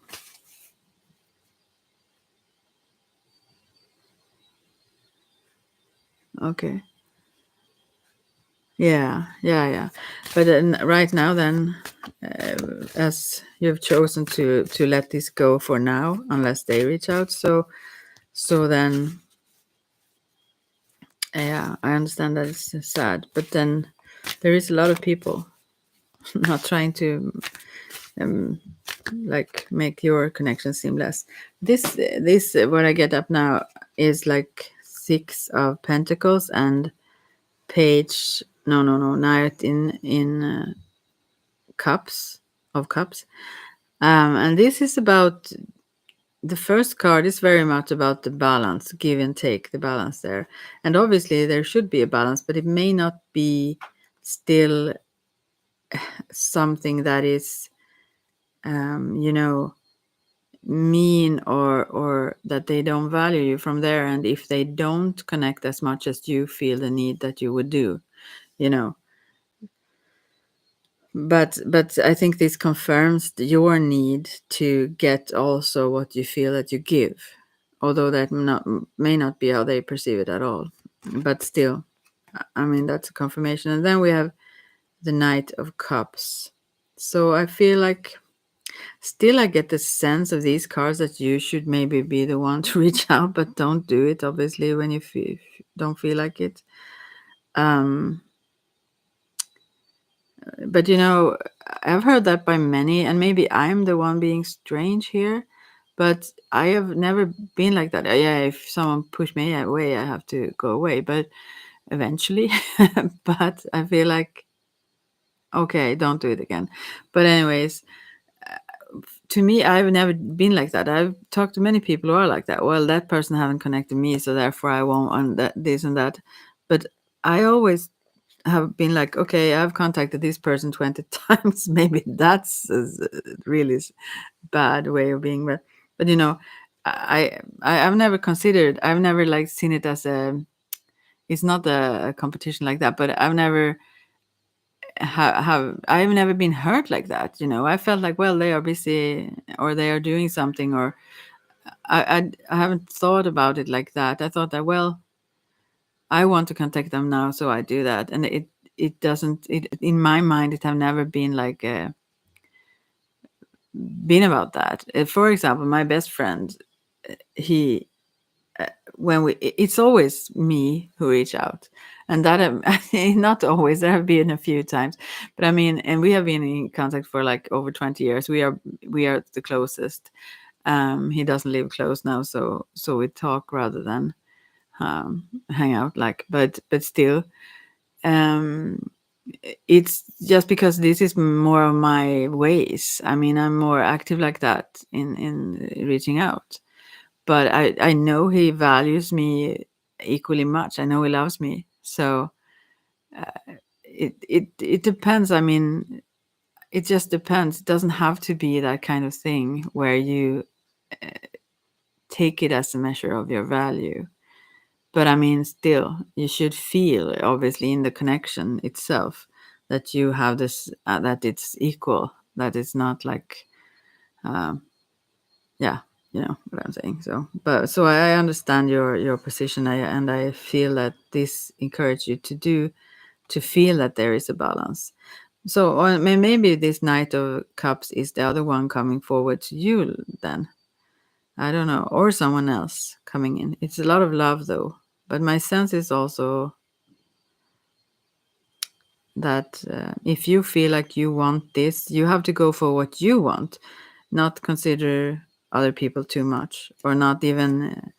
okay. Yeah, yeah, yeah. But then, right now, then, as you've chosen to let this go for now, unless they reach out. So then, yeah, I understand that it's sad, but then there is a lot of people not trying to um, like make your connection seamless. This what I get up now is like 6 of Pentacles and page. No, Knight in cups of cups, and this is about the first card is very much about the balance, give and take, the balance there. And obviously there should be a balance, but it may not be still something that is you know mean, or that they don't value you from there, and if they don't connect as much as you feel the need that you would do, you know but I think this confirms your need to get also what you feel that you give, although that may not be how they perceive it at all. But still, I mean, that's a confirmation. And then we have the Knight of Cups. So I feel like still I get the sense of these cards that you should maybe be the one to reach out, but don't do it obviously when you don't feel like it. um But I've heard that by many, and maybe I'm the one being strange here, but I have never been like that. Yeah, if someone push me away, I have to go away, but eventually. But I feel like, okay, don't do it again. But anyways, to me, I've never been like that. I've talked to many people who are like that. Well, that person haven't connected me, so therefore I won't, and that this and that. But I always have been like, okay, I've contacted this person 20 times. Maybe that's a really bad way of being. But I've never considered. I've never like seen it as it's not a competition like that. But I've never I've never been hurt like that. I felt like, well, they are busy or they are doing something, or I haven't thought about it like that. I thought that, well, I want to contact them now, so I do that, and it doesn't. It in my mind, it have never been like been about that. For example, my best friend, he when it's always me who reach out, and that not always. There have been a few times, but I mean, and we have been in contact for like over 20 years. We are the closest. He doesn't live close now, so we talk rather than. hang out like, but still, um, it's just because this is more of my ways. I mean, I'm more active like that in reaching out. But I know he values me equally much. I know he loves me. So it depends. I mean, it just depends. It doesn't have to be that kind of thing where you take it as a measure of your value. But I mean, still, you should feel, obviously, in the connection itself, that you have this, that it's equal, that it's not like, um, yeah, you know what I'm saying. So, but so I understand your position, and I feel that this encourages you to feel that there is a balance. So, or maybe this Knight of Cups is the other one coming forward to you then. I don't know, or someone else coming in. It's a lot of love though. But my sense is also that if you feel like you want this, you have to go for what you want, not consider other people too much, or not even.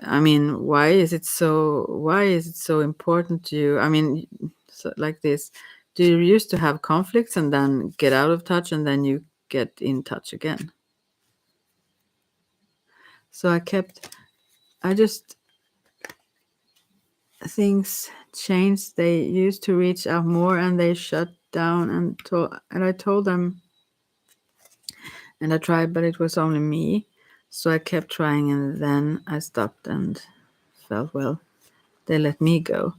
I mean, Why is it so important to you? I mean, so, like this, do you used to have conflicts and then get out of touch and then you get in touch again? So I just things changed. They used to reach out more and they shut down, and I told them, and I tried, but it was only me. So I kept trying, and then I stopped and felt, well, they let me go.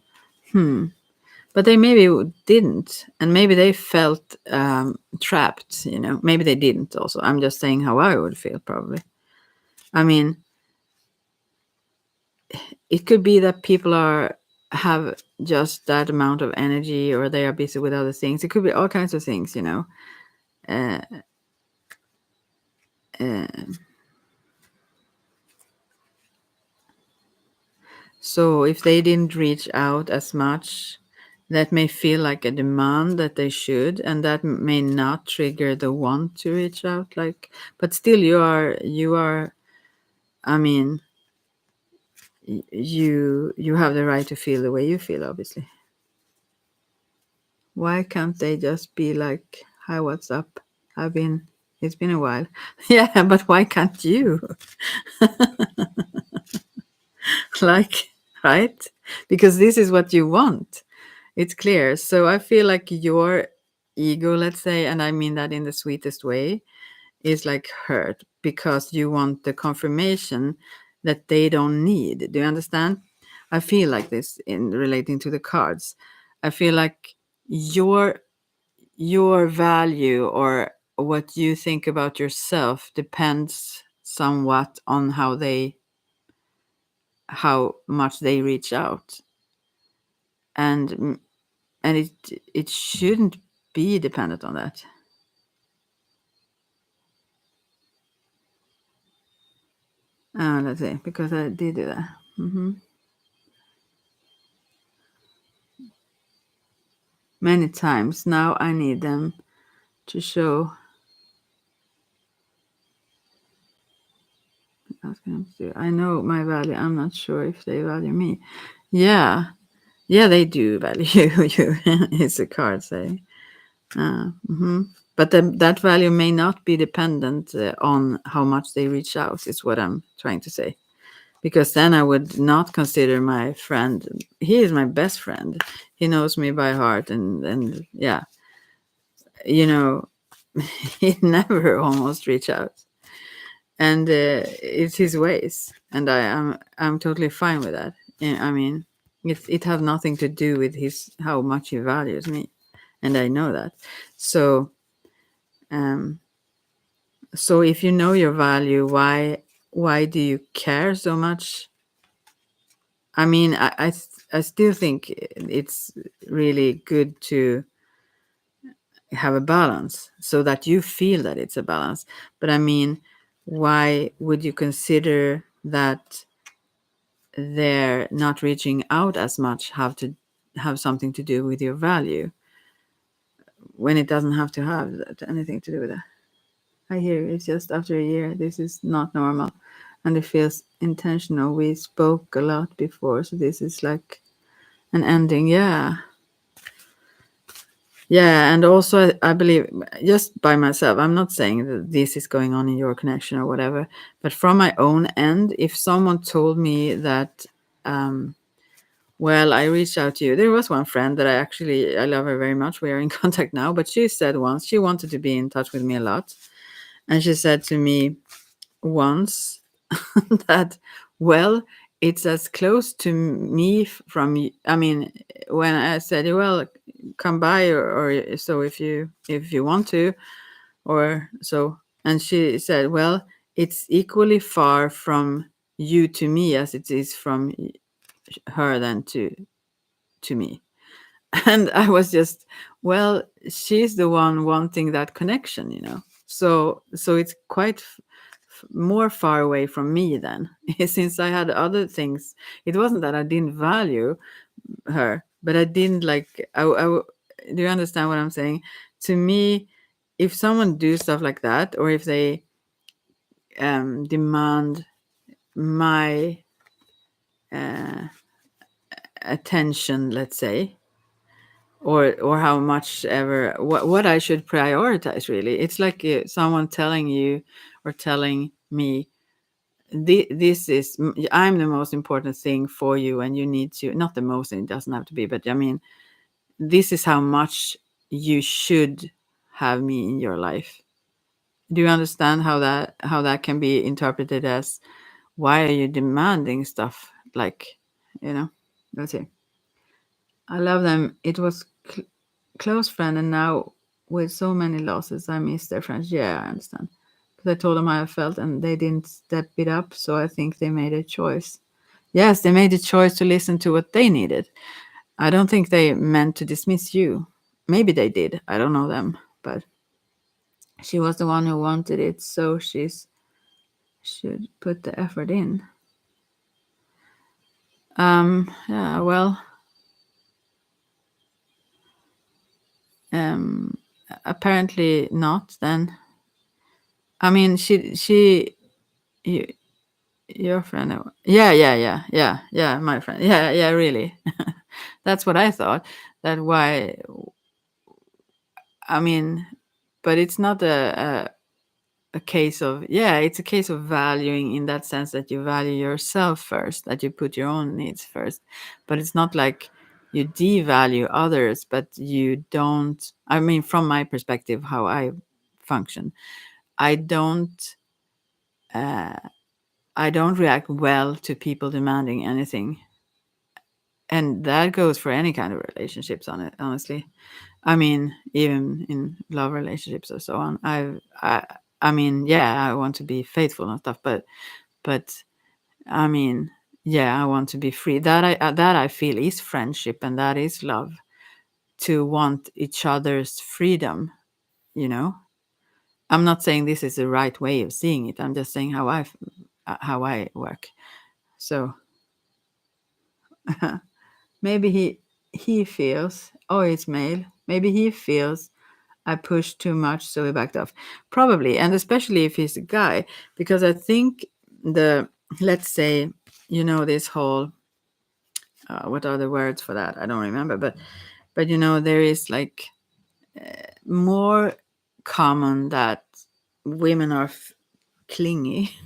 But they maybe didn't, and maybe they felt trapped. Maybe they didn't. Also, I'm just saying how I would feel. Probably. I mean, it could be that people have just that amount of energy, or they are busy with other things. It could be all kinds of things. Uh, uh, so if they didn't reach out as much, that may feel like a demand that they should, and that may not trigger the want to reach out. Like, but still, you are. I mean, you have the right to feel the way you feel. Obviously, why can't they just be like, "Hi, what's up? I've been. It's been a while." Yeah, but why can't you? Like, right? Because this is what you want. It's clear. So I feel like your ego, let's say, and I mean that in the sweetest way, is like hurt because you want the confirmation that they don't need. Do you understand? I feel like this in relating to the cards. I feel like your value, or what you think about yourself, depends somewhat on how much they reach out, and it shouldn't be dependent on that. Let's see, because I did do that. Many times now. I need them to show. I know my value. I'm not sure if they value me. Yeah, yeah, they do value you. It's a card saying. But that value may not be dependent on how much they reach out. Is what I'm trying to say. Because then I would not consider my friend. He is my best friend. He knows me by heart, and yeah, you know, he never almost reach out, and it's his ways, and I'm totally fine with that. Yeah, I mean, it has nothing to do with his how much he values me, and I know that. So, um, so if you know your value, why do you care so much? I mean, I still think it's really good to have a balance so that you feel that it's a balance. But I mean, why would you consider that they're not reaching out as much have something to do with your value, when it doesn't have to have anything to do with that? I hear it's just after a year. This is not normal. and it feels intentional. We spoke a lot before, so this is like an ending. Yeah. Yeah, and also I believe, just by myself, I'm not saying that this is going on in your connection or whatever, but from my own end, if someone told me that, um, well, I reached out to you. There was one friend that I love her very much. We are in contact now, but she said once she wanted to be in touch with me a lot, and she said to me once that, well, it's as close to me from I mean, when I said, well, come by, or so, if you want to, or so, and she said, well, it's equally far from you to me as it is from her then to me. And I was just, well, she's the one wanting that connection, so it's quite more far away from me then. Since I had other things, it wasn't that I didn't value her, but I didn't like, do you understand what I'm saying? To me, if someone do stuff like that, or if they demand my uh, attention, let's say, or how much ever, what I should prioritize, really, it's like someone telling you or telling me, this is, I'm the most important thing for you, and you need to, not the most, and it doesn't have to be, but I mean, this is how much you should have me in your life. Do you understand how that can be interpreted as, why are you demanding stuff, like, you know let's see. I love them. It was close friend, and now with so many losses, I miss their friends. Yeah, I understand. Because I told them how I felt, and they didn't step it up. So I think they made a choice. Yes, they made a choice to listen to what they needed. I don't think they meant to dismiss you. Maybe they did. I don't know them, but she was the one who wanted it, so she should put the effort in. Yeah. Well. Apparently not. Then. I mean, you, your friend. Yeah, yeah, yeah, yeah, yeah. My friend. Yeah, yeah. Really. That's what I thought. That why. I mean, but it's not a case of, yeah, it's a case of valuing, in that sense that you value yourself first, that you put your own needs first. But it's not like you devalue others, but you don't, I mean, from my perspective, how I function, I don't uh, I don't react well to people demanding anything. And that goes for any kind of relationships, on it, honestly. I mean, even in love relationships or so on. I mean, yeah, I want to be faithful and stuff, but I mean, yeah, I want to be free. That I feel is friendship, and that is love. To want each other's freedom, you know. I'm not saying this is the right way of seeing it. I'm just saying how I work. So maybe he feels, oh, it's male. Maybe he feels I pushed too much, so he backed off. Probably, and especially if he's a guy, because I think the let's say, this whole what are the words for that? I don't remember, but there is like more common that women are clingy,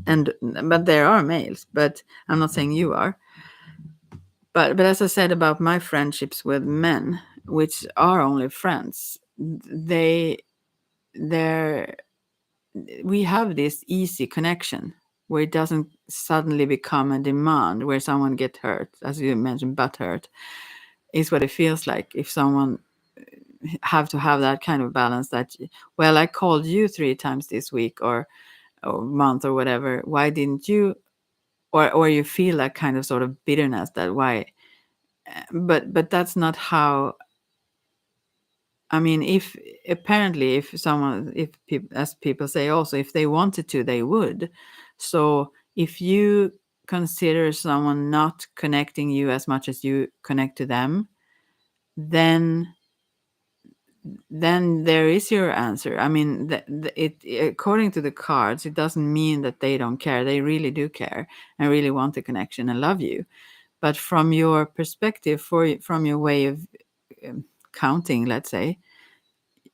and but there are males. But I'm not saying you are. But as I said about my friendships with men, which are only friends, they're we have this easy connection where it doesn't suddenly become a demand, where someone get hurt, as you mentioned, butt hurt is what it feels like if someone have to have that kind of balance, that, well, I called you 3 times this week, or month, or whatever, why didn't you, or you feel that kind of sort of bitterness, that why. But that's not how. I mean, if apparently, if someone, if people, as people say, also, if they wanted to, they would. So if you consider someone not connecting you as much as you connect to them, then then there is your answer. I mean, it according to the cards, it doesn't mean that they don't care. They really do care and really want the connection and love you. But from your perspective, from your way of counting, let's say,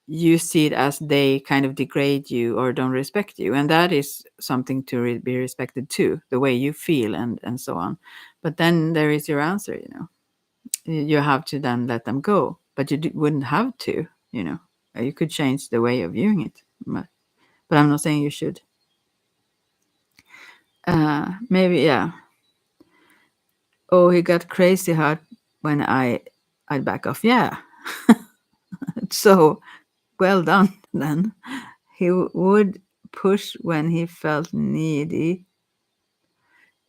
you see it as they kind of degrade you or don't respect you, and that is something to be respected too, the way you feel and so on. But then there is your answer, you have to then let them go, but you wouldn't have to, you know. You could change the way of viewing it, but I'm not saying you should. Maybe, yeah. Oh, he got crazy hard when I'd back off. Yeah. So well done then. He would push when he felt needy.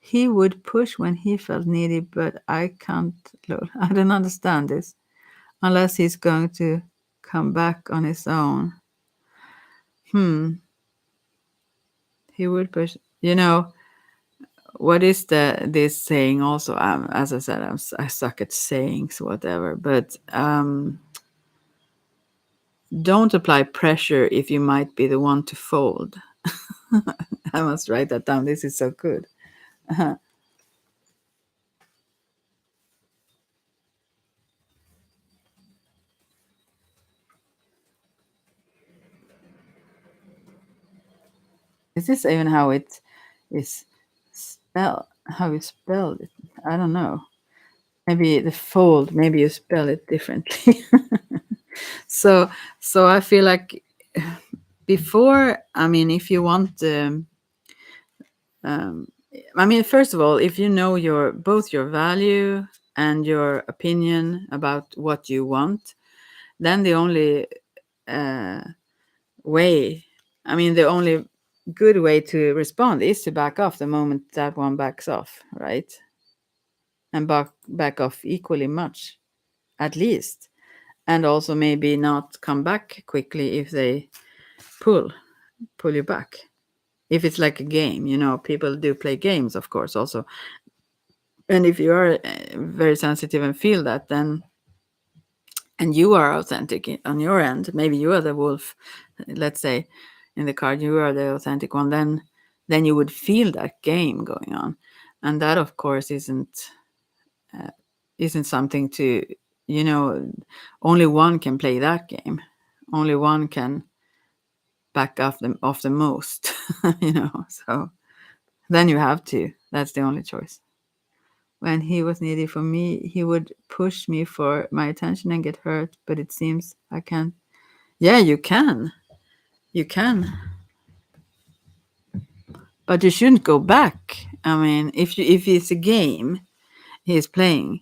He would push when he felt needy, but I can't. Lol, I don't understand this. Unless he's going to come back on his own. Hmm. He would push. What is this saying also? As I said, I suck at sayings, whatever. But don't apply pressure if you might be the one to fold. I must write that down. This is so good. Is this even how it is spelled? How you spell it? I don't know. Maybe the fold. Maybe you spell it differently. so, so I feel like before. I mean, if you want, um, I mean, first of all, if you know both your value and your opinion about what you want, then the only uh, way, I mean, the only good way to respond is to back off the moment that one backs off, right? And back off equally much, at least. And also maybe not come back quickly if they pull you back. If it's like a game, people do play games, of course, also. And if you are very sensitive and feel that, then, and you are authentic on your end, maybe you are the wolf, let's say, in the card, you are the authentic one, then you would feel that game going on. And that, of course, isn't something to, you know, only one can play that game. Only one can back off the most, So then you have to. That's the only choice. When he was needy for me, he would push me for my attention and get hurt, but it seems I can't. Yeah, you can. You can. But you shouldn't go back. I mean, if it's a game he's playing,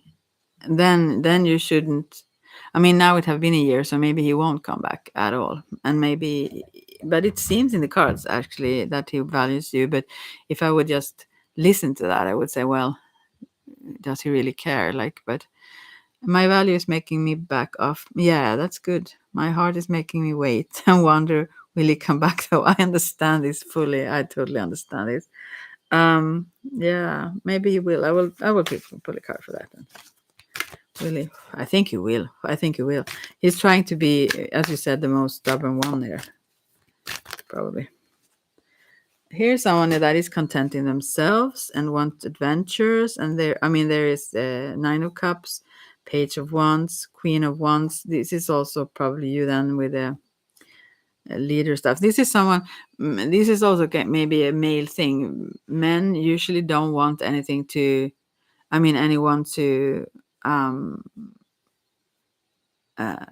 then you shouldn't. I mean, now it have been a year, so maybe he won't come back at all. And maybe, but it seems in the cards actually that he values you. But if I would just listen to that, I would say, well, does he really care? Like, but my value is making me back off. Yeah, that's good. My heart is making me wait and wonder, will he come back? So I understand this fully. I totally understand this. Yeah, maybe he will. I will pull a card for that then. Really, I think you will. I think you will. He's trying to be, as you said, the most stubborn one there, probably. Here's someone that is content in themselves and want adventures. And there is Nine of Cups, Page of Wands, Queen of Wands. This is also probably you then with the leader stuff. This is someone. This is also maybe a male thing. Men usually don't want anything to. I mean, anyone to. Um, uh,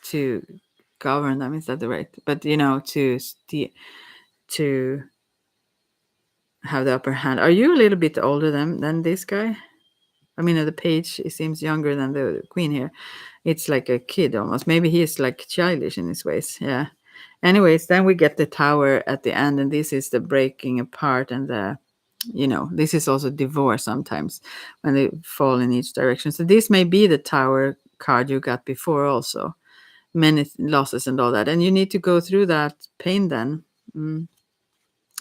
to govern them, is that the right, but to have the upper hand. Are you a little bit older than this guy? I mean, the page, it seems younger than the queen here. It's like a kid almost. Maybe he's like childish in his ways. Yeah. Anyways, then we get the tower at the end, and this is the breaking apart, and this is also divorce sometimes when they fall in each direction. So this may be the tower card you got before also. Many losses and all that, and you need to go through that pain then.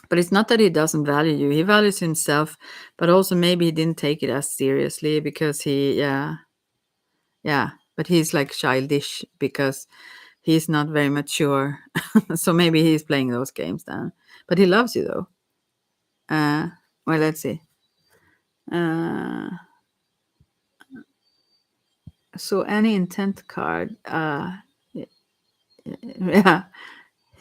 But it's not that he doesn't value you. He values himself, but also maybe he didn't take it as seriously because yeah, but he's like childish because he's not very mature. So maybe he's playing those games then. But he loves you though. Uh, well, let's see. Uh, so any intent card. Yeah,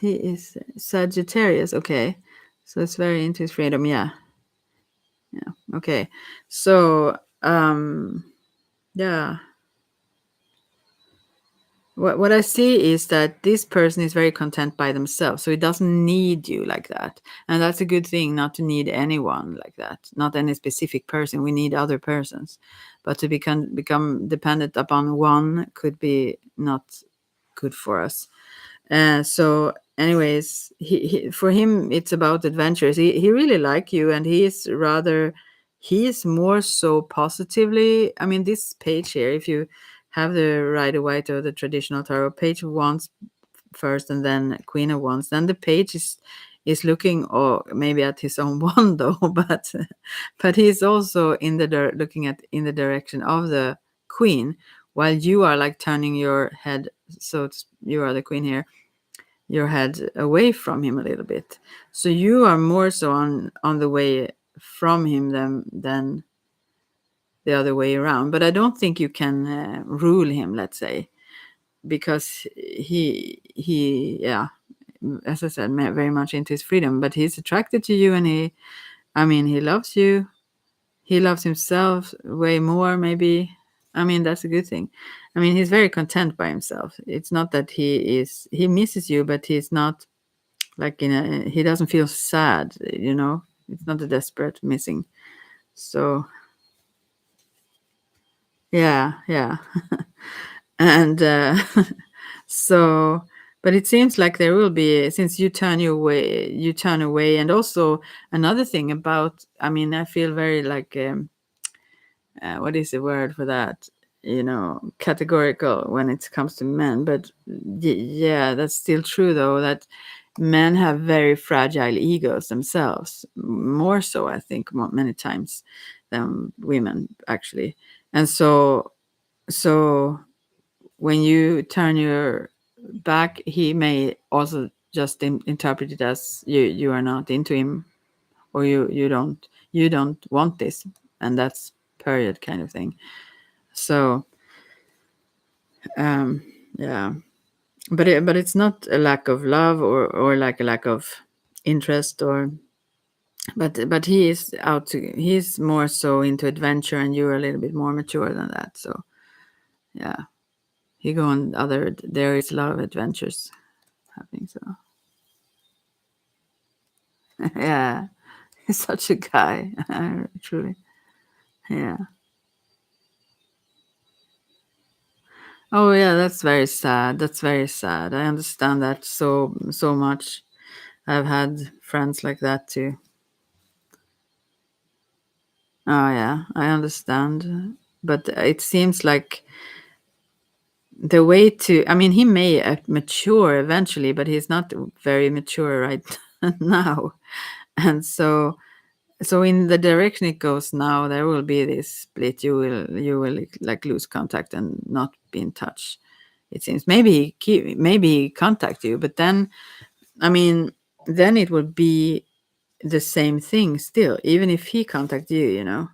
he is Sagittarius. Okay, so it's very into his freedom. Yeah, yeah. Okay, so yeah. What I see is that this person is very content by themselves, so he doesn't need you like that, and that's a good thing. Not to need anyone like that, not any specific person. We need other persons, but to become dependent upon one could be not good for us. So, anyways, for him it's about adventures. He really like you, and he is more so positively. I mean, this page here, if you have the Rider White or the traditional tarot page once first, and then Queen of Wands, then the page is looking, or maybe at his own wand though, but he's also in the looking at in the direction of the Queen, while you are like turning your head. So you are the Queen here, your head away from him a little bit. So you are more so on the way from him than the other way around. But I don't think you can rule him, let's say, because yeah, as I said, very much into his freedom. But he's attracted to you, and he loves you. He loves himself way more, maybe. I mean, that's a good thing. I mean, he's very content by himself. It's not that he misses you, but he's not like he doesn't feel sad. It's not a desperate missing. So yeah. And so, but it seems like there will be, since you turn away. And also another thing about, I mean, I feel very like what is the word for that, categorical when it comes to men. But yeah, that's still true though, that men have very fragile egos themselves, more so I think many times than women actually. And so when you turn your back, he may also just interpret it as you are not into him, or you don't want this, and that's period kind of thing. So um yeah, but it's not a lack of love, or like a lack of interest, or but he's more so into adventure, and you're a little bit more mature than that. So yeah, he go on there is a lot of adventures happening. So yeah, he's such a guy. Truly. Yeah. Oh yeah, that's very sad. That's very sad. I understand that so much. I've had friends like that too. Oh yeah, I understand. But it seems like the way to, I mean, he may mature eventually, but he's not very mature right now. And so in the direction it goes now, there will be this split. You will like lose contact and not be in touch. It seems maybe he contact you, but then, I mean, then it would be the same thing still, even if he contact you.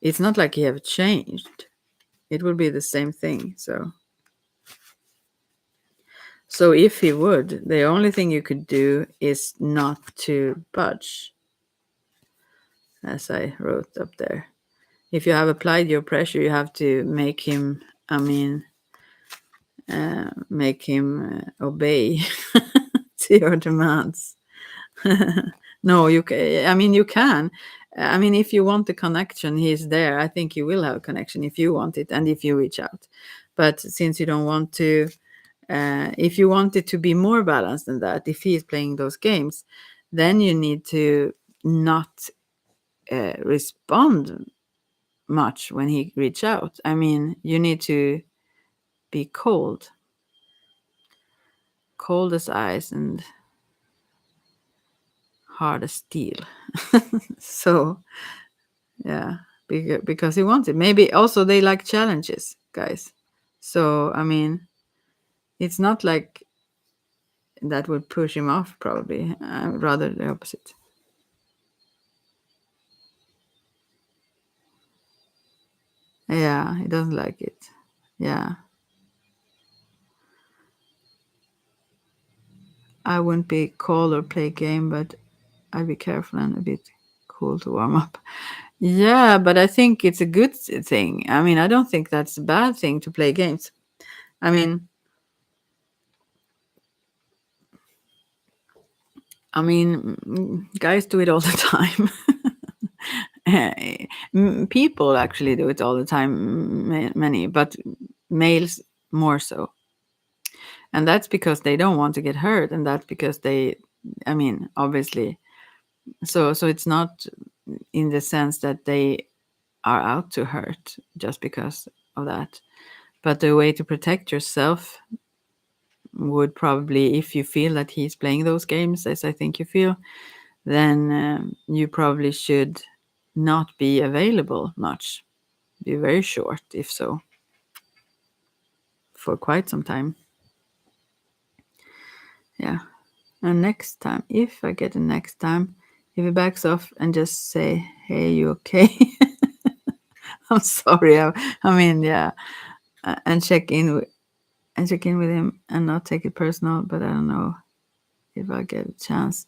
It's not like he have changed. It would be the same thing. So if he would, the only thing you could do is not to budge, as I wrote up there. If you have applied your pressure, you have to make him, I mean, obey to your demands. No, I mean, you can. I mean, if you want the connection, he's there. I think you will have a connection if you want it and if you reach out. But since you don't want to, if you want it to be more balanced than that, if he is playing those games, then you need to not respond much when he reach out. I mean, you need to be cold as ice and hard as steel. So yeah, because he wants it. Maybe also they like challenges, guys. So I mean, it's not like that would push him off. Probably, rather the opposite. Yeah, he doesn't like it. Yeah, I wouldn't be cold or play game, but I'd be careful and a bit cool to warm up. Yeah, but I think it's a good thing. I mean, I don't think that's a bad thing to play games. I mean, guys do it all the time. People actually do it all the time, many, but males more so. And that's because they don't want to get hurt, and that's because I mean, obviously, so it's not in the sense that they are out to hurt just because of that. But the way to protect yourself would probably, if you feel that he's playing those games as I think you feel, then you probably should not be available much. Be very short, if so, for quite some time. Yeah. And next time, if I get a next time, if he backs off and just say, "Hey, you okay?" I'm sorry. I mean, yeah, and check in with him and not take it personal. But I don't know if I get a chance.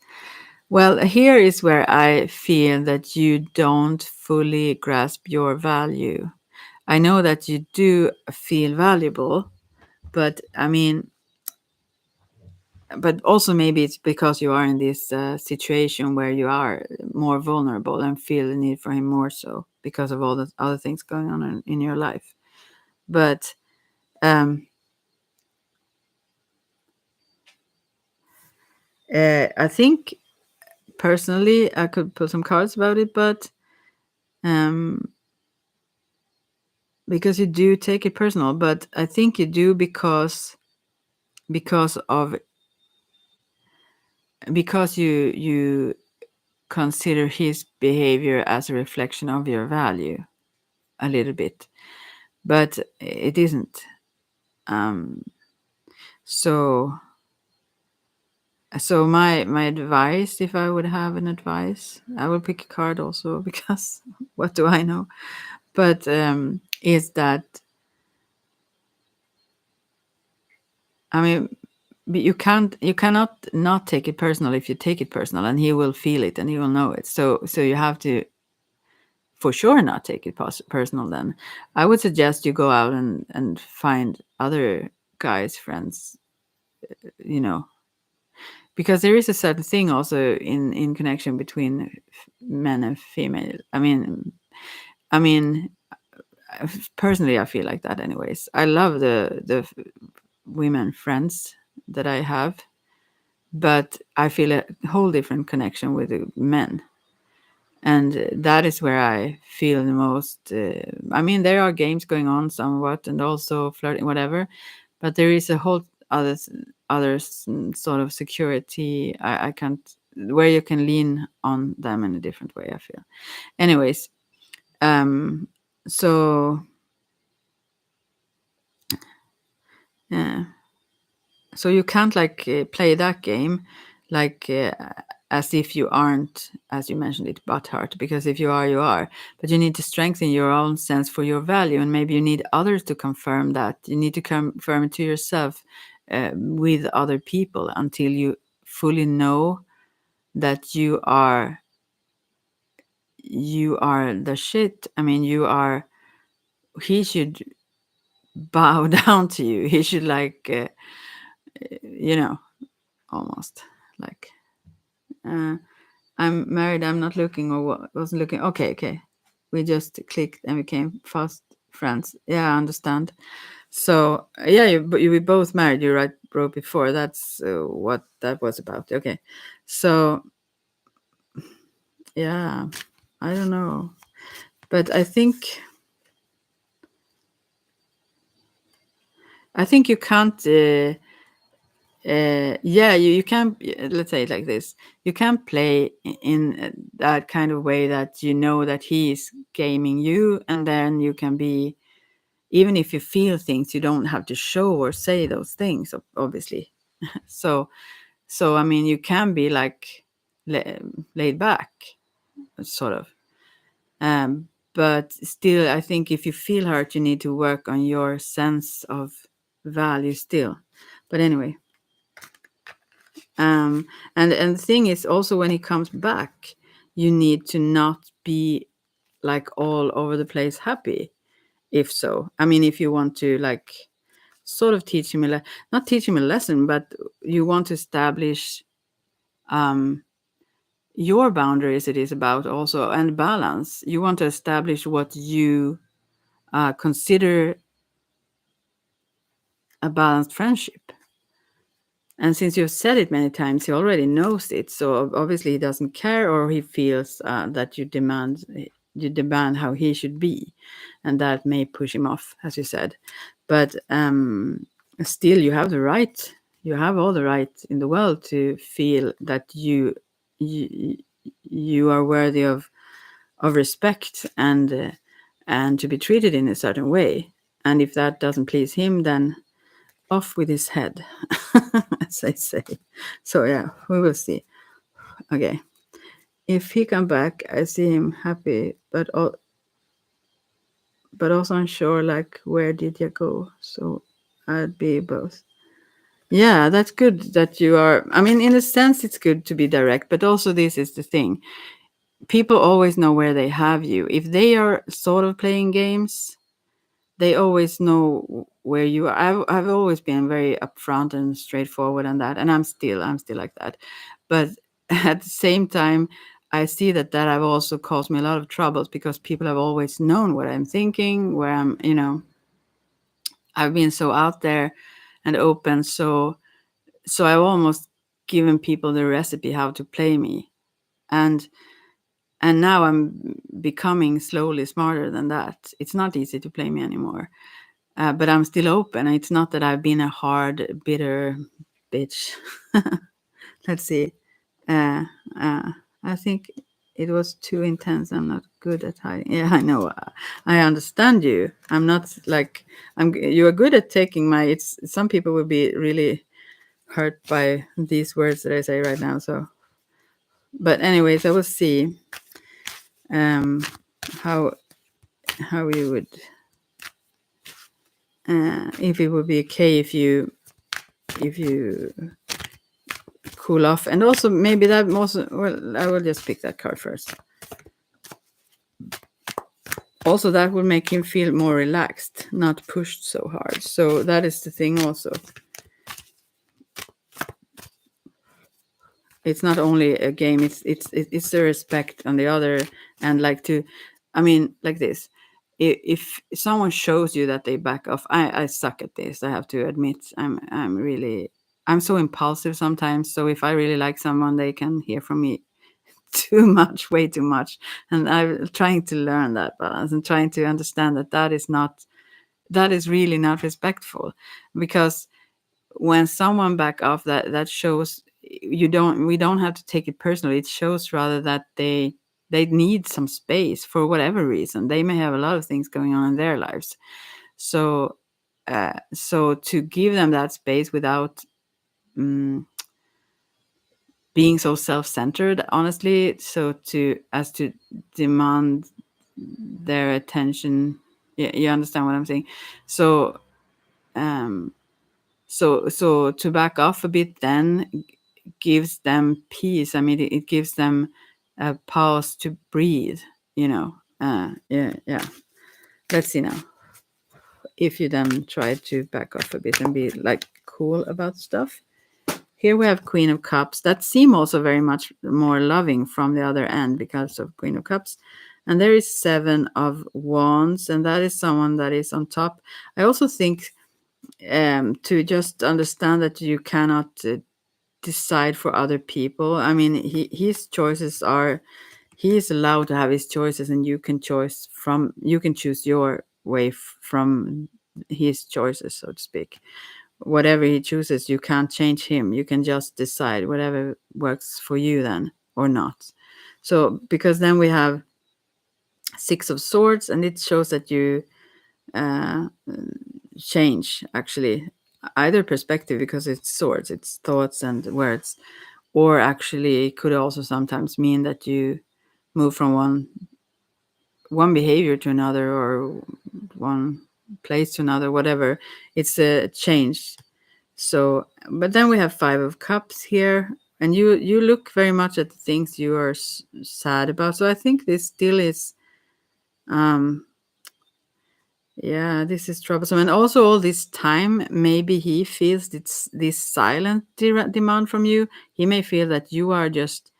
Well, here is where I feel that you don't fully grasp your value. I know that you do feel valuable, but I mean, but also maybe it's because you are in this situation where you are more vulnerable and feel the need for him more so because of all the other things going on in your life. But um, I think personally I could put some cards about it, but um, because you do take it personal, but I think you do because of because you consider his behavior as a reflection of your value a little bit, but it isn't. Um, so my advice, if I would have an advice, I would pick a card also because what do I know? But is that I mean you cannot not take it personal if you take it personal, and he will feel it and he will know it. So you have to for sure not take it personal. Then I would suggest you go out and find other guys friends, you know, because there is a certain thing also in connection between men and female. I mean personally I feel like that anyways. I love the women friends that I have, but I feel a whole different connection with the men, and that is where I feel the most. I mean, there are games going on somewhat, and also flirting, whatever, but there is a whole other sort of security. I can't where you can lean on them in a different way. I feel, anyways. Um, so yeah, so you can't like play that game like as if you aren't, as you mentioned it, butthurt, because if you are, you are. But you need to strengthen your own sense for your value, and maybe you need others to confirm that. You need to confirm it to yourself with other people until you fully know that you are the shit. I mean, you are. He should bow down to you. He should like, you know, almost like. Uh, I'm married. I'm not looking or wasn't looking. Okay, okay. We just clicked and became fast friends. Yeah, I understand. So yeah, we both married. You wrote before. That's what that was about. Okay, so yeah, I don't know, but I think you can't. Yeah, you can. Let's say it like this: you can play in that kind of way that you know that he is gaming you, and then you can be even if you feel things, you don't have to show or say those things, obviously. So I mean, you can be like laid back, sort of. But still, I think if you feel hurt, you need to work on your sense of value still. But anyway, and the thing is also, when he comes back, you need to not be like all over the place happy. If so, I mean, if you want to like sort of teach him not teach him a lesson, but you want to establish um your boundaries, it is about also, and balance. You want to establish what you consider a balanced friendship. And since you've said it many times, he already knows it. So obviously he doesn't care, or he feels that you demand how he should be, and that may push him off, as you said. But still, you have the right. You have all the right in the world to feel that you, you are worthy of respect, and to be treated in a certain way. And if that doesn't please him, then off with his head, as I say. So yeah, we will see. Okay, if he come back, I see him happy, but also unsure. Like, where did you go? So I'd be both. Yeah, that's good that you are. I mean, in a sense, it's good to be direct, but also this is the thing. People always know where they have you. If they are sort of playing games, they always know where you are. I've always been very upfront and straightforward on that, and I'm still like that. But at the same time, I see that have also caused me a lot of troubles, because people have always known what I'm thinking, where I've been so out there and open. So I've almost given people the recipe how to play me, and now I'm becoming slowly smarter than that. It's not easy to play me anymore. But I'm still open. It's not that I've been a hard, bitter bitch. Let's see. Uh, uh, I think it was too intense. I'm not good at hiding. Yeah, I know. I understand you. I'm not like I'm. You are good at taking my. It's some people will be really hurt by these words that I say right now. So, but anyways, I will see um, how you would, if it would be okay if you cool off. And also maybe that also, well, I will just pick that card first. Also, that will make him feel more relaxed, not pushed so hard. So that is the thing also. It's not only a game, it's the respect on the other. And like to, I mean, like this, if someone shows you that they back off, I suck at this, I have to admit. I'm so impulsive sometimes. So if I really like someone, they can hear from me too much, way too much. And I'm trying to learn that balance, and trying to understand that is really not respectful. Because when someone back off, that shows we don't have to take it personally. It shows rather that they need some space for whatever reason. They may have a lot of things going on in their lives. So so to give them that space without um, being so self-centered, honestly, so to demand their attention. You understand what I'm saying? So um so to back off a bit then gives them peace. I mean, it gives them a pause to breathe, yeah. Let's see now, if you then try to back off a bit and be like cool about stuff. Here we have Queen of Cups, that seem also very much more loving from the other end because of Queen of Cups. And there is Seven of Wands, and that is someone that is on top. I also think to just understand that you cannot decide for other people. I mean, his choices are, he is allowed to have his choices, and you can choose your way from his choices, so to speak. Whatever he chooses, you can't change him. You can just decide whatever works for you then, or not. So because then we have Six of Swords, and it shows that uh, change, actually, either perspective, because it's swords, it's thoughts and words, or actually it could also sometimes mean that you move from one behavior to another, or one place to another, whatever. It's a change. So, but then we have Five of Cups here, and you look very much at the things you are sad about. So I think this still is, um yeah, this is troublesome. And also all this time, maybe he feels this silent demand from you. He may feel that you are just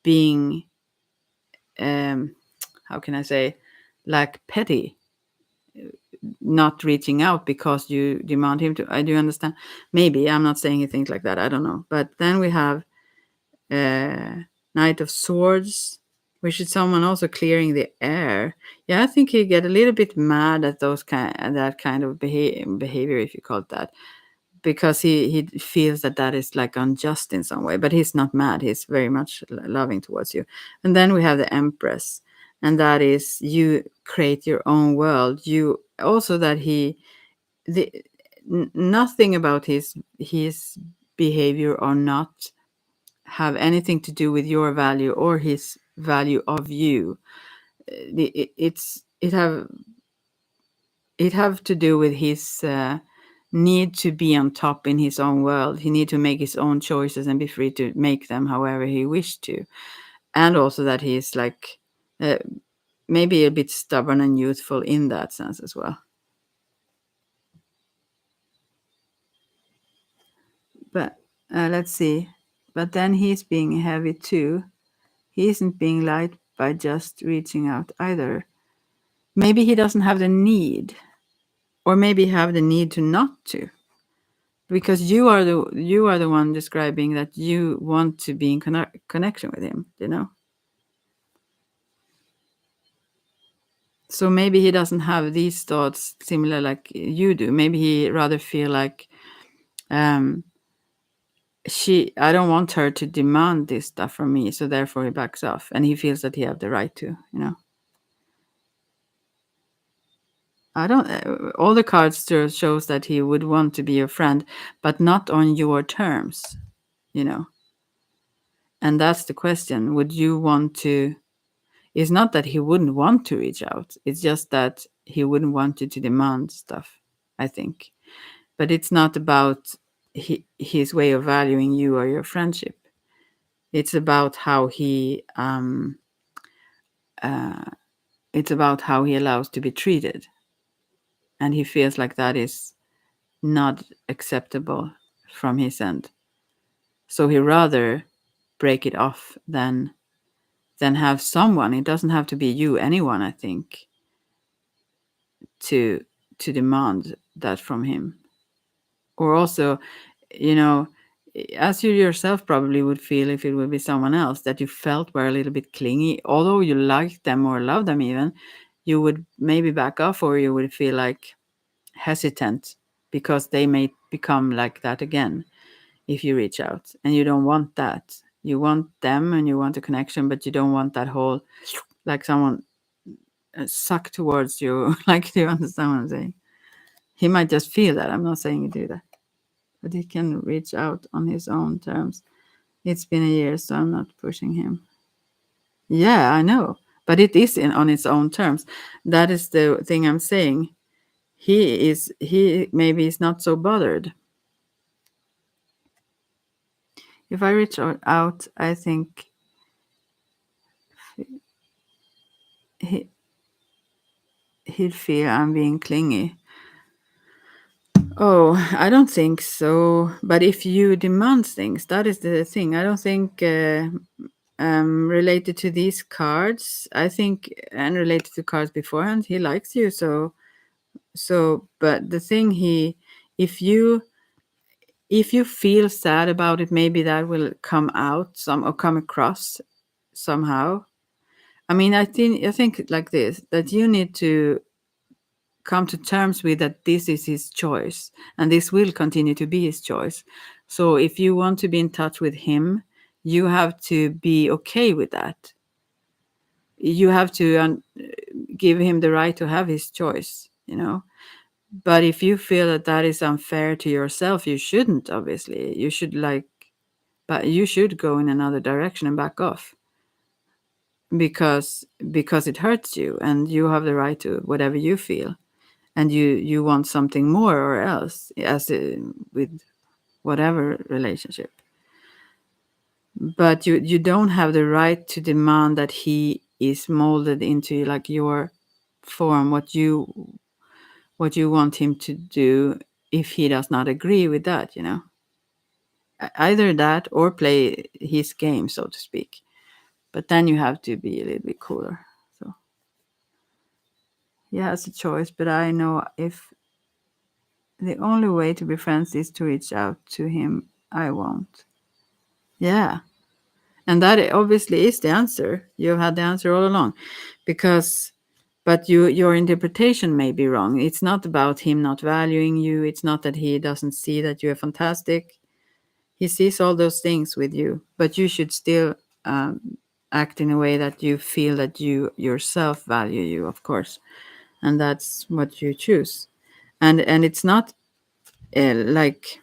being, um how can I say, like petty, not reaching out because you demand him to. I do understand. Maybe I'm not saying he thinks like that. I don't know. But then we have uh, Knight of Swords, which is someone also clearing the air. Yeah, I think he get a little bit mad at that kind of behavior, if you call it that, because he feels that that is like unjust in some way. But he's not mad. He's very much loving towards you. And then we have the Empress, and that is you create your own world. You also that he the nothing about his behavior or not have anything to do with your value or his value of you. It have to do with his need to be on top in his own world. He need to make his own choices and be free to make them however he wished to. And also that he's like, uh, maybe a bit stubborn and youthful in that sense as well. But let's see. But then he's being heavy too. He isn't being light by just reaching out either. Maybe he doesn't have the need, or maybe have the need to not to, because you are the one describing that you want to be in connection with him. So maybe he doesn't have these thoughts similar like you do. Maybe he rather feel like, um I don't want her to demand this stuff from me, so therefore he backs off, and he feels that he have the right to. I don't. All the cards shows that he would want to be your friend, but not on your terms. You know, and that's the question. Would you want to? It's not that he wouldn't want to reach out. It's just that he wouldn't want you to demand stuff, I think. But it's not about his way of valuing you or your friendship. It's about how he. It's about how he allows to be treated, and he feels like that is not acceptable from his end. So he rather break it off than have someone. It doesn't have to be you, anyone, I think, to demand that from him. Or also, you know, as you yourself probably would feel if it would be someone else that you felt were a little bit clingy, although you liked them or loved them even, you would maybe back off, or you would feel like hesitant because they may become like that again if you reach out, and you don't want that. You want them and you want a connection, but you don't want that whole, like someone suck towards you. Like, do you understand what I'm saying? He might just feel that. I'm not saying you do that, but he can reach out on his own terms. It's been a year, so I'm not pushing him. Yeah, I know, but it is on its own terms. That is the thing I'm saying. He maybe is not so bothered. If I reach out, I think he he'd feel I'm being clingy. Oh, I don't think so. But if you demand things, that is the thing. I don't think related to these cards. I think, and related to cards beforehand, he likes you. So. But the thing if you if you feel sad about it, maybe that will come out some or come across somehow. I mean, I think like this, that you need to come to terms with that this is his choice, and this will continue to be his choice. So if you want to be in touch with him, you have to be okay with that. You have to give him the right to have his choice. you know. But if you feel that that is unfair to yourself, you shouldn't, obviously. You should like, but you should go in another direction and back off, because it hurts you and you have the right to whatever you feel, and you want something more or else, with whatever relationship. But you don't have the right to demand that he is molded into like your form, what you want him to do, if he does not agree with that, either that or play his game, so to speak. But then you have to be a little bit cooler. So he has a choice, but I know if the only way to be friends is to reach out to him, I won't. Yeah. And that obviously is the answer. You had the answer all along. Because but your interpretation may be wrong. It's not about him not valuing you. It's not that he doesn't see that you're fantastic. He sees all those things with you, but you should still act in a way that you feel that you yourself value you, of course, and that's what you choose. And it's not like,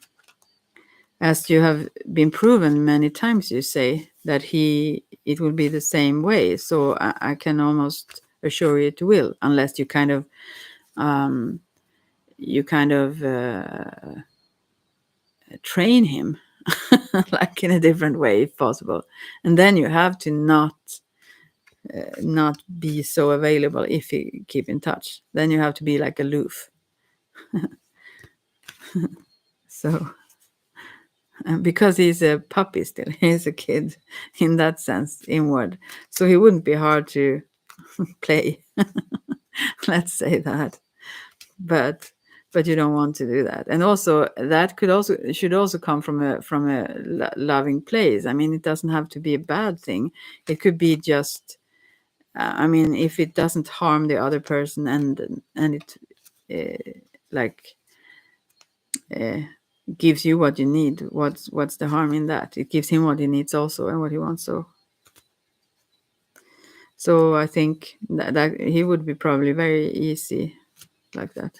as you have been proven many times, you say that it will be the same way. So I can almost assure you it will, unless um, you kind of train him like in a different way if possible, and then you have to not be so available if you keep in touch. Then you have to be like aloof. So because he's a puppy still, he's a kid in that sense, inward, so he wouldn't be hard to play. Let's say that. But you don't want to do that, and also that should also come from a loving place. I mean, it doesn't have to be a bad thing. It could be just, I mean, if it doesn't harm the other person, and it like uh, gives you what you need, what's the harm in that? It gives him what he needs also, and what he wants. So I think that he would be probably very easy like that.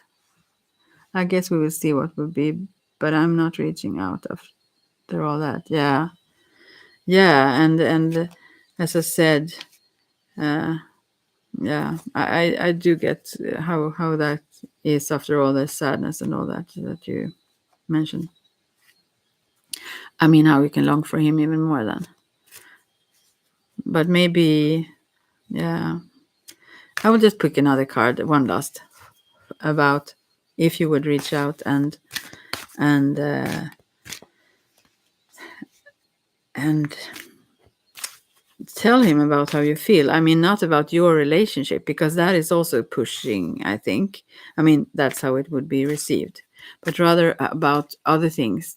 I guess we will see what will be, but I'm not reaching out after all that. Yeah, yeah, and as I said, uh, yeah, I do get how that is after all the sadness and all that you mentioned. I mean, how we can long for him even more then. But maybe, yeah, I will just pick another card, one last, about if you would reach out and and tell him about how you feel. I mean, not about your relationship, because that is also pushing, I think. I mean, that's how it would be received. But rather about other things.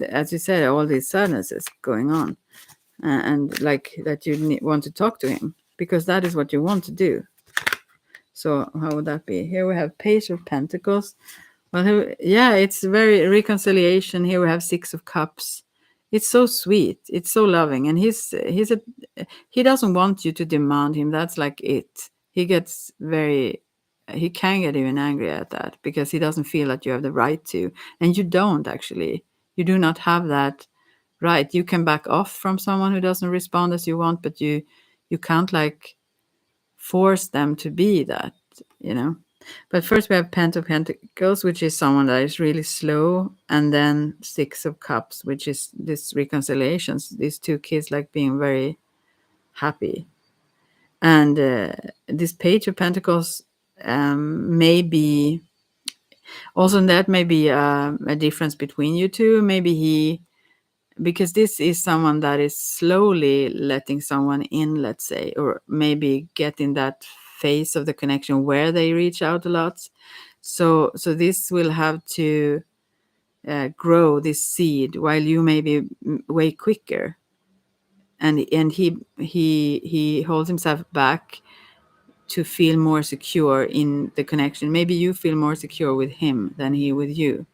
As you said, all these sadnesses going on. And like that you want to talk to him, because that is what you want to do. So how would that be? Here we have Page of Pentacles. Well, yeah, it's very reconciliation. Here we have Six of Cups. It's so sweet. It's so loving, and he doesn't want you to demand him. That's like it. He can get even angry at that, because he doesn't feel that you have the right to, and you don't actually. You do not have that right. You can back off from someone who doesn't respond as you want, but you can't like force them to be that, you know. But first we have Pent of Pentacles, which is someone that is really slow, and then Six of Cups, which is this reconciliations. These two kids like being very happy, and this Page of Pentacles may be also, that may be a difference between you two. Maybe because this is someone that is slowly letting someone in, let's say, or maybe getting that phase of the connection where they reach out a lot. So this will have to grow this seed, while you may be way quicker, and he holds himself back to feel more secure in the connection. Maybe you feel more secure with him than he with you,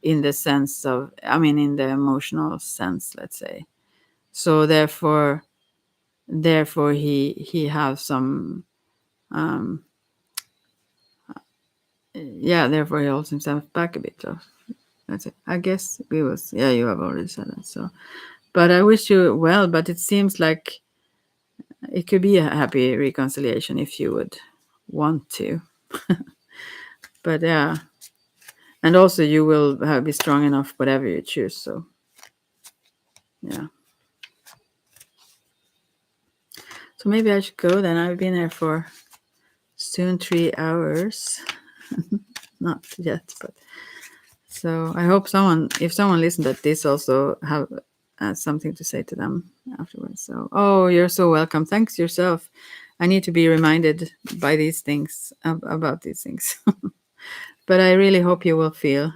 in the sense of, I mean, in the emotional sense, let's say. So therefore he have some um yeah, therefore he holds himself back a bit. So that's it. I guess we was. Yeah, you have already said that. So, but I wish you well. But it seems like it could be a happy reconciliation if you would want to. But yeah, and also you will be strong enough whatever you choose. So yeah. So maybe I should go then. I've been here for soon 3 hours. Not yet, but so I hope someone, if someone listened at this, also have something to say to them afterwards. So, oh, you're so welcome. Thanks yourself. I need to be reminded by these things about these things. But I really hope you will feel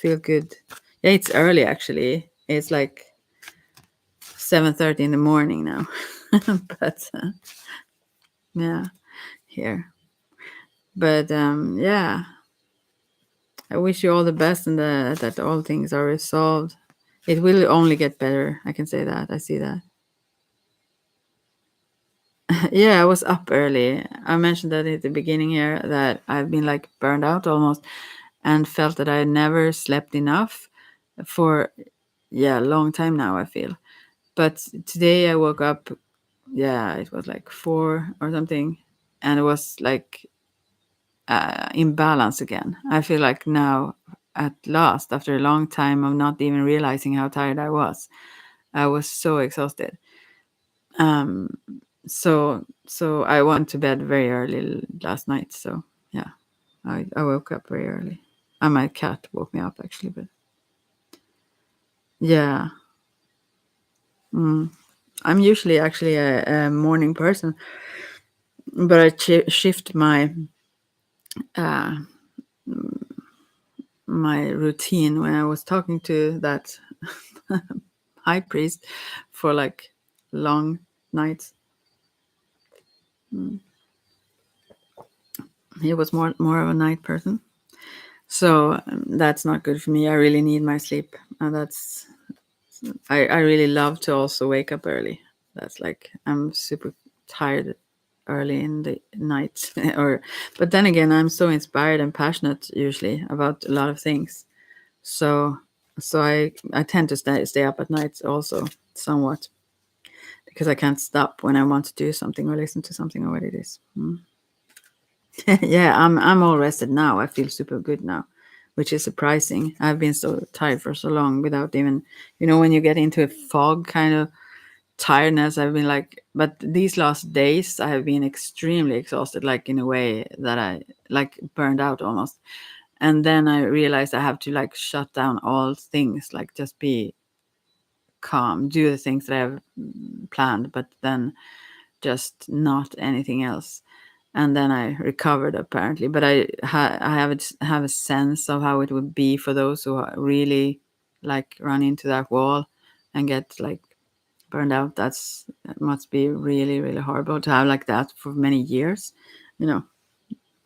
good. Yeah, it's early actually. It's like 7:30 in the morning now. But yeah, here. But yeah, I wish you all the best and that all things are resolved. It will only get better. I can say that. I see that. Yeah, I was up early. I mentioned that at the beginning here that I've been like burned out almost and felt that I never slept enough for yeah, a long time now I feel. But today I woke up, yeah, it was like 4 or something, and it was like in balance again. I feel like now at last after a long time of not even realizing how tired I was so exhausted. Um, so I went to bed very early last night. So yeah, I woke up very early. My cat woke me up actually, but yeah, mm. I'm usually actually a morning person, but I shift uh, my routine when I was talking to that high priest for like long nights. Mm. He was more of a night person. So that's not good for me. I really need my sleep, and I really love to also wake up early. That's like I'm super tired early in the night, or but then again I'm so inspired and passionate usually about a lot of things. So I tend to stay up at night also somewhat because I can't stop when I want to do something or listen to something or what it is. Mm. Yeah, I'm all rested now. I feel super good now, which is surprising. I've been so tired for so long without even, when you get into a fog kind of tiredness, I've been like, but these last days I have been extremely exhausted, like in a way that I like burned out almost. And then I realized I have to like shut down all things, like just be calm, do the things that I have planned, but then just not anything else. And then I recovered apparently. But I have a sense of how it would be for those who are really like run into that wall and get like burned out. That must be really really horrible to have like that for many years. You know,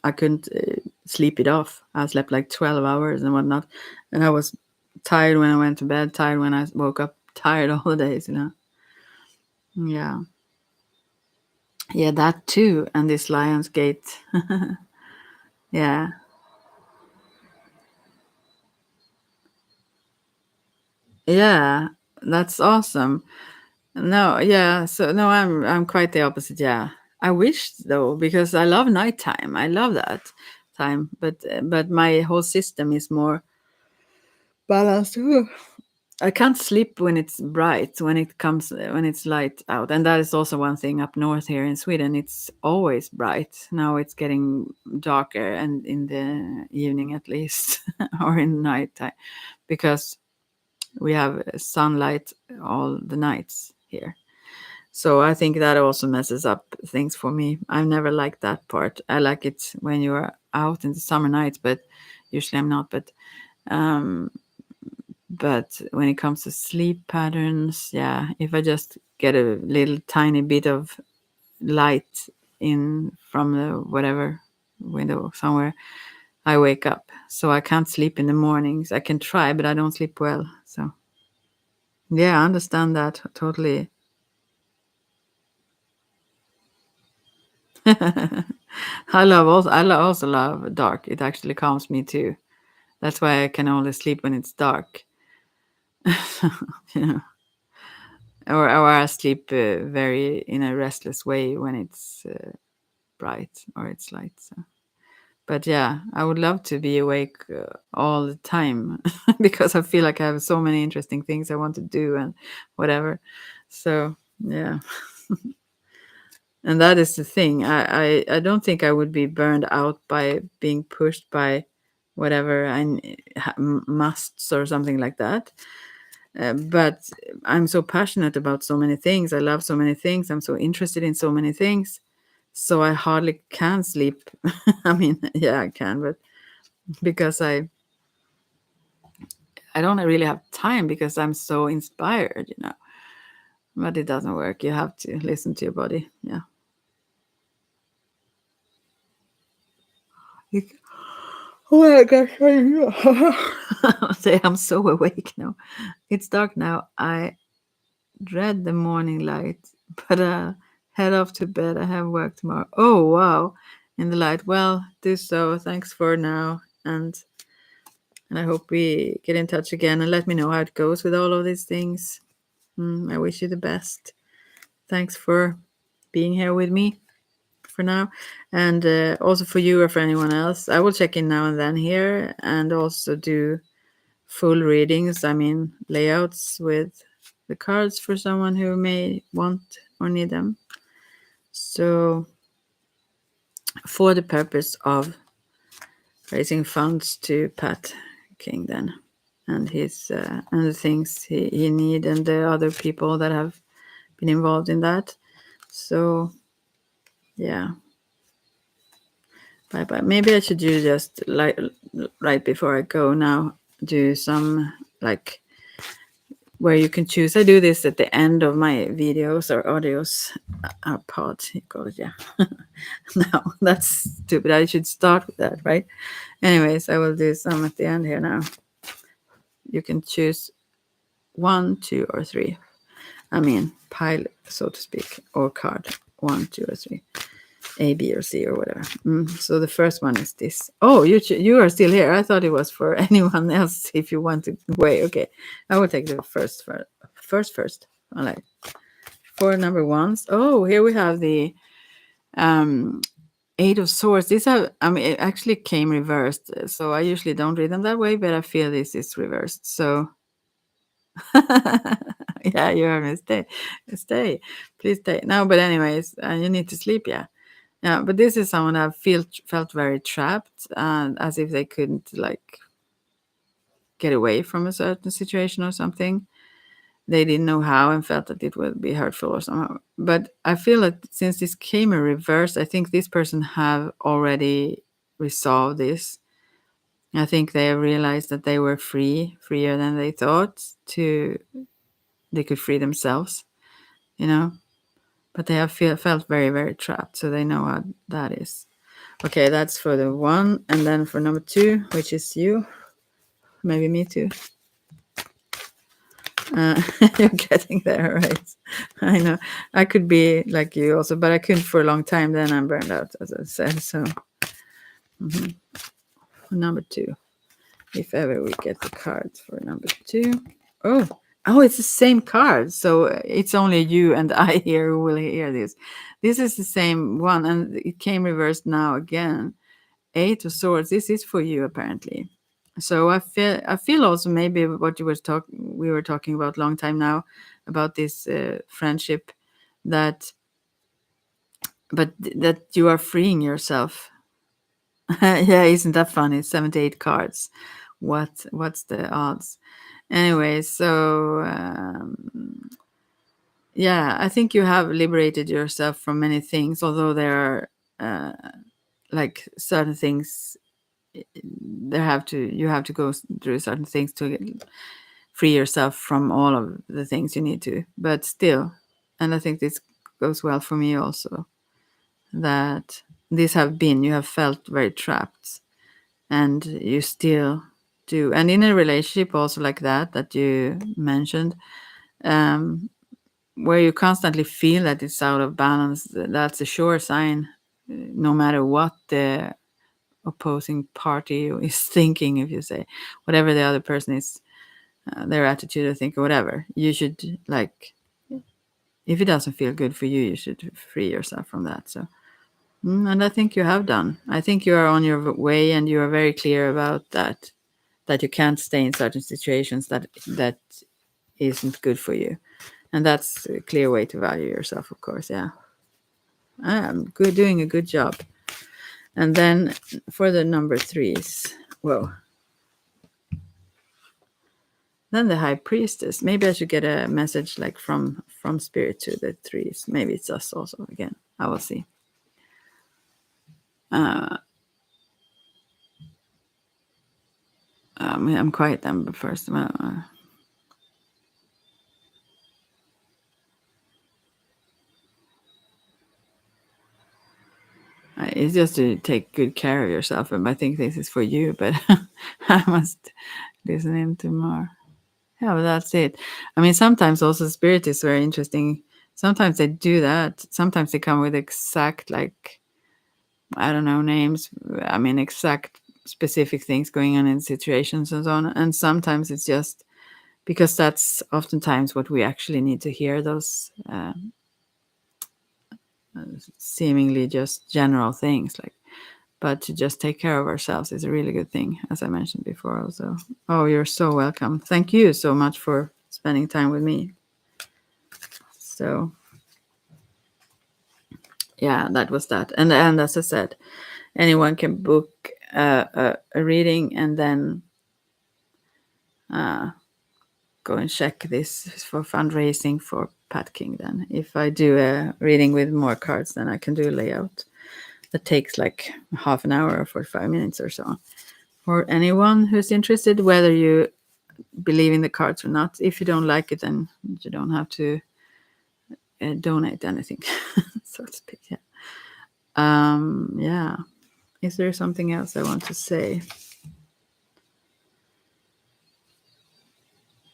I couldn't sleep it off. I slept like 12 hours and whatnot, and I was tired when I went to bed, tired when I woke up, tired all the days. Yeah, yeah, that too, and this Lions Gate. Yeah. Yeah, that's awesome. No, yeah. So no, I'm quite the opposite. Yeah, I wish though because I love nighttime. I love that time, but my whole system is more balanced. Ooh. I can't sleep when it's bright, when it's light out, and that is also one thing up north here in Sweden. It's always bright. Now it's getting darker, and in the evening at least, or in nighttime, because we have sunlight all the nights here. So I think that also messes up things for me. I've never liked that part. I like it when you're out in the summer nights, but usually I'm not. Um, but when it comes to sleep patterns, yeah, if I just get a little tiny bit of light in from the whatever window somewhere, I wake up. So I can't sleep in the mornings. I can try, but I don't sleep well. So yeah, I understand that totally. I also love dark. It actually calms me too. That's why I can only sleep when it's dark. you know, or I sleep very in a restless way when it's bright or it's light. So. But yeah, I would love to be awake all the time because I feel like I have so many interesting things I want to do and whatever. So yeah, and that is the thing. I don't think I would be burned out by being pushed by whatever musts or something like that. But I'm so passionate about so many things. I love so many things. I'm so interested in so many things. So I hardly can sleep. I mean, yeah, I can, but because I don't really have time because I'm so inspired. But it doesn't work. You have to listen to your body. Yeah. You- Oh my gosh. Say I'm so awake now. It's dark now. I dread the morning light, but head off to bed. I have work tomorrow. Oh wow. In the light. Well, do so. Thanks for now. And I hope we get in touch again and let me know how it goes with all of these things. I wish you the best. Thanks for being here with me for now. And also for you or for anyone else. I will check in now and then here and also do full readings. I mean, layouts with the cards for someone who may want or need them. So, for the purpose of raising funds to Pat King, then, and his and the things he need, and the other people that have been involved in that. So, yeah. Bye bye. Maybe I should do just like right before I go now. Do some like where you can choose. I do this at the end of my videos or audios, pod. You call it, yeah. No, that's stupid. I should start with that, right? Anyways, I will do some at the end here now. You can choose 1, 2, or 3. I mean, pile, so to speak, or card 1, 2, or 3. A, B, or C, or whatever. So the first one is this. Oh, you are still here. I thought it was for anyone else. If you want to wait, okay. I will take the first. All right. For number ones. Oh, here we have the Eight of Swords. It actually came reversed. So I usually don't read them that way, but I feel this is reversed. So yeah, you heard me. Stay, please stay. No, but anyways, you need to sleep. Yeah. Yeah, but this is someone that felt very trapped and as if they couldn't like get away from a certain situation or something. They didn't know how and felt that it would be hurtful or somehow. But I feel that since this came in reverse, I think this person have already resolved this. I think they have realized that they were freer than they thought they could free themselves. But they have felt very, very trapped. So they know how that is. Okay, that's for the one. And then for number 2, which is you, maybe me too. You're getting there, right? I know. I could be like you also, but I couldn't for a long time. Then I'm burned out, as I said. So, number 2, if ever we get the cards for number 2. Oh, it's the same card. So it's only you and I here who will hear this. This is the same one, and it came reversed now again. 8 of Swords. This is for you, apparently. So I feel also maybe what we were talking about long time now about this friendship that that you are freeing yourself. Yeah, isn't that funny? 78 cards. What's the odds? Anyway, so yeah, I think you have liberated yourself from many things, although there are like certain things you have to go through certain things to free yourself from all of the things you need to, but still, and I think this goes well for me also, that you have felt very trapped and you still do, and in a relationship also like that you mentioned, where you constantly feel that it's out of balance, that's a sure sign no matter what the opposing party is thinking, if you say whatever the other person is, their attitude or think or whatever, you should like, if it doesn't feel good for you, you should free yourself from that. So, and I think you have done. I think you are on your way, and you are very clear about that. That you can't stay in certain situations that isn't good for you, and that's a clear way to value yourself, of course. Yeah, I'm good, doing a good job. And then for the number threes, whoa. Then the high priestess. Maybe I should get a message like from spirit to the threes. Maybe it's us also again. I will see. I'm quiet then, but first, it's just to take good care of yourself. And I think this is for you, but I must listen in to more. Yeah, but that's it. I mean, sometimes also spirit is very interesting. Sometimes they do that. Sometimes they come with exact, like, I don't know, names. I mean, exact specific things going on in situations and so on. And sometimes it's just because that's oftentimes what we actually need to hear, those seemingly just general things. Like, but to just take care of ourselves is a really good thing, as I mentioned before also. Oh, you're so welcome. Thank you so much for spending time with me. So yeah, that was that. And as I said, anyone can book a reading and then go and check this for fundraising for Pat King. Then if I do a reading with more cards, then I can do a layout that takes like half an hour or 45 minutes or so. For anyone who's interested, whether you believe in the cards or not, if you don't like it, then you don't have to donate anything, so to speak. Yeah. Yeah. Is there something else I want to say?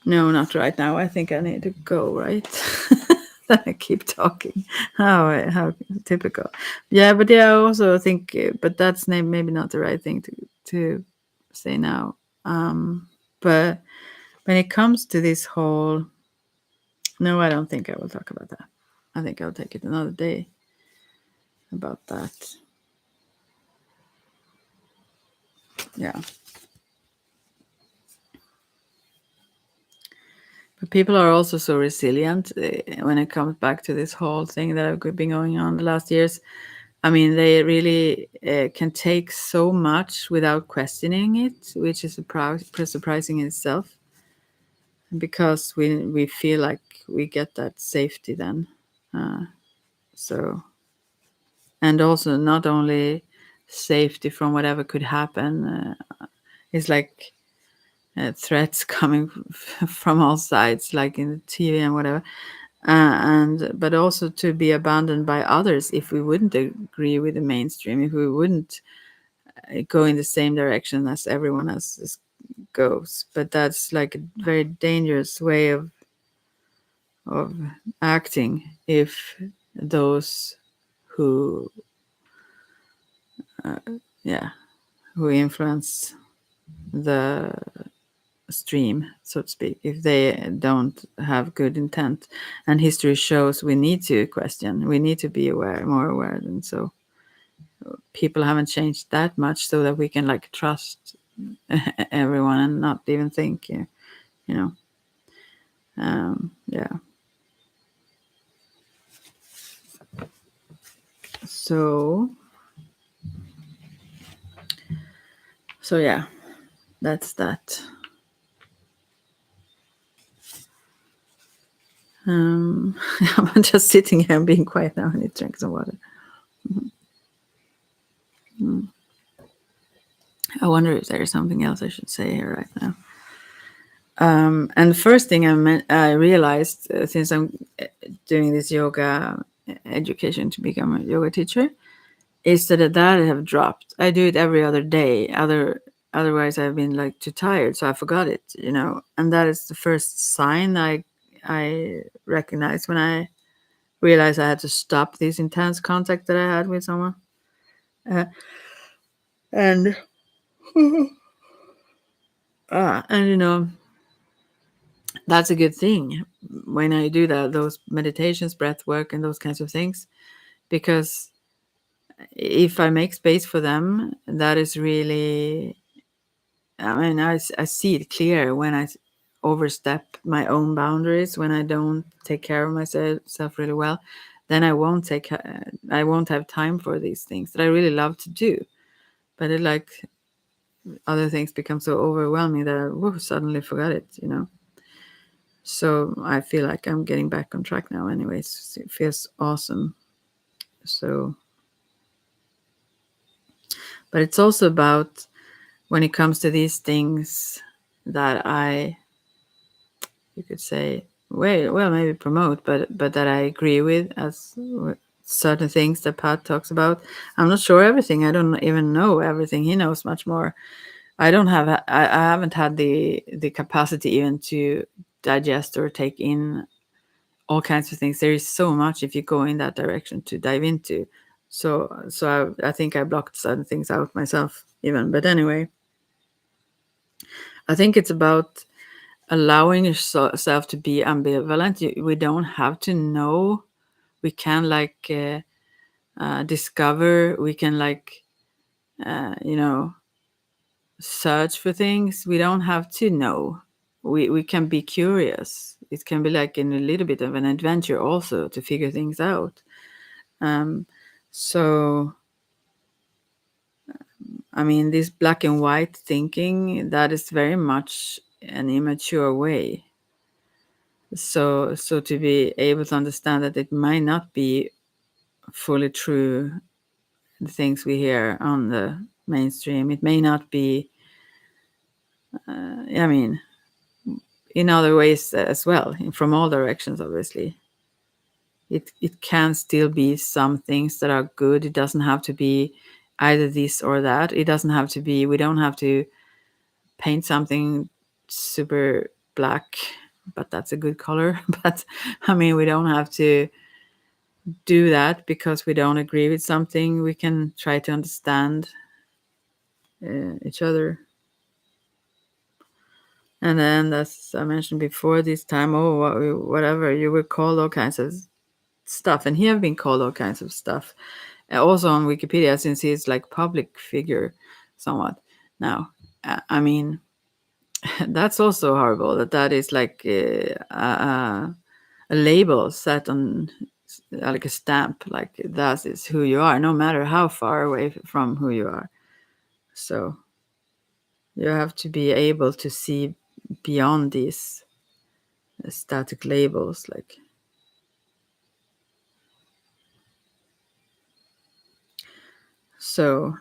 No, not right now. I think I need to go, right? Then I keep talking. How typical. Yeah, but yeah, I also think, but that's maybe not the right thing to say now. But when it comes to this whole, no, I don't think I will talk about that. I think I'll take it another day about that. Yeah. But people are also so resilient when it comes back to this whole thing that have been going on the last years. I mean, they really can take so much without questioning it, which is surprising in itself, because we feel like we get that safety then. So, and also not only safety from whatever could happen, it's like threats coming from all sides, like in the TV and whatever. And but also to be abandoned by others if we wouldn't agree with the mainstream, if we wouldn't go in the same direction as everyone else goes. But that's like a very dangerous way of acting if those who yeah who influence the stream, so to speak, if they don't have good intent. And history shows we need to question, we need to be aware, more aware. And so people haven't changed that much so that we can like trust everyone and not even think, you know. Yeah. So yeah, that's that. I'm just sitting here and being quiet now. I need to drink some water. I wonder if there's something else I should say here right now. And the first thing I realized, since I'm doing this yoga education to become a yoga teacher, is that have dropped. I do it every other day. Otherwise, I've been like too tired, so I forgot it. And that is the first sign I recognized when I realized I had to stop this intense contact that I had with someone. uh, and and that's a good thing when I do that, those meditations, breath work, and those kinds of things, because if I make space for them, that is really, I mean, I see it clear when I overstep my own boundaries, when I don't take care of myself really well, then I won't have time for these things that I really love to do. But it like other things become so overwhelming that I suddenly forgot it. So I feel like I'm getting back on track now anyways. It feels awesome. So, but it's also about when it comes to these things that you could say, well, maybe promote, but that I agree with, as certain things that Pat talks about. I'm not sure everything. I don't even know everything. He knows much more. I don't have. I haven't had the capacity even to digest or take in all kinds of things. There is so much if you go in that direction to dive into. So I think I blocked certain things out myself even. But anyway, I think it's about allowing yourself to be ambivalent. We don't have to know. We can discover. We can search for things. We don't have to know. We can be curious. It can be like in a little bit of an adventure also to figure things out. Um, so I mean, this black and white thinking, that is very much an immature way. So to be able to understand that it might not be fully true, the things we hear on the mainstream, it may not be. I mean, in other ways as well, from all directions, obviously. It can still be some things that are good. It doesn't have to be either this or that. It doesn't have to be. We don't have to paint something super black, but that's a good color. But I mean, we don't have to do that because we don't agree with something. We can try to understand each other. And then, as I mentioned before, this time, whatever, you will call all kinds of stuff. And he have been called all kinds of stuff. Also on Wikipedia, since he's like public figure somewhat now. I mean, that's also horrible that is like a label set on like a stamp, like that is who you are, no matter how far away from who you are. So you have to be able to see beyond these static labels, like. So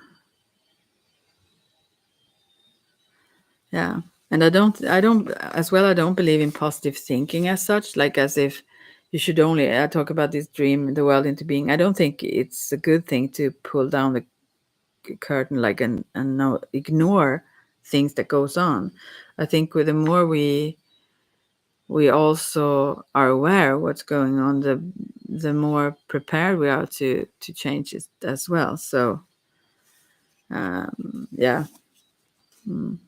yeah, and I don't as well. I don't believe in positive thinking as such, like as if you should only. I talk about this dream the world into being. I don't think it's a good thing to pull down the curtain like and no ignore things that goes on. I think with the more we also are aware of what's going on, the more prepared we are to change it as well. So yeah. Mm.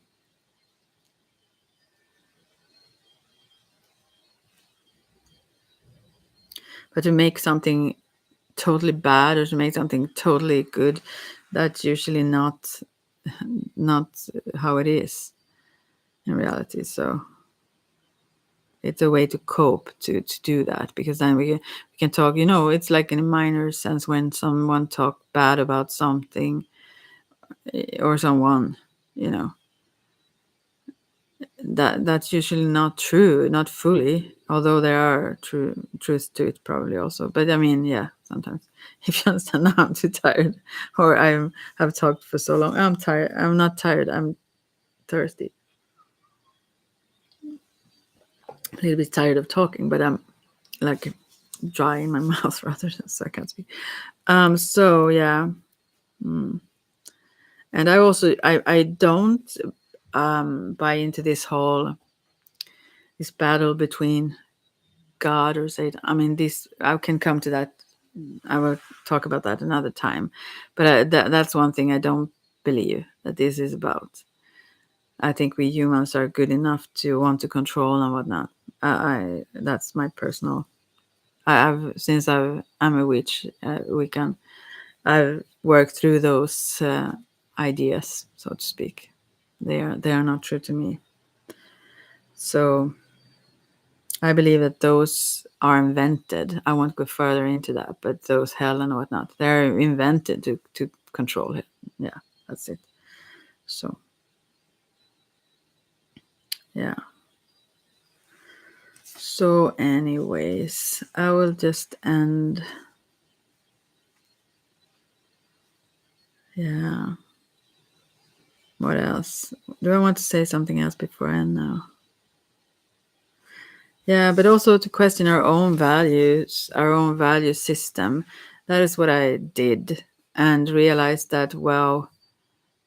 But to make something totally bad or to make something totally good, that's usually not how it is in reality. So it's a way to cope to do that, because then we can talk, it's like in a minor sense when someone talk bad about something or someone, you know that's usually not true, not fully, although there are truths to it probably also. But I mean, yeah, sometimes if you understand. Now I'm too tired, or I have talked for so long. I'm tired. I'm not tired, I'm thirsty, a little bit tired of talking, but I'm like dry in my mouth rather than, so I can't speak. So yeah. And I don't buy into this battle between God or Satan. I mean, this I can come to that I will talk about that another time. But that's one thing I don't believe that this is about. I think we humans are good enough to want to control and whatnot. I that's my personal. I've since I'm a witch. We can. I've worked through those ideas, so to speak. They are not true to me. So I believe that those are invented. I won't go further into that, but those hell and whatnot, they're invented to control it. Yeah, that's it. So yeah. So, anyways, I will just end. Yeah. What else? Do I want to say something else before I end now? Yeah, but also to question our own values, our own value system. That is what I did, and realized that, well,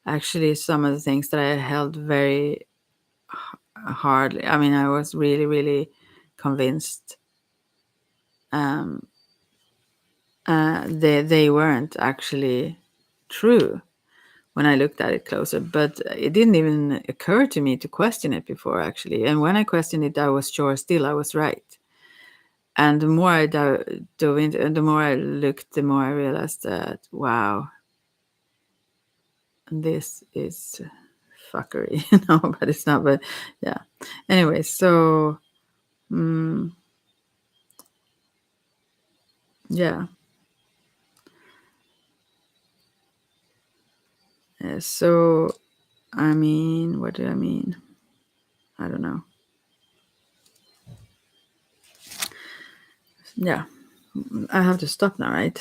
actually, some of the things that I held very hardly, I mean, I was really, really convinced um, they weren't actually true when I looked at it closer. But it didn't even occur to me to question it before, actually. And when I questioned it, I was sure still I was right. And the more I dove into, and the more I looked, the more I realized that, wow, this is fuckery. No, but it's not. But yeah. Anyway, so yeah. So I mean, what do I mean? I don't know. Yeah, I have to stop now, right?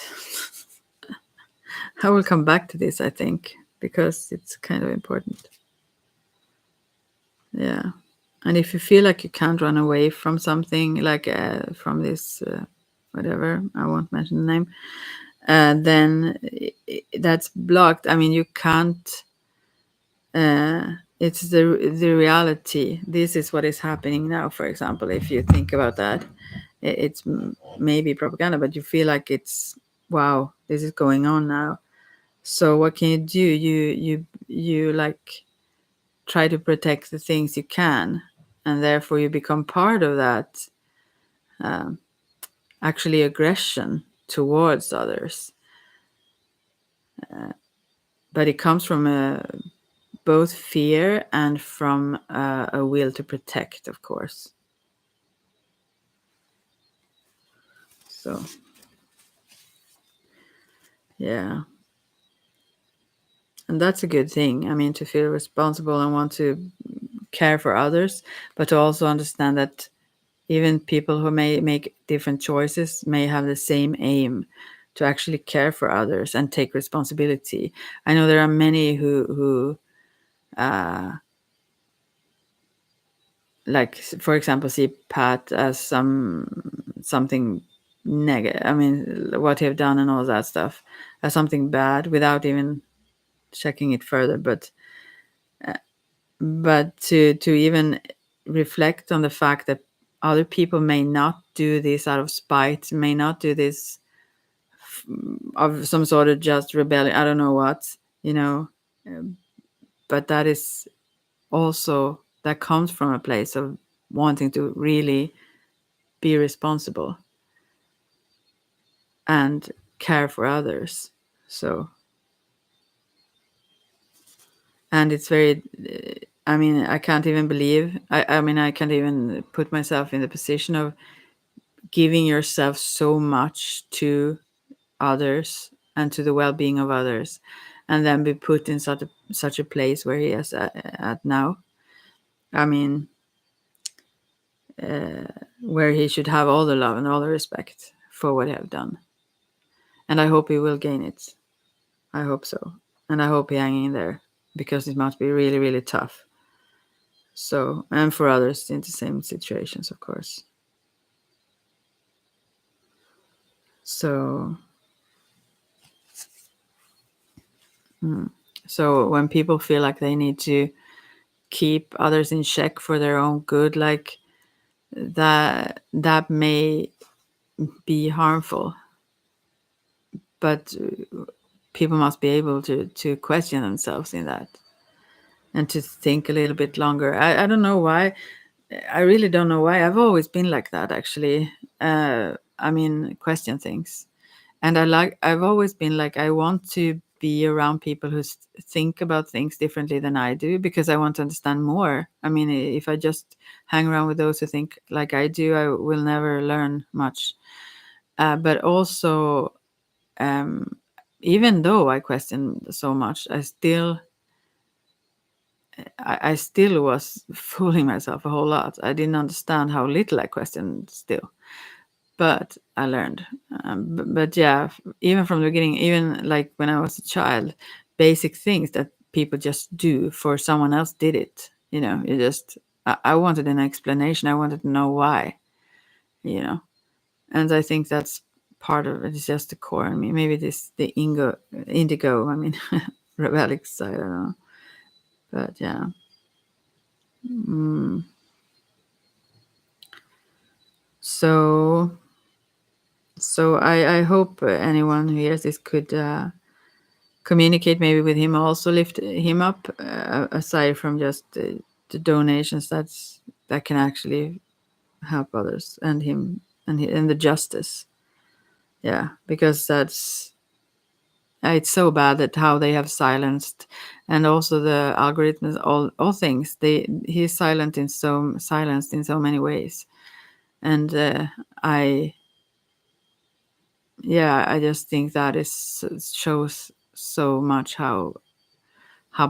I will come back to this, I think, because it's kind of important. Yeah. And if you feel like you can't run away from something, like from this, whatever, I won't mention the name, then that's blocked. I mean, you can't. It's the reality. This is what is happening now. For example, if you think about that, it's maybe propaganda, but you feel like it's wow. This is going on now. So what can you do? You like try to protect the things you can, and therefore you become part of that actually aggression towards others. But it comes from both fear and from a will to protect, of course. So yeah, and that's a good thing. I mean, to feel responsible and want to care for others, but to also understand that even people who may make different choices may have the same aim to actually care for others and take responsibility. I know there are many who like, for example, see Pat as something negative. I mean, what he have done and all that stuff as something bad without even checking it further. But to even reflect on the fact that other people may not do this out of spite, may not do this of some sort of just rebellion. I don't know what, you know, but that is also that comes from a place of wanting to really be responsible and care for others. So, and it's very, I mean, I can't even believe, I mean, I can't even put myself in the position of giving yourself so much to others and to the well-being of others, and then be put in such a place where he is at now. I mean, where he should have all the love and all the respect for what he have done, and I hope he will gain it. I hope so, and I hope he hang in there because it must be really, really tough. So, and for others in the same situations, of course. So, so when people feel like they need to keep others in check for their own good, like that may be harmful. but people must be able to question themselves in that and to think a little bit longer. I don't know why. I really don't know why. I've always been like that, actually. I mean, question things. And I've always been like, I want to be around people who think about things differently than I do because I want to understand more. I mean, if I just hang around with those who think like I do, I will never learn much. But also, um, even though I question so much, I still was fooling myself a whole lot. I didn't understand how little I questioned still, but I learned. But yeah, even from the beginning, even like when I was a child, basic things that people just do for someone else did it. You know, you just, I wanted an explanation. I wanted to know why, you know, and I think that's part of it. It's just the core in me. Maybe this, the indigo, I mean, rebellic side, I don't know. But yeah. Mm. So, I hope anyone who hears this could communicate maybe with him, also lift him up, aside from just the donations that can actually help others and him and the justice. Yeah, because that's it's so bad that how they have silenced, and also the algorithms, all things he's silenced in so many ways, and I yeah, I just think that is shows so much how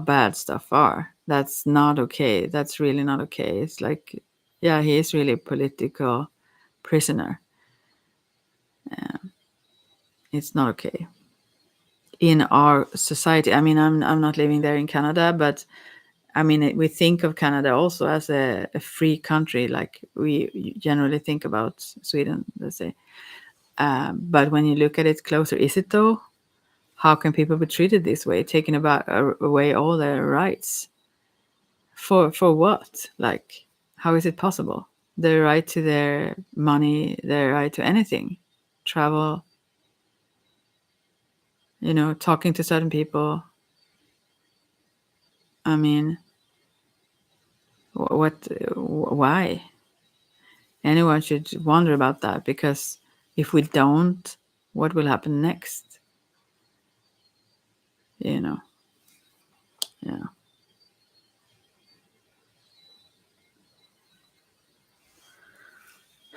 bad stuff are. That's not okay. That's really not okay. It's like, yeah, he is really a political prisoner. It's not okay in our society. I mean, I'm not living there in Canada, but I mean, we think of Canada also as a free country, like we generally think about Sweden, let's say. But when you look at it closer, is it though? How can people be treated this way, taking away all their rights? For what? Like, how is it possible? Their right to their money, their right to anything, travel, talking to certain people. I mean, why? Anyone should wonder about that, because if we don't, what will happen next? You know, yeah.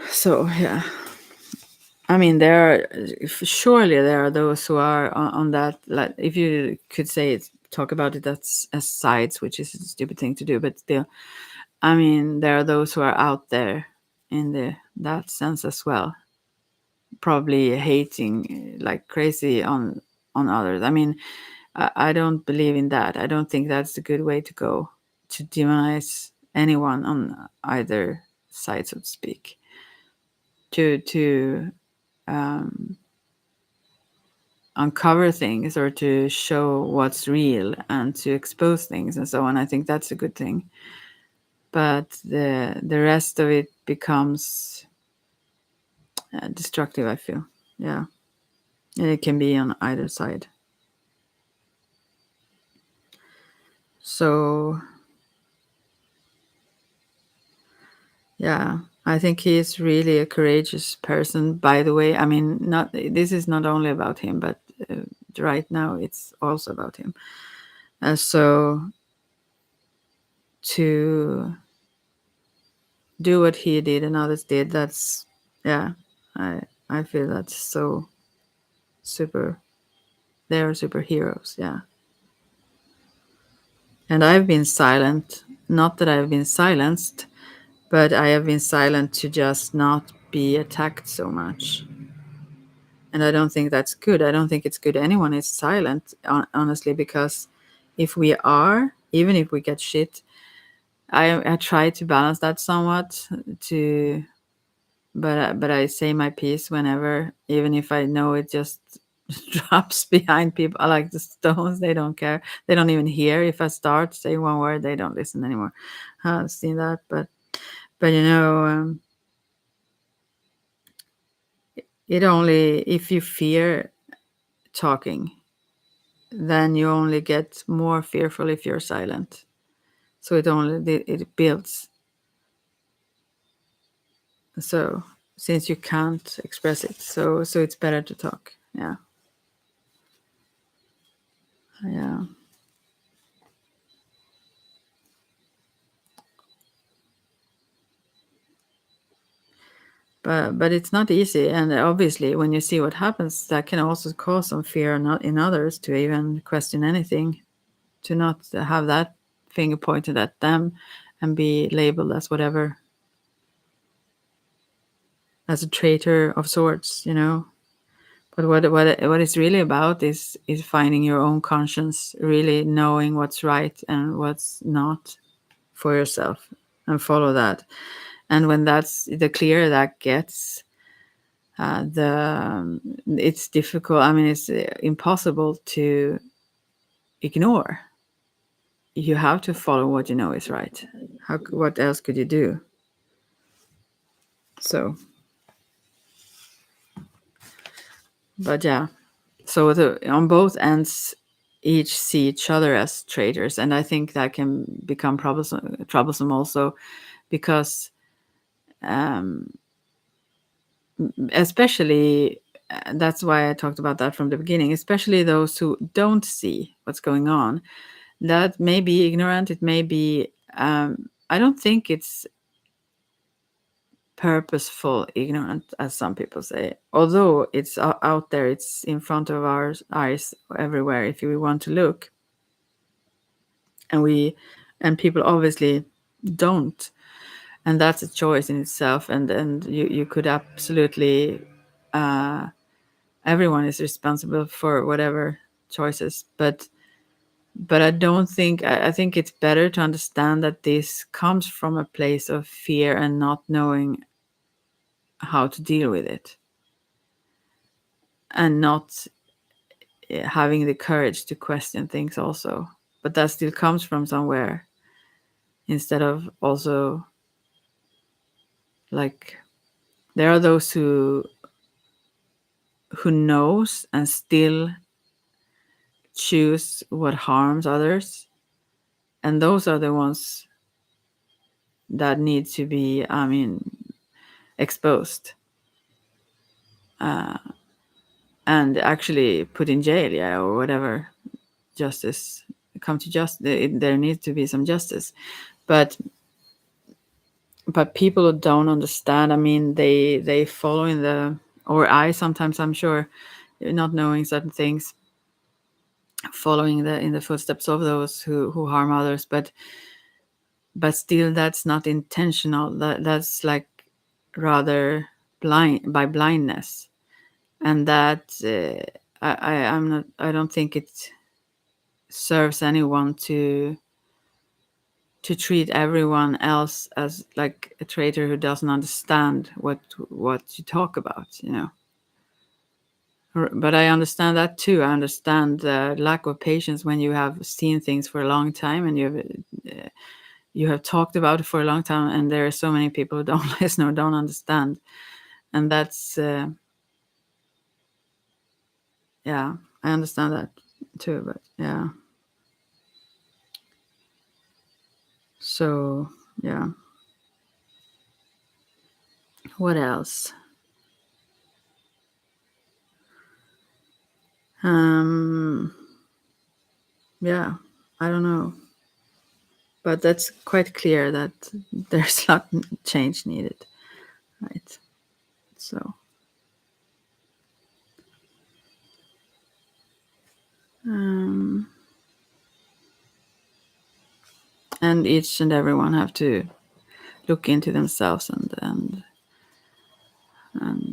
So yeah, I mean, surely there are those who are on that. Like, if you could say it, talk about it as sides, which is a stupid thing to do, but still, I mean, there are those who are out there in that sense as well, probably hating like crazy on others. I mean, I don't believe in that. I don't think that's a good way to go, to demonize anyone on either side, so to speak. To um, uncover things, or to show what's real and to expose things and so on. I think that's a good thing. But the rest of it becomes destructive, I feel. Yeah. And it can be on either side. So yeah, I think he is really a courageous person, by the way. I mean, not this is not only about him, but right now it's also about him. So to do what he did and others did, that's, yeah, I feel that's so super. They're superheroes, yeah. And I've been silent, not that I've been silenced, but I have been silent to just not be attacked so much. And I don't think that's good. I don't think it's good anyone is silent, honestly, because if we are, even if we get shit, I try to balance that somewhat, to but I say my piece whenever, even if I know it just drops behind people. I like the stones. They don't care. They don't even hear if I start saying one word. They don't listen anymore. I've seen that, but it only, if you fear talking, then you only get more fearful if you're silent. So it builds. So since you can't express it, so it's better to talk. Yeah, yeah. But it's not easy, and obviously, when you see what happens, that can also cause some fear not in others to even question anything, to not have that finger pointed at them, and be labeled as whatever, as a traitor of sorts, you know. But what it's really about is finding your own conscience, really knowing what's right and what's not for yourself, and follow that. And when that's the clearer that gets, it's difficult. I mean, it's impossible to ignore. You have to follow what you know is right. What else could you do? So, but yeah. So on both ends, each see each other as traitors, and I think that can become troublesome also, because um, especially that's why I talked about that from the beginning. Especially those who don't see what's going on, that may be ignorant. It may be. I don't think it's purposeful ignorant, as some people say. Although it's out there, it's in front of our eyes everywhere if we want to look, and people obviously don't, and that's a choice in itself. And you could absolutely, everyone is responsible for whatever choices, but I don't think I think it's better to understand that this comes from a place of fear and not knowing how to deal with it, and not having the courage to question things also. But that still comes from somewhere, instead of also, like, there are those who knows and still choose what harms others, and those are the ones that need to be, I mean, exposed, and actually put in jail, yeah, or whatever. Justice come to just there needs to be some justice. But people who don't understand, I mean, they follow in the, or I sometimes, I'm sure, not knowing certain things, following in the footsteps of those who harm others, but still that's not intentional. That's like rather by blindness. And that, I'm not, I don't think it serves anyone to treat everyone else as like a traitor who doesn't understand what you talk about, you know. But I understand that too. I understand the lack of patience when you have seen things for a long time, and you have talked about it for a long time, and there are so many people who don't listen or don't understand, and that's yeah, I understand that too. But yeah, so yeah, what else? Um, yeah, I don't know, but that's quite clear that there's a lot change needed, right? So, um, and each and everyone have to look into themselves and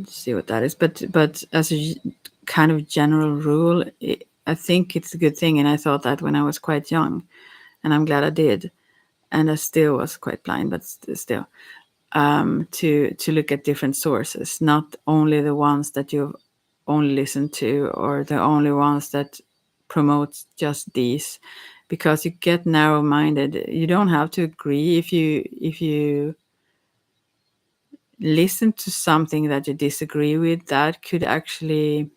see what that is. But as a kind of general rule, I think it's a good thing, and I thought that when I was quite young, and I'm glad I did, and I still was quite blind, but still, to look at different sources, not only the ones that you've only listened to, or the only ones that promote just these, because you get narrow-minded. You don't have to agree. If you listen to something that you disagree with, that could actually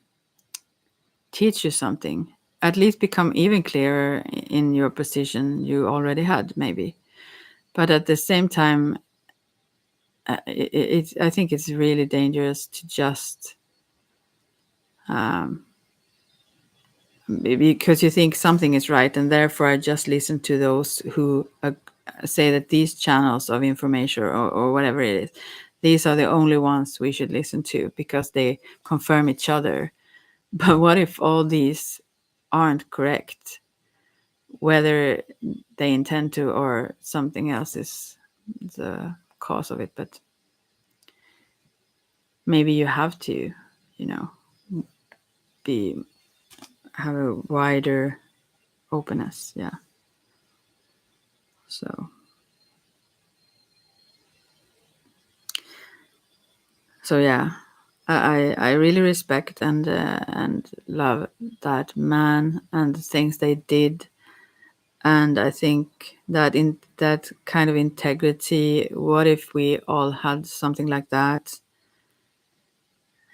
teach you something, at least become even clearer in your position you already had, maybe. But at the same time, I think it's really dangerous to just um, because you think something is right, and therefore I just listen to those who say that these channels of information or whatever it is, these are the only ones we should listen to because they confirm each other. But what if all these aren't correct, whether they intend to or something else is the cause of it? But maybe you have to, you know, be have a wider openness. Yeah. So yeah, I really respect and love that man and the things they did, and I think that in that kind of integrity, what if we all had something like that?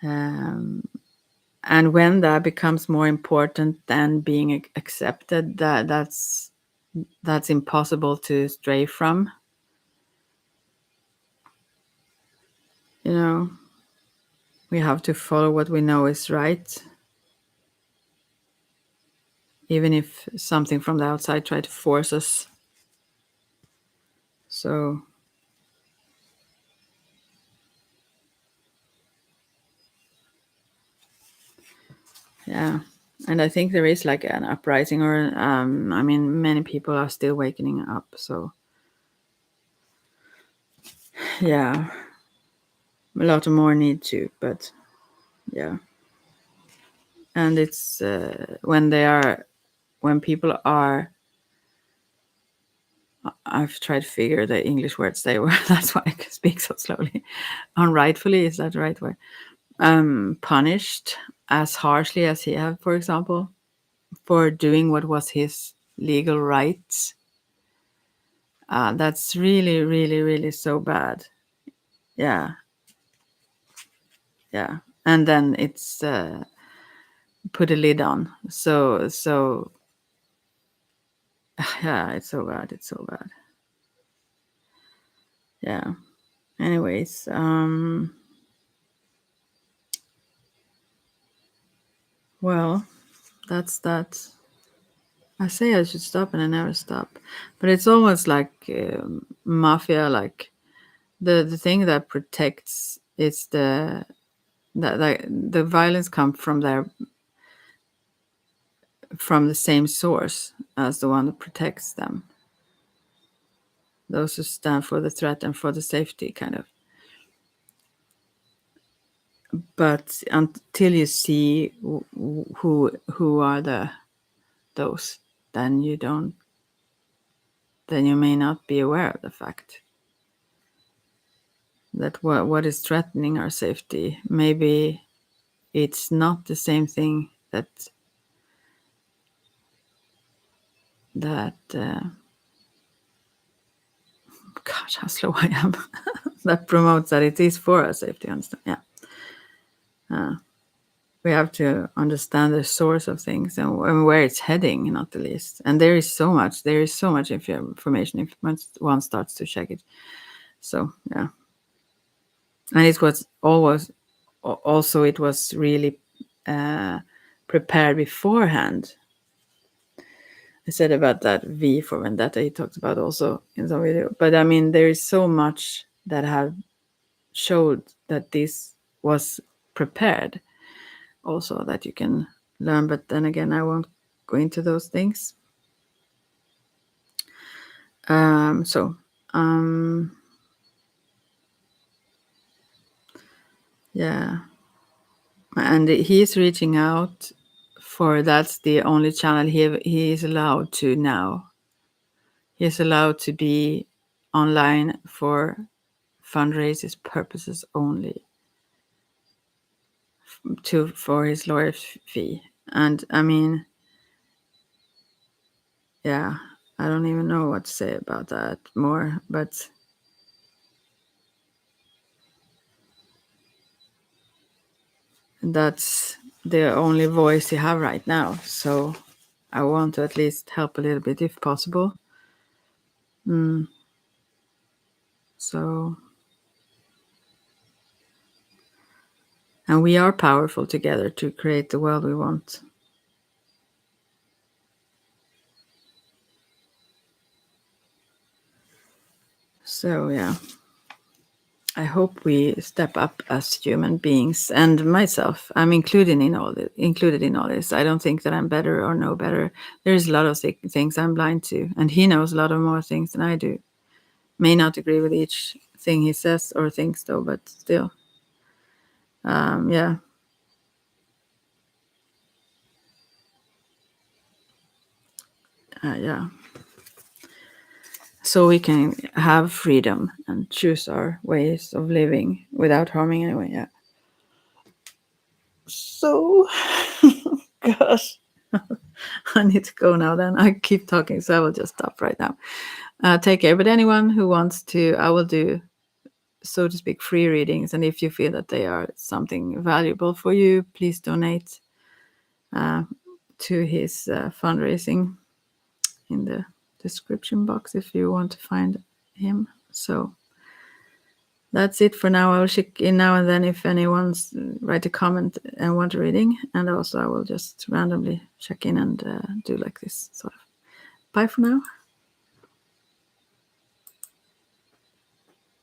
Um, and when that becomes more important than being accepted, that's impossible to stray from. You know, we have to follow what we know is right, even if something from the outside try to force us. So yeah, and I think there is like an uprising, or I mean, many people are still waking up. So yeah, a lot more need to, but yeah, and it's when people are. I've tried to figure the English words they were. That's why I can speak so slowly. Unrightfully, is that the right word? Punished as harshly as he had, for example, for doing what was his legal rights. That's really, really, really so bad. Yeah, yeah. And then it's put a lid on. So yeah, it's so bad. It's so bad. Yeah. Anyways, well, that's that. I say I should stop and I never stop, but it's almost like mafia. Like the thing that protects is the violence come from from the same source as the one that protects them. Those who stand for the threat and for the safety, kind of. But until you see who are those, then you don't. Then you may not be aware of the fact that what is threatening our safety. Maybe it's not the same thing that. Gosh, how slow I am. That promotes that it is for our safety. Understand? Yeah. We have to understand the source of things and where it's heading, not the least. And there is so much. There is so much information if one starts to check it. So yeah, and it was always also it was really prepared beforehand. I said about that V for Vendetta. He talked about also in some video. But I mean, there is so much that have showed that this was prepared also that you can learn, but then again I won't go into those things. So yeah, and he's reaching out for that's the only channel he is allowed to now. He is allowed to be online for fundraisers purposes only, to for his lawyer fee. And I mean, yeah, I don't even know what to say about that more, but that's the only voice you have right now. So I want to at least help a little bit if possible. So, and we are powerful together to create the world we want. So, yeah, I hope we step up as human beings, and myself. I'm included in all this. I don't think that I'm better or no better. There's a lot of things I'm blind to, and he knows a lot of more things than I do. May not agree with each thing he says or thinks, though, but still, yeah. Yeah. So we can have freedom and choose our ways of living without harming anyone. Yeah. So, gosh, I need to go now. Then I keep talking, so I will just stop right now. Take care. But anyone who wants to, I will do, so to speak, free readings. And if you feel that they are something valuable for you, please donate to his fundraising in the description box if you want to find him. So that's it for now. I will check in now and then if anyone's write a comment and want a reading, and also I will just randomly check in and do like this. So bye for now.